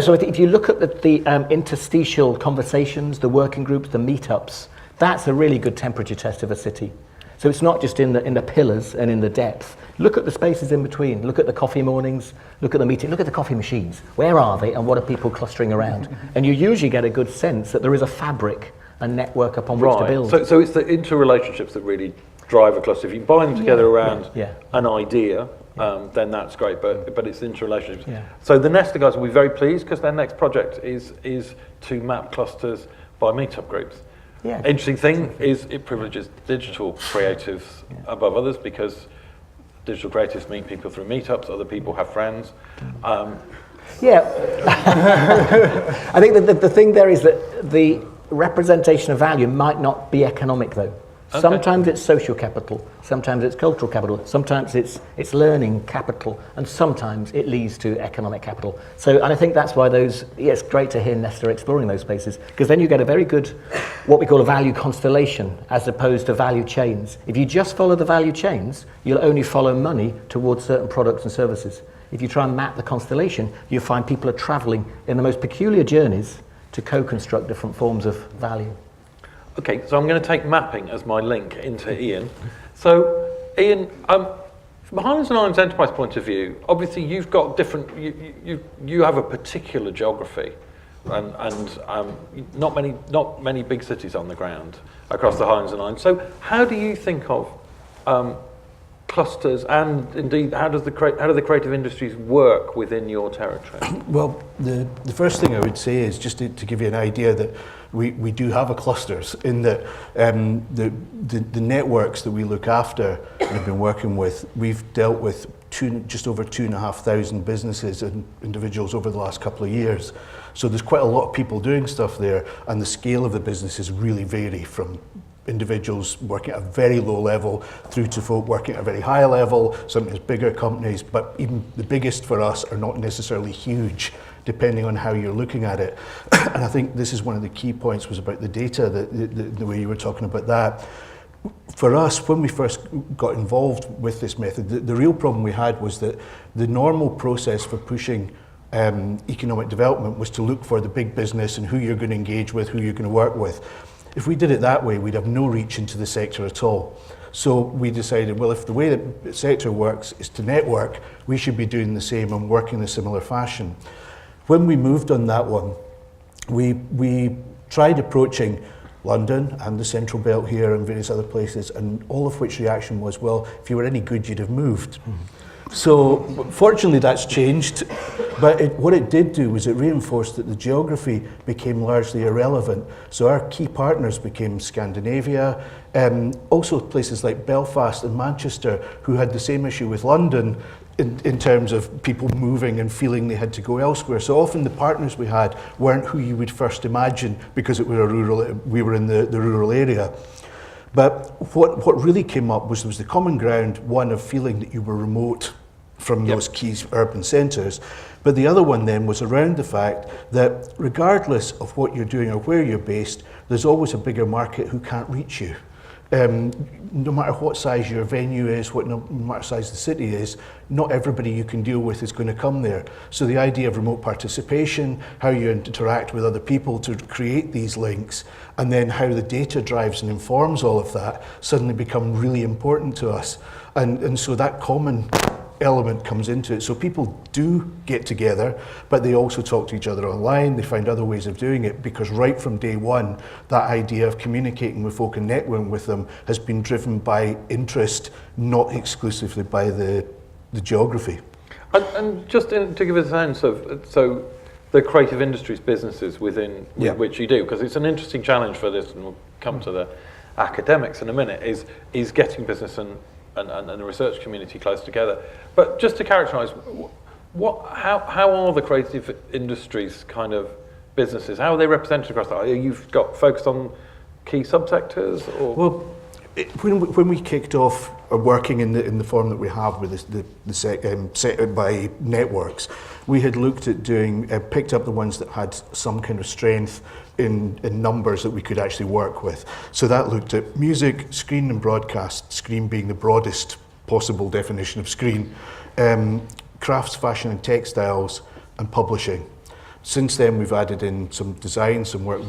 So if you look at the interstitial conversations, the working groups, the meetups, that's a really good temperature test of a city. So it's not just in the pillars and in the depth. Look at the spaces in between. Look at the coffee mornings. Look at the meeting. Look at the coffee machines. Where are they and what are people clustering around? And you usually get a good sense that there is a fabric, a network upon which to build. So it's the interrelationships that really drive a cluster. If you bind them together around an idea, then that's great. But it's the interrelationships. Yeah. So the Nesta guys will be very pleased because their next project is to map clusters by meetup groups. Yeah. Interesting thing is it privileges digital creatives above others because digital creatives meet people through meetups, other people have friends. I think that the thing there is that the representation of value might not be economic though. Okay. Sometimes it's social capital, sometimes it's cultural capital, sometimes it's learning capital, and sometimes it leads to economic capital. So, and I think that's why it's great to hear Nesta exploring those spaces, because then you get a very good, what we call a value constellation, as opposed to value chains. If you just follow the value chains, you'll only follow money towards certain products and services. If you try and map the constellation, you'll find people are traveling in the most peculiar journeys to co-construct different forms of value. Okay, so I'm going to take mapping as my link into Ian. So, Ian, from a Highlands and Islands enterprise point of view, obviously you've got different. You have a particular geography, and not many big cities on the ground across the Highlands and Islands. So, how do you think of clusters, and indeed, how do the creative industries work within your territory? Well, the first thing I would say is just to give you an idea that we do have a clusters in that the networks that we look after and have been working with, we've dealt with just over 2,500 businesses and individuals over the last couple of years. So there's quite a lot of people doing stuff there, and the scale of the businesses really vary from individuals working at a very low level through to folk working at a very high level, sometimes bigger companies, but even the biggest for us are not necessarily huge, depending on how you're looking at it. And I think this is one of the key points was about the data, the way you were talking about that. For us, when we first got involved with this method, the real problem we had was that the normal process for pushing economic development was to look for the big business and who you're going to engage with, who you're going to work with. If we did it that way, we'd have no reach into the sector at all. So we decided, well, if the way that the sector works is to network, we should be doing the same and working in a similar fashion. When we moved on that one, we tried approaching London and the Central Belt here and various other places, and all of which reaction was, well, if you were any good, you'd have moved. So fortunately that's changed, but what it did do was it reinforced that the geography became largely irrelevant. So our key partners became Scandinavia, also places like Belfast and Manchester, who had the same issue with London in terms of people moving and feeling they had to go elsewhere. So often the partners we had weren't who you would first imagine because we were in the rural area. But what really came up was there was the common ground, one of feeling that you were remote from those key urban centres. But the other one then was around the fact that regardless of what you're doing or where you're based, there's always a bigger market who can't reach you. No matter what size your venue is, no matter size the city is, not everybody you can deal with is going to come there. So the idea of remote participation, how you interact with other people to create these links, and then how the data drives and informs all of that suddenly become really important to us. And so that common element comes into it. So people do get together, but they also talk to each other online. They find other ways of doing it, because right from day one, that idea of communicating with folk and networking with them has been driven by interest, not exclusively by the geography. And just to give us a sense of, so the creative industries businesses within which you do, because it's an interesting challenge for this, and we'll come to the academics in a minute, is getting business and the research community close together. But just to characterise, how are the creative industries kind of businesses? How are they represented across that? You've got focused on key subsectors, or? Well, when we kicked off working in the form that we have with set by networks, we had looked at picked up the ones that had some kind of strength in numbers that we could actually work with. So that looked at music, screen and broadcast, screen being the broadest possible definition of screen, crafts, fashion and textiles, and publishing. Since then, we've added in some design, some work,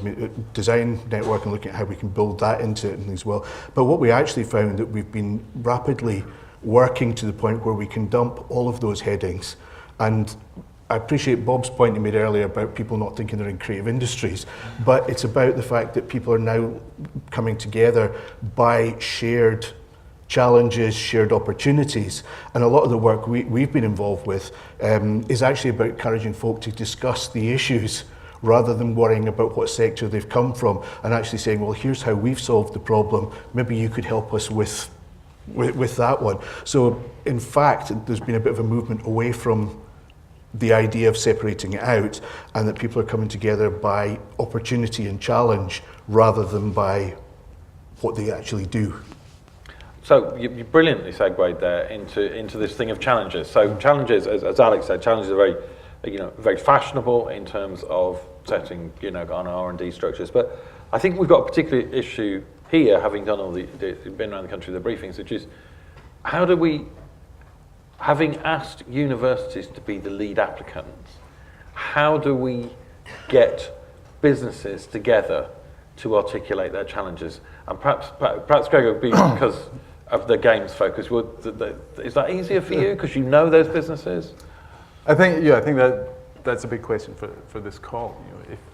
design network, and looking at how we can build that into it as well. But what we actually found that we've been rapidly working to the point where we can dump all of those headings. And I appreciate Bob's point he made earlier about people not thinking they're in creative industries, but it's about the fact that people are now coming together by shared challenges, shared opportunities. And a lot of the work we've been involved with is actually about encouraging folk to discuss the issues rather than worrying about what sector they've come from, and actually saying, well, here's how we've solved the problem. Maybe you could help us with that one. So in fact, there's been a bit of a movement away from the idea of separating it out, and that people are coming together by opportunity and challenge rather than by what they actually do. So you brilliantly segued there into this thing of challenges. So challenges, as Alex said, challenges are very fashionable in terms of setting on R&D structures. But I think we've got a particular issue here, having done been around the country with the briefings, which is how do we, having asked universities to be the lead applicants, how do we get businesses together to articulate their challenges? And perhaps Gregor, because of the games focus, is that easier for you because you know those businesses? I think that's a big question for this call.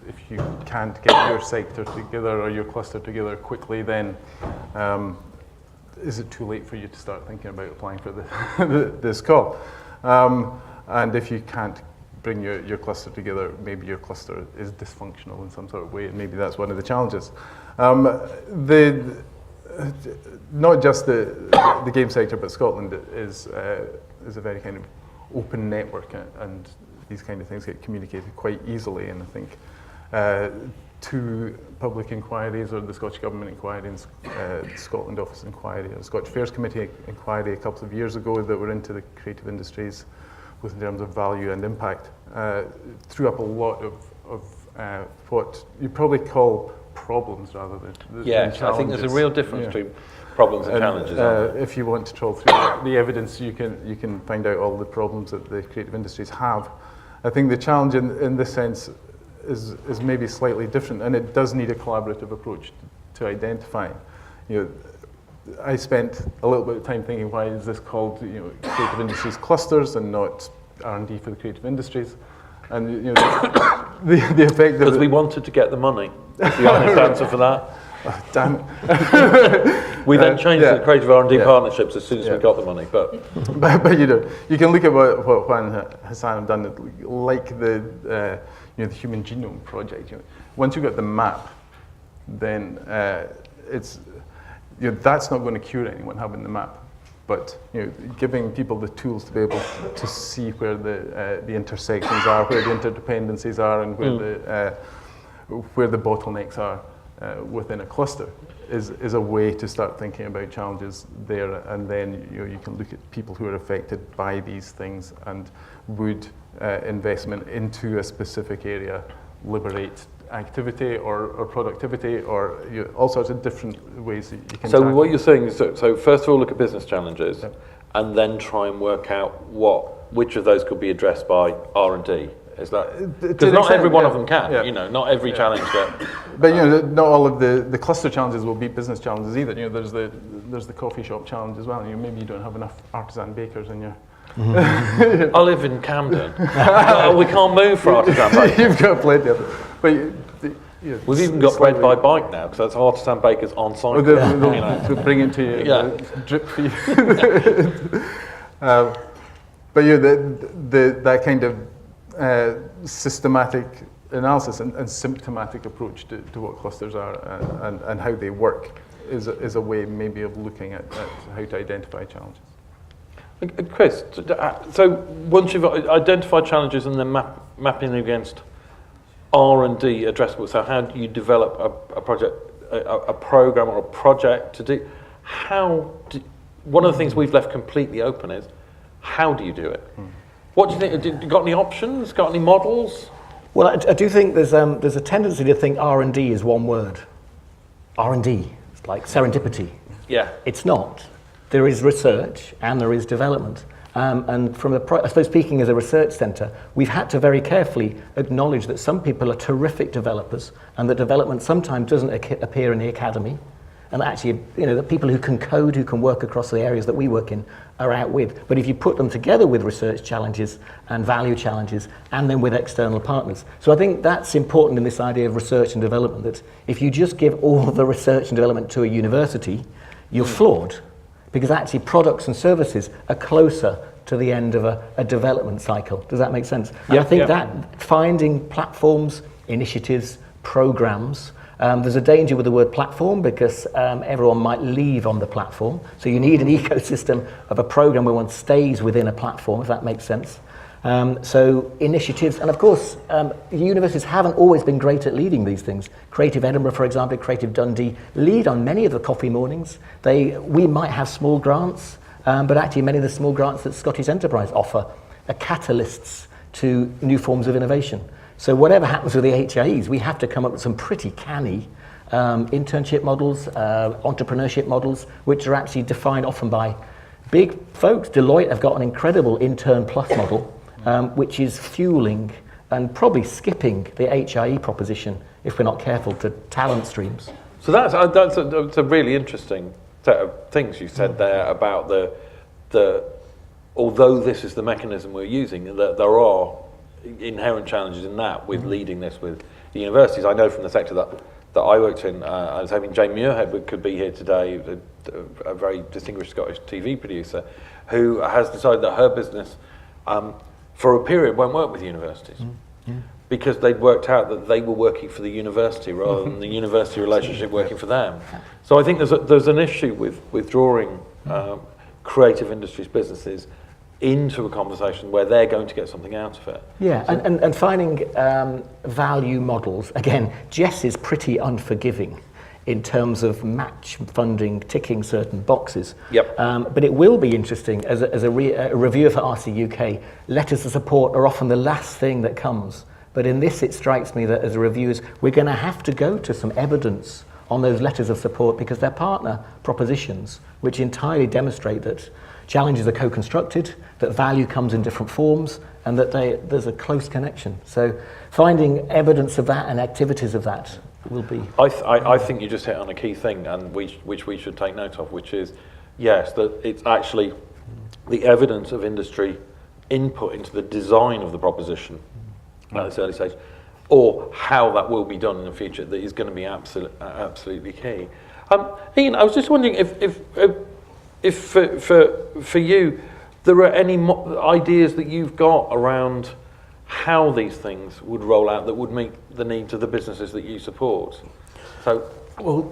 If you can't get your sector together or your cluster together quickly, then is it too late for you to start thinking about applying for this call? And if you can't bring your cluster together, maybe your cluster is dysfunctional in some sort of way, and maybe that's one of the challenges. Not just the game sector, but Scotland is is a very kind of open network, and these kind of things get communicated quite easily. And I think 2 public inquiries, or the Scottish Government inquiry and the Scotland Office inquiry, or the Scottish Affairs Committee inquiry a couple of years ago that were into the creative industries with in terms of value and impact, threw up a lot of what you probably call problems rather than yes, challenges. I think there's a real difference between problems and challenges. If you want to trawl through the evidence, you can find out all the problems that the creative industries have. I think the challenge in this sense is maybe slightly different, and it does need a collaborative approach to identifying. I spent a little bit of time thinking, why is this called creative industries clusters and not R&D for the creative industries? And the effect of because we wanted to get the money. Is the honest answer for that? Oh, damn it. We then changed the creative R&D partnerships as soon as we got the money. But you can look at what Juan Hassan have done, like the Human Genome Project. Once you got the map, then it's that's not going to cure anyone having the map. But giving people the tools to be able to see where the intersections are, where the interdependencies are, and where the bottlenecks are within a cluster is a way to start thinking about challenges there. And then you can look at people who are affected by these things, and would investment into a specific area liberate activity or productivity, or all sorts of different ways that you can. So what you're saying is, so first of all, look at business challenges, and then try and work out which of those could be addressed by R&D. Is that because not every one of them can? Not every challenge that. But not all of the cluster challenges will be business challenges either. There's the coffee shop challenge as well. Maybe you don't have enough artisan bakers in your. I live in Camden. We can't move for artisan bakers. You've got plenty of it. But we've even got bread by bike now, because that's artisan bakers on site. They'll bring it to you, drip for you. But that kind of systematic analysis and symptomatic approach to what clusters are and how they work is a way maybe of looking at how to identify challenges. Chris, so once you've identified challenges and then mapping against R&D addressable, so how do you develop a project, a program or a project to do? One of the things we've left completely open is, how do you do it? What do you think? You got any options? Got any models? Well, I do think there's a tendency to think R&D is one word. R&D, it's like serendipity. Yeah. It's not. There is research and there is development. And from I suppose speaking as a research centre, we've had to very carefully acknowledge that some people are terrific developers, and that development sometimes doesn't appear in the academy. And actually, the people who can code, who can work across the areas that we work in, are out with. But if you put them together with research challenges and value challenges, and then with external partners. So I think that's important in this idea of research and development, that if you just give all the research and development to a university, you're flawed. Because actually products and services are closer to the end of a development cycle. Does that make sense? And I think that finding platforms, initiatives, programs, there's a danger with the word platform, because everyone might leave on the platform. So you need an ecosystem of a program where one stays within a platform, if that makes sense. So initiatives, and of course, universities haven't always been great at leading these things. Creative Edinburgh, for example, Creative Dundee, lead on many of the coffee mornings. We might have small grants, but actually many of the small grants that Scottish Enterprise offer are catalysts to new forms of innovation. So whatever happens with the HIEs, we have to come up with some pretty canny internship models, entrepreneurship models, which are actually defined often by big folks. Deloitte have got an incredible Intern Plus model, which is fueling and probably skipping the HIE proposition, if we're not careful, to talent streams. So that's a really interesting set of things you said there about the although this is the mechanism we're using, that there are inherent challenges in that with leading this with the universities. I know from the sector that I worked in, I was hoping Jane Muirhead could be here today, a very distinguished Scottish TV producer, who has decided that her business for a period won't work with universities. Because they'd worked out that they were working for the university rather than the university relationship working for them. So I think there's an issue with withdrawing creative industries businesses into a conversation where they're going to get something out of it. Yeah, and finding value models. Again, Jess is pretty unforgiving in terms of match funding, ticking certain boxes. Yep. But it will be interesting, as a reviewer for RC UK, letters of support are often the last thing that comes. But in this, it strikes me that as reviewers, we're going to have to go to some evidence on those letters of support because they're partner propositions, which entirely demonstrate that challenges are co-constructed, that value comes in different forms, and that there's a close connection. So finding evidence of that and activities of that will be... I think you just hit on a key thing, and which we should take note of, which is, yes, that it's actually the evidence of industry input into the design of the proposition at this early stage, or how that will be done in the future, that is going to be absolutely key. Ian, I was just wondering if for you, there are any ideas that you've got around how these things would roll out that would meet the needs of the businesses that you support. So, well,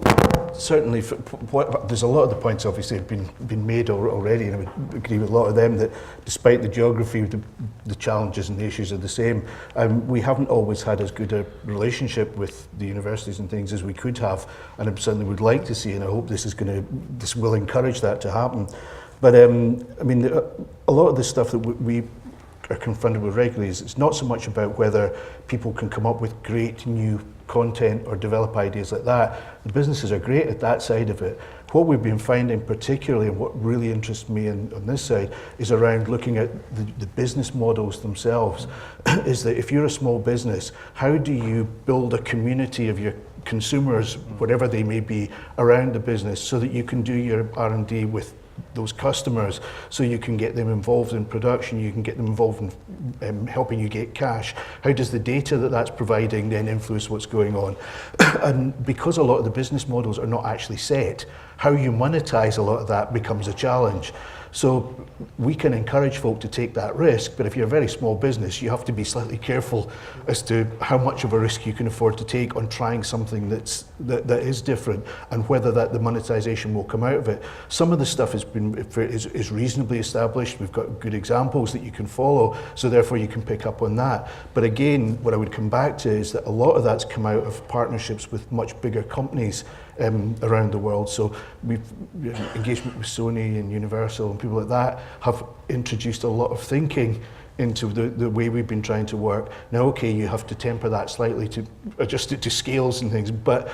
certainly, there's a lot of the points obviously have been made already, and I would agree with a lot of them that despite the geography, the challenges and the issues are the same. We haven't always had as good a relationship with the universities and things as we could have, and I certainly would like to see, and I hope this will encourage that to happen. But I mean, a lot of the stuff that we are confronted with regularly is it's not so much about whether people can come up with great new content or develop ideas like that. The businesses are great at that side of it. What we've been finding particularly, and what really interests me on this side, is around looking at the business models themselves. Is that if you're a small business, how do you build a community of your consumers, whatever they may be, around the business so that you can do your R&D with those customers, so you can get them involved in production, you can get them involved in helping you get cash. How does the data that's providing then influence what's going on? And because a lot of the business models are not actually set, how you monetize a lot of that becomes a challenge. So we can encourage folk to take that risk, but if you're a very small business, you have to be slightly careful as to how much of a risk you can afford to take on trying something that is different, and whether the monetization will come out of it. Some of the stuff is reasonably established. We've got good examples that you can follow, so therefore you can pick up on that. But again, what I would come back to is that a lot of that's come out of partnerships with much bigger companies around the world. So we've engagement with Sony and Universal and people like that have introduced a lot of thinking into the way we've been trying to work. Now, okay, you have to temper that slightly to adjust it to scales and things, but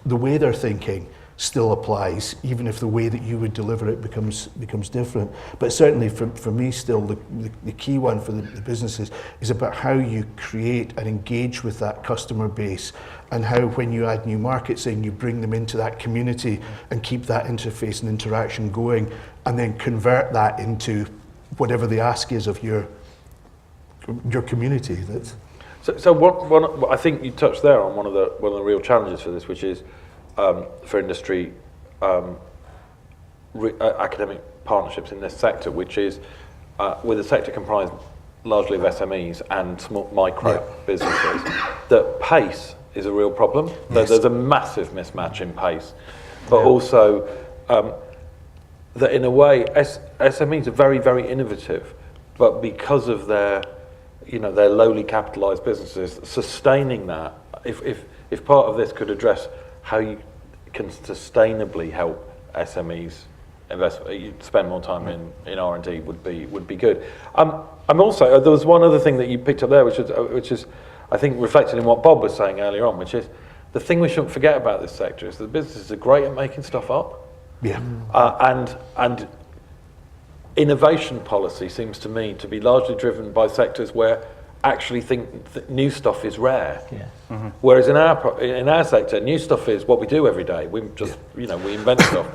the way they're thinking still applies, even if the way that you would deliver it becomes different. But certainly for me still, the key one for the businesses is about how you create and engage with that customer base, and how when you add new markets in, you bring them into that community and keep that interface and interaction going, and then convert that into whatever the ask is of your community. So what I think you touched there on one of the real challenges for this, which is for industry academic partnerships in this sector, which is with the sector comprised largely of SMEs and small micro businesses, that pace is a real problem. Yes. There's a massive mismatch in pace, but also that in a way SMEs are very, very innovative, but because of their lowly capitalized businesses, sustaining that, if part of this could address how you can sustainably help SMEs spend more time in R&D would be good. I'm also, there was one other thing that you picked up there, which is I think reflected in what Bob was saying earlier on, which is the thing we shouldn't forget about this sector is that businesses are great at making stuff up. Yeah. And innovation policy seems to me to be largely driven by sectors where actually think that new stuff is rare. Yeah. Mm-hmm. Whereas in our sector, new stuff is what we do every day. We just we invent stuff.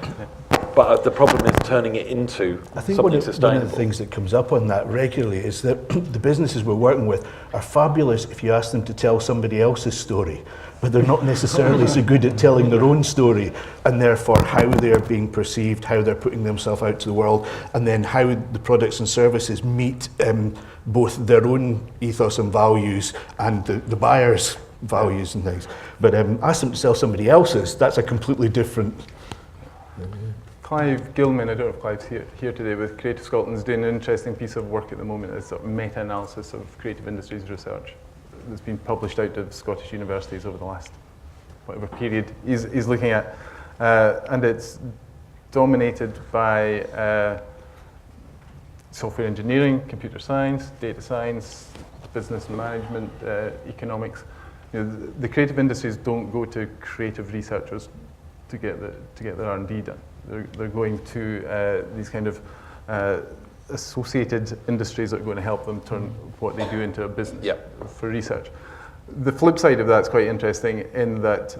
But the problem is turning it into something sustainable. One of the things that comes up on that regularly is that the businesses we're working with are fabulous if you ask them to tell somebody else's story, but they're not necessarily so good at telling their own story, and therefore how they're being perceived, how they're putting themselves out to the world, and then how the products and services meet both their own ethos and values and the buyer's values and things. But ask them to sell somebody else's, that's a completely different Clive Gilman, I don't know if Clive's here today, with Creative Scotland, is doing an interesting piece of work at the moment. It's sort of meta-analysis of creative industries research that's been published out of Scottish universities over the last whatever period he's looking at. And it's dominated by software engineering, computer science, data science, business and management, economics. You know, the creative industries don't go to creative researchers to get their R&D done. They're going to these kind of associated industries that are going to help them turn what they do into a business for research. The flip side of that is quite interesting in that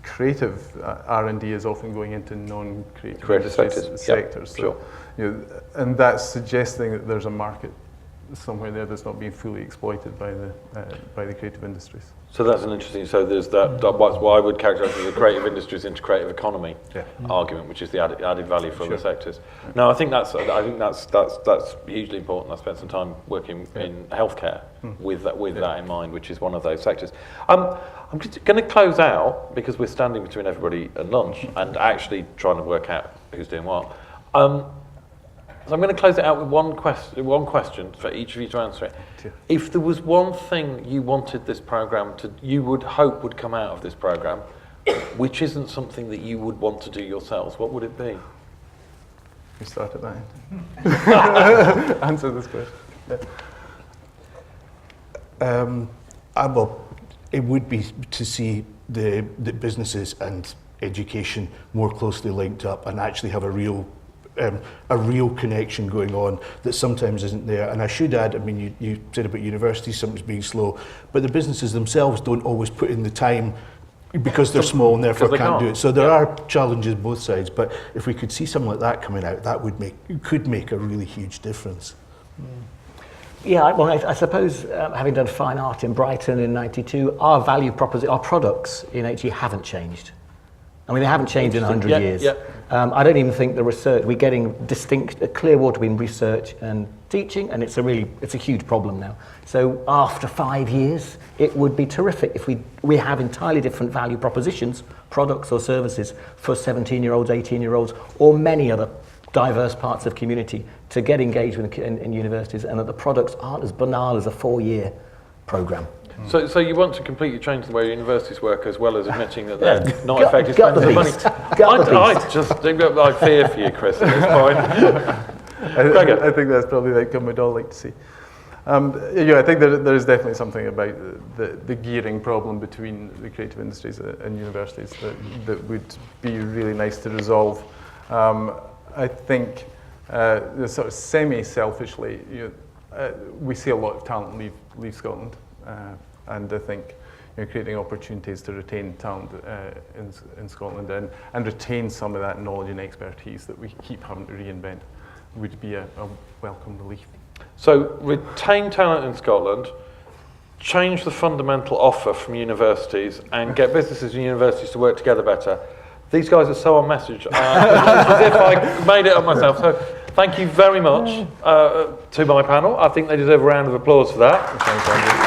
creative R&D is often going into non-creative sectors. So, sure. You know, and that's suggesting that there's a market somewhere there that's not being fully exploited by the creative industries. So that's an interesting. So there's that what I would characterise as the creative industries into creative economy argument, which is the added value for the sectors. No, I think that's hugely important. I spent some time working in healthcare with that in mind, which is one of those sectors. I'm just going to close out because we're standing between everybody and lunch and actually trying to work out who's doing what. So I'm going to close it out with one question for each of you to answer it. If there was one thing you wanted this programme you would hope would come out of this programme, which isn't something that you would want to do yourselves, what would it be? We start at that end. Answer this question. Well, it would be to see the businesses and education more closely linked up and actually have a real connection going on that sometimes isn't there. And I should add, I mean, you said about universities, something's being slow, but the businesses themselves don't always put in the time because they're small and therefore can't do it. So there are challenges both sides, but if we could see something like that coming out, that could make a really huge difference. Yeah, well, I suppose having done fine art in Brighton in '92, our value proposition, our products in HE haven't changed. I mean, they haven't changed in 100 years. I don't even think the research, we're getting a clear wall between research and teaching, and it's a huge problem now. So after 5 years, it would be terrific if we have entirely different value propositions, products or services for 17-year-olds, 18-year-olds, or many other diverse parts of community to get engaged with in universities, and that the products aren't as banal as a 4-year programme. So you want to completely change the way universities work as well as admitting that they're not effective spenders of money. I fear for you, Chris, at this point. I think that's probably the outcome we'd all like to see. I think there's definitely something about the gearing problem between the creative industries and universities that would be really nice to resolve. I think sort of semi-selfishly, we see a lot of talent leave Scotland. And I think creating opportunities to retain talent in Scotland and retain some of that knowledge and expertise that we keep having to reinvent would be a welcome relief. So retain talent in Scotland, change the fundamental offer from universities and get businesses and universities to work together better. These guys are so on message. It's as if I made it up myself. So thank you very much to my panel. I think they deserve a round of applause for that.